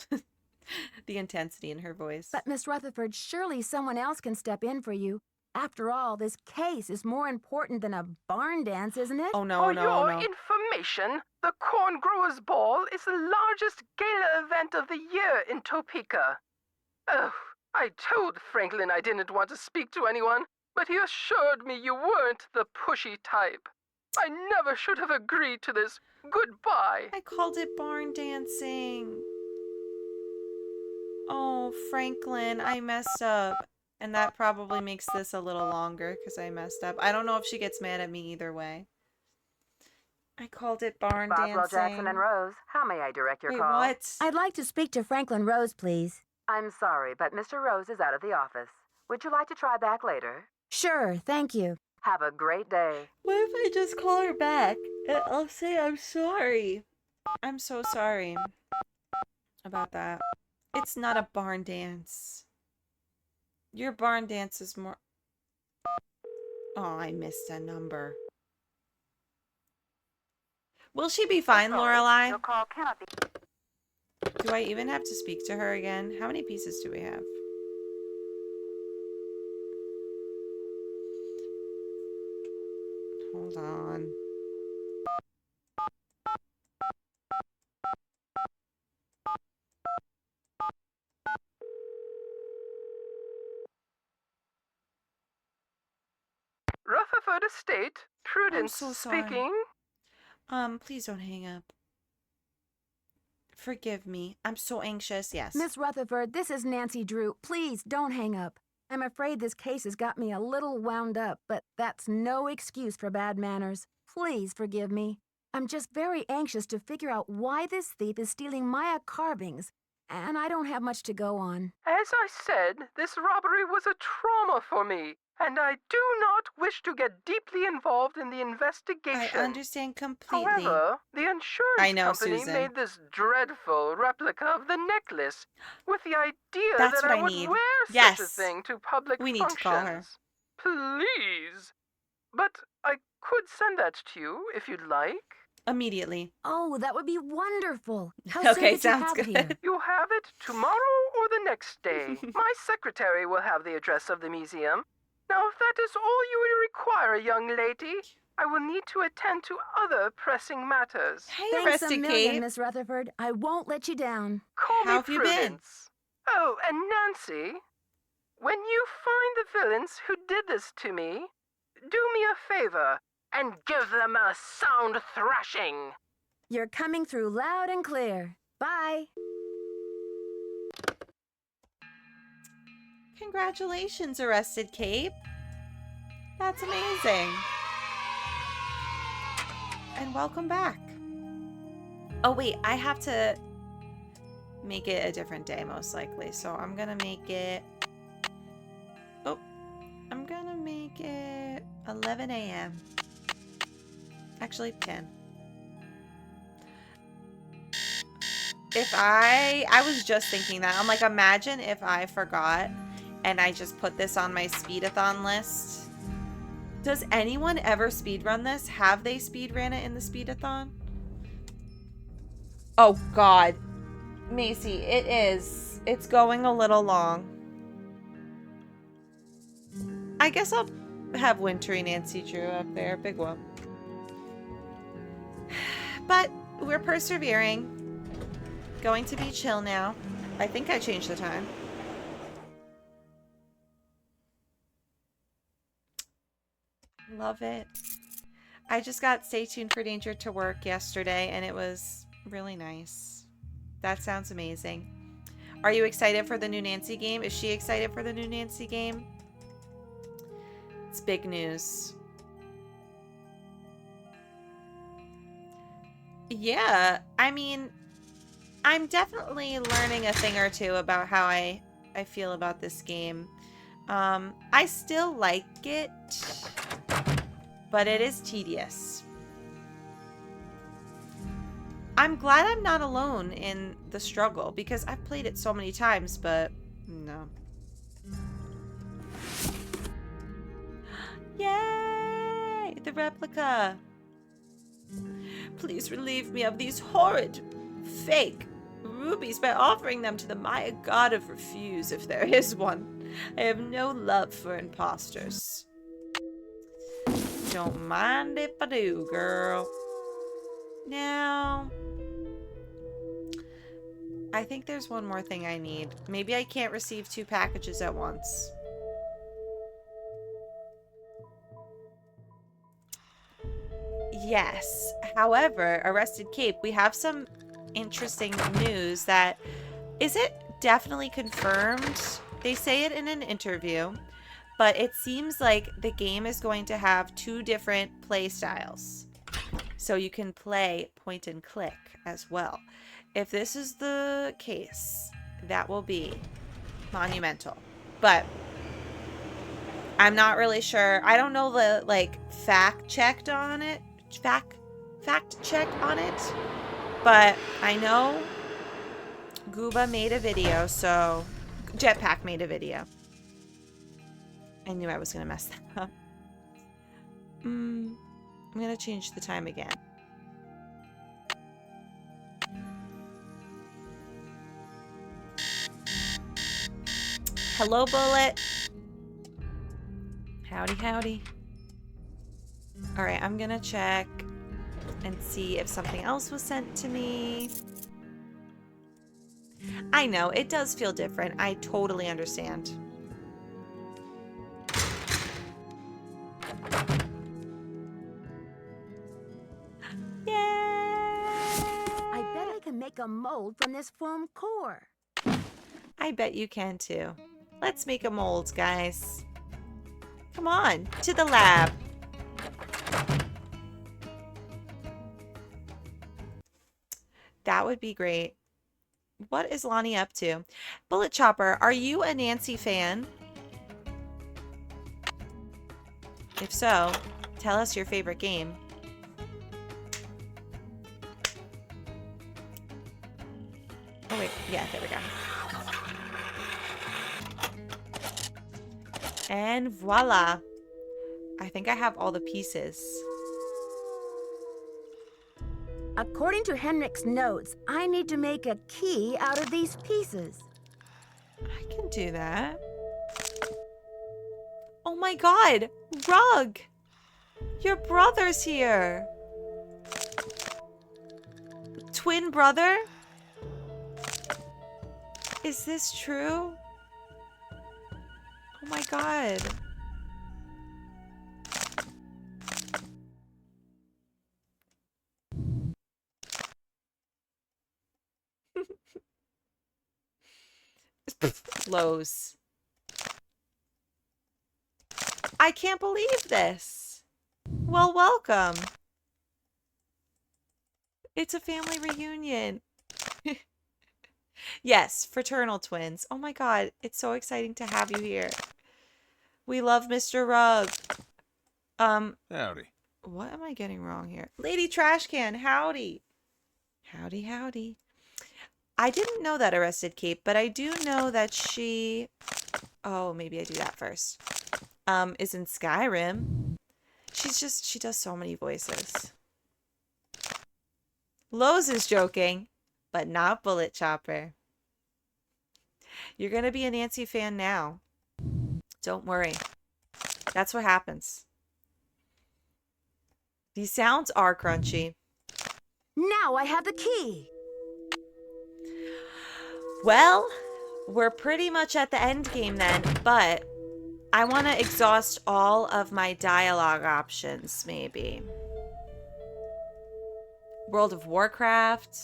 The intensity in her voice. But, Miss Rutherford, surely someone else can step in for you. After all, this case is more important than a barn dance, isn't it? Oh, no, For no, your no. information, the Corn Growers Ball is the largest gala event of the year in Topeka. Oh, I told Franklin I didn't want to speak to anyone, but he assured me you weren't the pushy type. I never should have agreed to this. Goodbye. I called it barn dancing. Oh, Franklin, I messed up. And that probably makes this a little longer because I messed up. I don't know if she gets mad at me either way. I called it barn Boswell, dancing. Jackson, and Rose, how may I direct your Wait, call? what? I'd like to speak to Franklin Rose, please. I'm sorry, but Mr. Rose is out of the office. Would you like to try back later? Sure, thank you. Have a great day. What if I just call her back and I'll say I'm sorry? I'm so sorry about that. It's not a barn dance. Your barn dance is more... Oh, I missed a number. Will she be fine, Lorelai? Your call cannot be... Do I even have to speak to her again? How many pieces do we have? Hold on. Rutherford Estate, Prudence I'm so sorry. speaking. Please don't hang up. Forgive me. I'm so anxious. Yes. Miss Rutherford, this is Nancy Drew. Please don't hang up. I'm afraid this case has got me a little wound up, but that's no excuse for bad manners. Please forgive me. I'm just very anxious to figure out why this thief is stealing Maya carvings, and I don't have much to go on. As I said, this robbery was a trauma for me, and I do not wish to get deeply involved in the investigation. I understand completely. However, the insurance company Susan. made this dreadful replica of the necklace with the idea That's that what I I would need. wear Yes. such a thing to public We need functions. to call her. Please. But I could send that to you if you'd like. Immediately. Oh, that would be wonderful. How soon Okay, did you sounds have good. it here? You have it tomorrow or the next day. My secretary will have the address of the museum. Now, if that is all you require, young lady, I will need to attend to other pressing matters. Hey, Thanks a Arrested million, Kate. Miss Rutherford. I won't let you down. Call How me have you been? Prudence. Oh, and Nancy, when you find the villains who did this to me, do me a favor and give them a sound thrashing. You're coming through loud and clear. Bye. Congratulations, Arrested Cape. That's amazing. And welcome back. Oh, wait, I have to make it a different day, most likely. So I'm going to make it... Oh, I'm going to make it 11 a.m. Actually, 10. If I was just thinking that. I'm like, imagine if I forgot and I just put this on my speedathon list. Does anyone ever speedrun this? Have they speedran it in the speedathon? Oh, God. Macy, it is. It's going a little long. I guess I'll have Wintry Nancy Drew up there. Big whoop. But we're persevering. Going to be chill now. I think I changed the time. Love it. I just got Stay Tuned for Danger to work yesterday, and it was really nice. That sounds amazing. Are you excited for the new Nancy game? Is she excited for the new Nancy game? It's big news. Yeah, I mean, I'm definitely learning a thing or two about how I feel about this game. I still like it, but it is tedious. I'm glad I'm not alone in the struggle because I've played it so many times, but no. Yay! The replica. Please relieve me of these horrid, fake rubies by offering them to the Maya god of refuse, if there is one. I have no love for imposters. Don't mind if I do, girl. Now, I think there's one more thing I need. Maybe I can't receive 2 packages at once. Yes. However, Arrested Cape, we have some interesting news that... Is it definitely confirmed? They say it in an interview, but it seems like the game is going to have 2 different play styles. So you can play point and click as well. If this is the case, that will be monumental. But I'm not really sure. I don't know the, like, fact checked on it. Fact check on it. But I know Gooba made a video, so Jetpack made a video. I knew I was gonna mess that up. I'm gonna change the time again. Hello, Bullet. Howdy, howdy. Alright, I'm gonna check and see if something else was sent to me. I know, it does feel different. I totally understand. I bet I can make a mold from this foam core. I bet you can too. Let's make a mold, guys. Come on, to the lab. That would be great. What is Lonnie up to? Bullet Chopper, are you a Nancy fan? If so, tell us your favorite game. Oh wait, yeah, there we go. And voila. I think I have all the pieces. According to Henrick's notes, I need to make a key out of these pieces. I can do that. Oh my god! Rug! Your brother's here! Twin brother? Is this true? Oh my god. Lows. I can't believe this. Well, welcome. It's a family reunion. Yes, fraternal twins. Oh my god, it's so exciting to have you here. We love Mr. Rugg. Howdy. What am I getting wrong here? Lady Trashcan, howdy. Howdy, howdy. I didn't know that Arrested Cape, but I do know that she... Oh, maybe I do that first. Is in Skyrim. She does so many voices. Lowe's is joking, but not Bullet Chopper. You're gonna be a Nancy fan now. Don't worry. That's what happens. These sounds are crunchy. Now I have the key. Well, we're pretty much at the end game then, but I want to exhaust all of my dialogue options, maybe. World of Warcraft.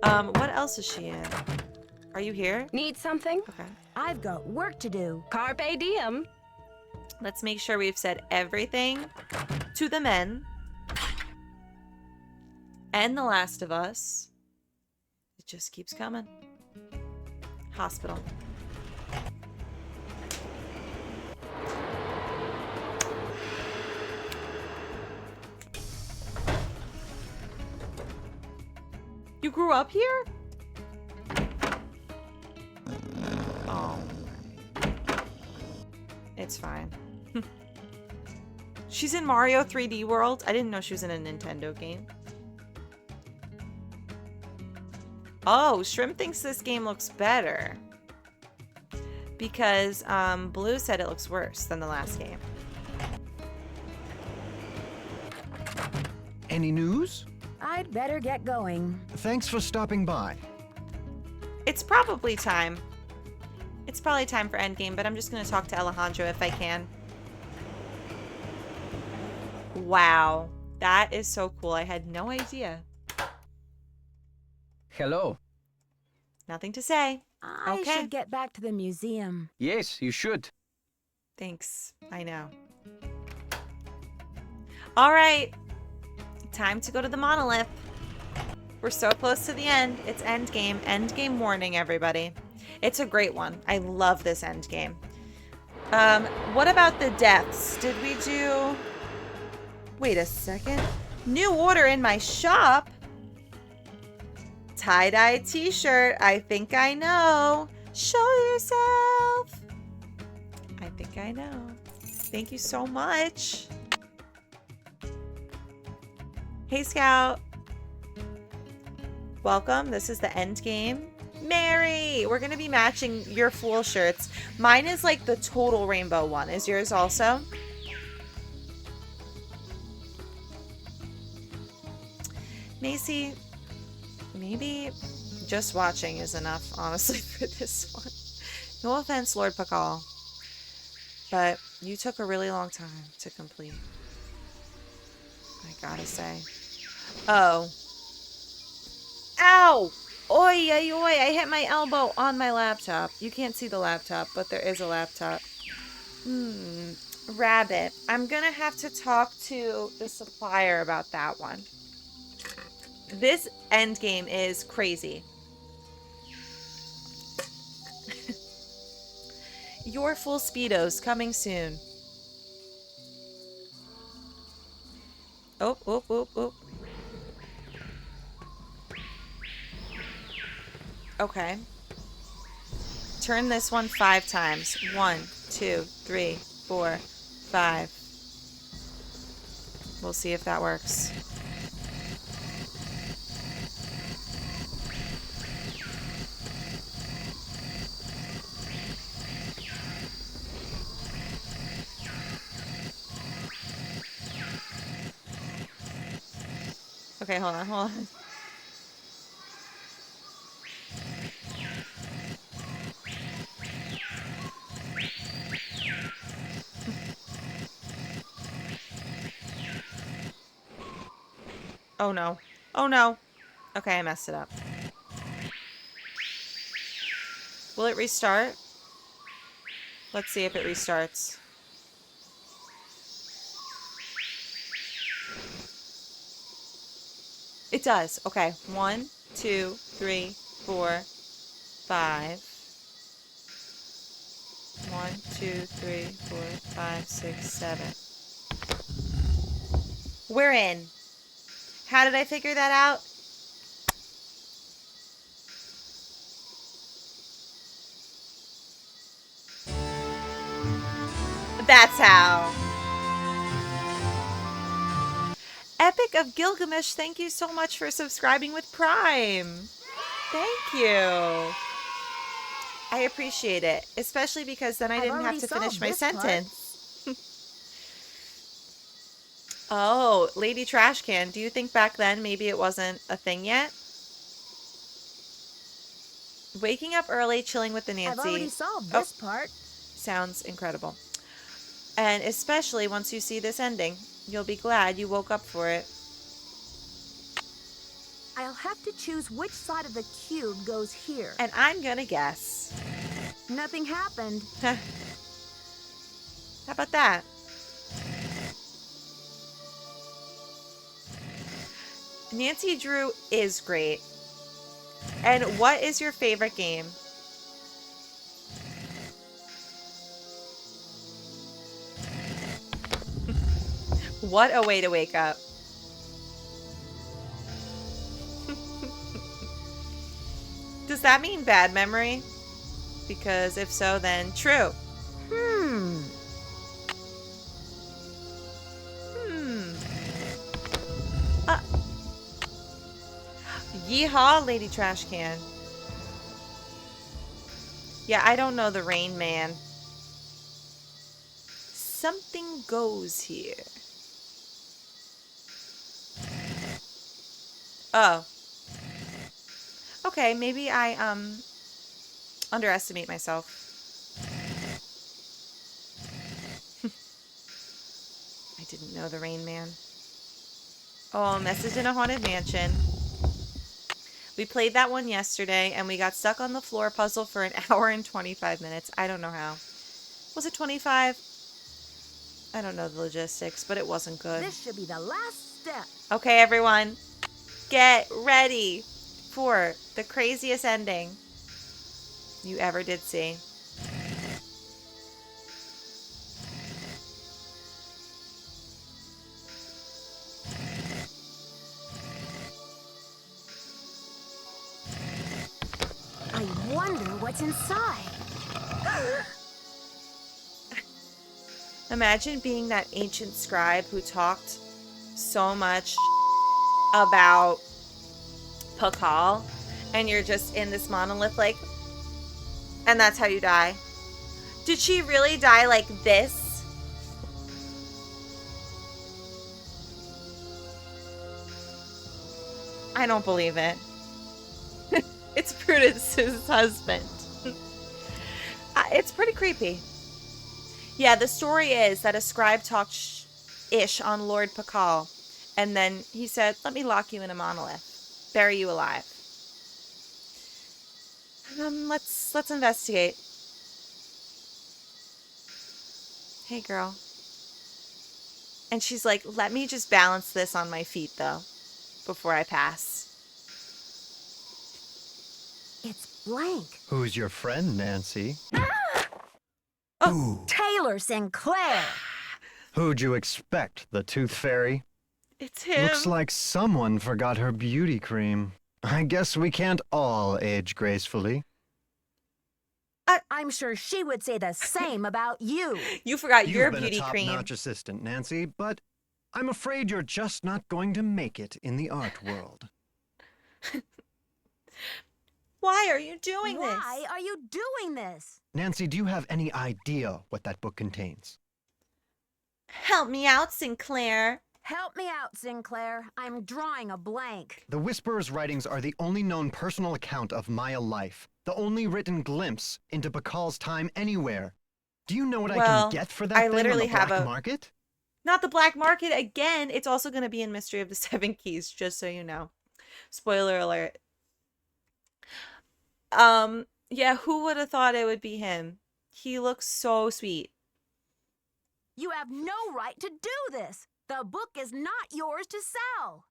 What else is she in? Are you here? Need something? Okay. I've got work to do. Carpe diem. Let's make sure we've said everything to the men. And The Last of Us. It just keeps coming. Hospital. You grew up here? Oh. It's fine. She's in Mario 3D World. I didn't know she was in a Nintendo game. Oh, Shrimp thinks this game looks better. Because Blue said it looks worse than the last game. Any news? I'd better get going. Thanks for stopping by. It's probably time. It's probably time for endgame, but I'm just going to talk to Alejandro if I can. Wow. That is so cool. I had no idea. Hello. Nothing to say. I should get back to the museum. Yes, you should. Thanks. I know. All right. Time to go to the monolith. We're so close to the end. It's endgame. Endgame warning, everybody. It's a great one. I love this endgame. What about the deaths? Did we do... Wait a second. New order in my shop? Tie-dye t-shirt. I think I know. Show yourself. I think I know. Thank you so much. Hey, Scout. Welcome. This is the end game. Mary, we're going to be matching your Fool shirts. Mine is like the total rainbow one. Is yours also? Macy, maybe just watching is enough, honestly, for this one. No offense, Lord Pakal, but you took a really long time to complete. I gotta say. Oh. Ow! Oi, oi, oi, I hit my elbow on my laptop. You can't see the laptop, but there is a laptop. Rabbit. I'm gonna have to talk to the supplier about that one. This endgame is crazy. Your full speedos coming soon. Oh, oh, oh, oh. Okay. Turn this one 5 times. 1, 2, 3, 4, 5. We'll see if that works. Okay, hold on, hold on. Oh no. Oh no. Okay, I messed it up. Will it restart? Let's see if it restarts. It does. Okay. 1, 2, 3, 4, 5. 1, 2, 3, 4, 5, 6, 7. We're in. How did I figure that out? That's how. Epic of Gilgamesh, thank you so much for subscribing with Prime. Thank you. I appreciate it, especially because then I didn't have to finish my sentence. Oh, Lady Trashcan, do you think back then maybe it wasn't a thing yet? Waking up early, chilling with the Nancy. I've already solved this part. Sounds incredible. And especially once you see this ending, you'll be glad you woke up for it. I'll have to choose which side of the cube goes here. And I'm gonna guess. Nothing happened. How about that? Nancy Drew is great. And what is your favorite game? What a way to wake up. Does that mean bad memory? Because if so, then true. Yeehaw, Lady Trashcan. Yeah, I don't know the Rain Man. Something goes here. Oh. Okay, maybe I, underestimate myself. I didn't No, the Rain Man. Oh, Message in a Haunted Mansion. We played that one yesterday, and we got stuck on the floor puzzle for an hour and 25 minutes. I don't know how. Was it 25? I don't know the logistics, but it wasn't good. This should be the last step. Okay, everyone. Get ready for the craziest ending you ever did see. I wonder what's inside. Imagine being that ancient scribe who talked so much about Pakal, and you're just in this monolith, like, and that's how you die. Did she really die like this? I don't believe it. It's Prudence's husband. It's pretty creepy. Yeah, the story is that a scribe talked ish on Lord Pakal, and then he said, let me lock you in a monolith, bury you alive. Let's investigate. Hey, girl. And she's like, let me just balance this on my feet, though, before I pass. It's blank. Who's your friend, Nancy? Oh, Taylor Sinclair. Who'd you expect, the Tooth Fairy? It's him. Looks like someone forgot her beauty cream. I guess we can't all age gracefully. I'm sure she would say the same about you. You forgot your You've beauty been a cream. top-notch assistant, Nancy, but I'm afraid you're just not going to make it in the art world. Why are you doing this? Why are you doing this? Nancy, do you have any idea what that book contains? Help me out, Sinclair. Help me out, Sinclair. I'm drawing a blank. The Whisperer's writings are the only known personal account of Maya life, the only written glimpse into Bakal's time anywhere. Do you know what I can get for that I thing literally on the have black market? Not the black market again. It's also going to be in Mystery of the Seven Keys, just so you know. Spoiler alert. Yeah, who would have thought it would be him? He looks so sweet. You have no right to do this. The book is not yours to sell.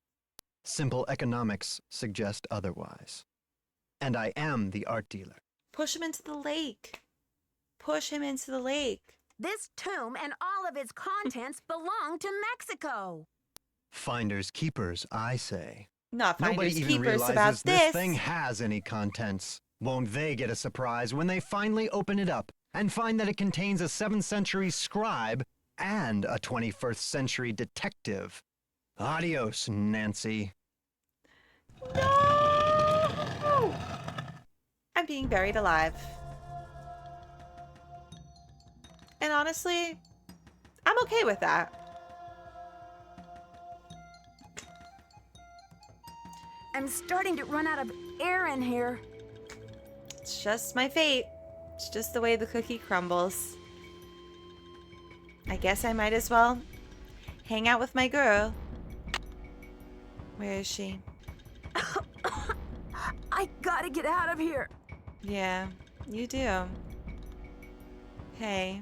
Simple economics suggest otherwise. And I am the art dealer. Push him into the lake. Push him into the lake. This tomb and all of its contents belong to Mexico. Finders keepers, I say. Not Nobody finders even keepers realizes about this thing has any contents. Won't they get a surprise when they finally open it up and find that it contains a 7th century scribe and a 21st century detective? Adios, Nancy. No! I'm being buried alive. And honestly, I'm okay with that. I'm starting to run out of air in here. It's just my fate. It's just the way the cookie crumbles. I guess I might as well hang out with my girl. Where is she? I gotta get out of here. Yeah, you do. Hey.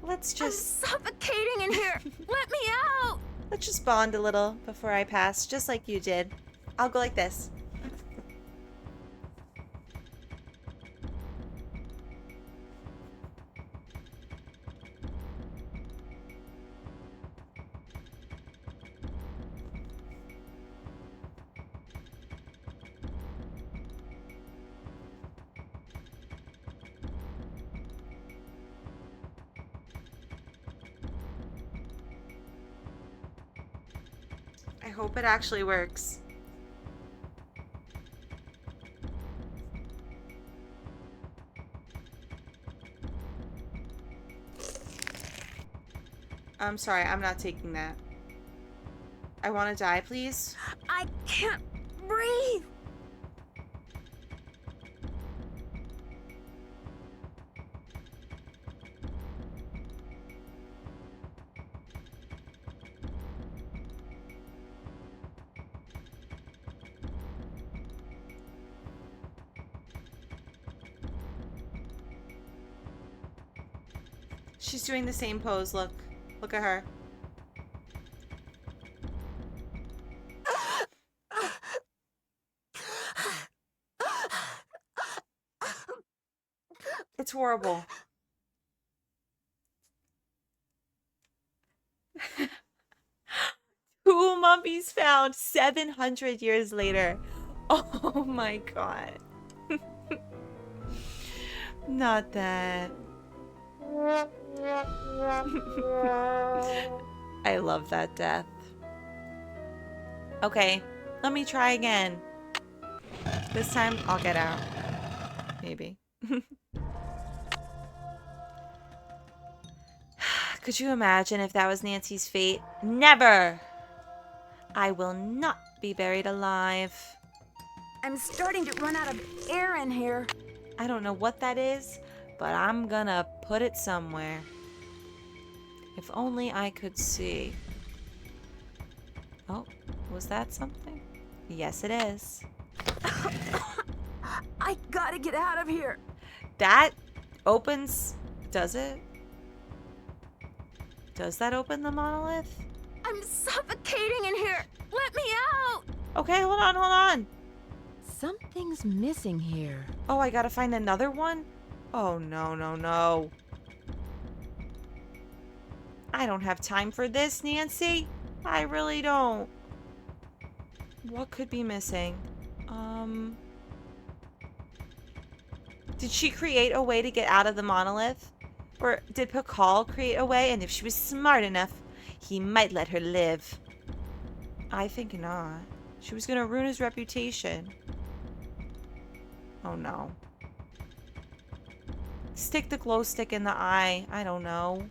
Let's just... I'm suffocating in here. Let me out. Let's just bond a little before I pass, just like you did. I'll go like this. I hope it actually works. I'm sorry, I'm not taking that. I want to die, please. I can't breathe. She's doing the same pose. Look. Look at her. It's horrible. Two mummies found 700 years later. Oh my god. Not that. I love that death. Okay, let me try again. This time I'll get out. Maybe. Could you imagine if that was Nancy's fate? Never! I will not be buried alive. I'm starting to run out of air in here. I don't know what that is, but I'm gonna put it somewhere. If only I could see. Oh, was that something? Yes, it is. I gotta get out of here. That opens... Does it? Does that open the monolith? I'm suffocating in here. Let me out. Okay, hold on, hold on. Something's missing here. Oh, I gotta find another one? Oh, no, no, no. I don't have time for this, Nancy. I really don't. What could be missing? Did she create a way to get out of the monolith? Or did Pakal create a way? And if she was smart enough, he might let her live. I think not. She was gonna ruin his reputation. Oh no. Stick the glow stick in the eye. I don't know.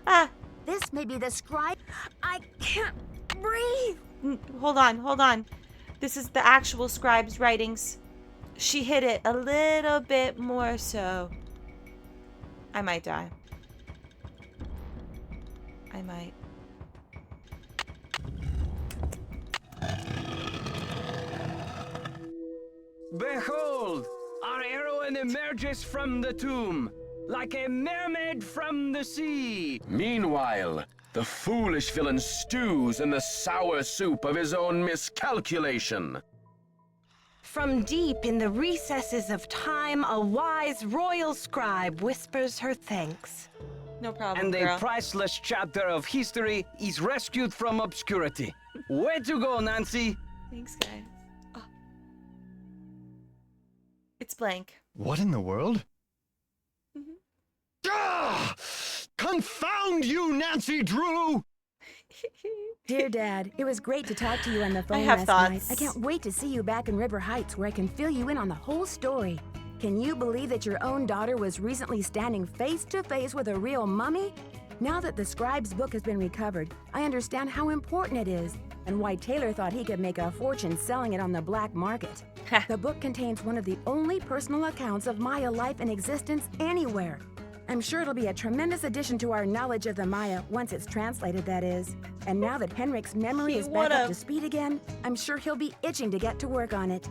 Ah! This may be the scribe. I can't breathe. Hold on, hold on. This is the actual scribe's writings. She hid it a little bit more so. I might die. I might. Behold! Our heroine emerges from the tomb, like a mermaid from the sea. Meanwhile, the foolish villain stews in the sour soup of his own miscalculation. From deep in the recesses of time, a wise royal scribe whispers her thanks. No problem, And girl. a priceless chapter of history is rescued from obscurity. Way to go, Nancy! Thanks, guys. Oh. It's blank. What in the world? Ah! Confound you, Nancy Drew! Dear Dad, it was great to talk to you on the phone have last thoughts. night. I can't wait to see you back in River Heights where I can fill you in on the whole story. Can you believe that your own daughter was recently standing face to face with a real mummy? Now that the scribe's book has been recovered, I understand how important it is and why Taylor thought he could make a fortune selling it on the black market. The book contains one of the only personal accounts of Maya life and existence anywhere. I'm sure it'll be a tremendous addition to our knowledge of the Maya once it's translated, that is. And now that Henrick's memory is back up to speed again, I'm sure he'll be itching to get to work on it.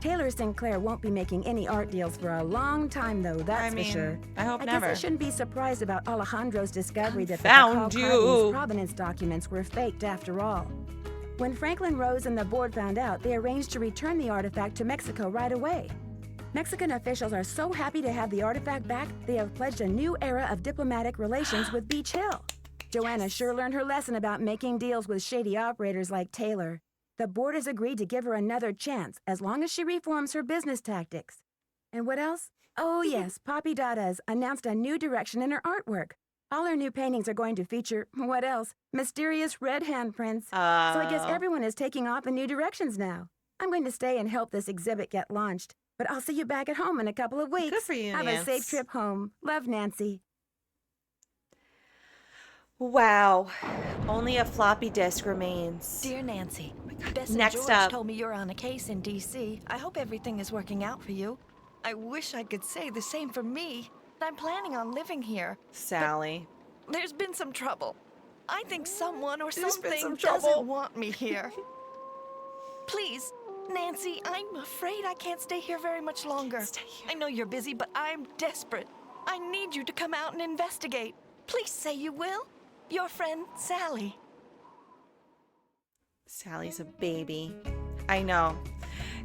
Taylor Sinclair won't be making any art deals for a long time, though, that's for sure. I hope I never. guess I shouldn't be surprised about Alejandro's discovery that the Confound Pakal you. Carving's provenance documents were faked after all. When Franklin Rose and the board found out, they arranged to return the artifact to Mexico right away. Mexican officials are so happy to have the artifact back, they have pledged a new era of diplomatic relations with Beach Hill. Joanna sure learned her lesson about making deals with shady operators like Taylor. The board has agreed to give her another chance as long as she reforms her business tactics. And what else? Oh yes, Poppy Dada's announced a new direction in her artwork. All her new paintings are going to feature, what else? Mysterious red handprints. So I guess everyone is taking off in new directions now. I'm going to stay and help this exhibit get launched. But I'll see you back at home in a couple of weeks. Good for you, Have Nance. a safe trip home. Love, Nancy. Wow. Only a floppy disk remains. Dear Nancy, Bess and Next George up. told me you're on a case in D.C. I hope everything is working out for you. I wish I could say the same for me. I'm planning on living here. Sally. There's been some trouble. I think someone or There's been something some trouble. doesn't want me here. Please, Nancy, I'm afraid I can't stay here very much longer. I know you're busy, but I'm desperate. I need you to come out and investigate. Please say you will. Your friend, Sally. Sally's a baby. I know.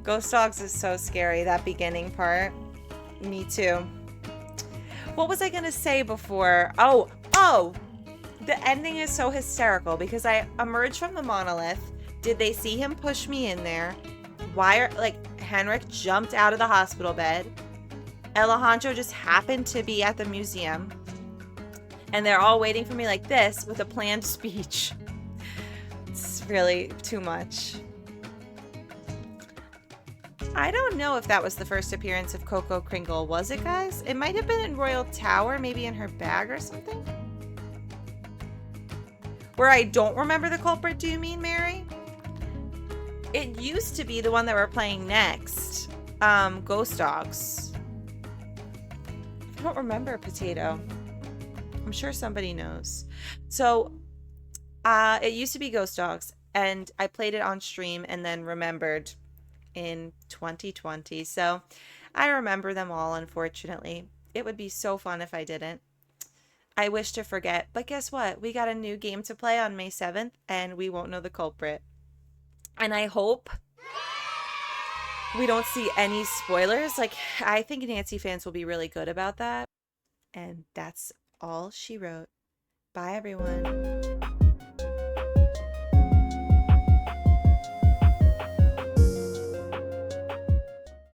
Ghost Dogs is so scary, that beginning part. Me too. What was I gonna say before? Oh! The ending is so hysterical because I emerged from the monolith. Did they see him push me in there? Henrick jumped out of the hospital bed. Alejandro just happened to be at the museum. And they're all waiting for me like this with a planned speech. It's really too much. I don't know if that was the first appearance of Coco Kringle. Was it, guys? It might have been in Royal Tower, maybe in her bag or something. Where I don't remember the culprit, do you mean, Mary? It used to be the one that we're playing next. Ghost Dogs. I don't remember, Potato. I'm sure somebody knows. So, it used to be Ghost Dogs, and I played it on stream and then remembered in 2020. So, I remember them all, unfortunately. It would be so fun if I didn't. I wish to forget, but guess what? We got a new game to play on May 7th, and we won't know the culprit. And I hope we don't see any spoilers. I think Nancy fans will be really good about that. And that's all she wrote. Bye, everyone.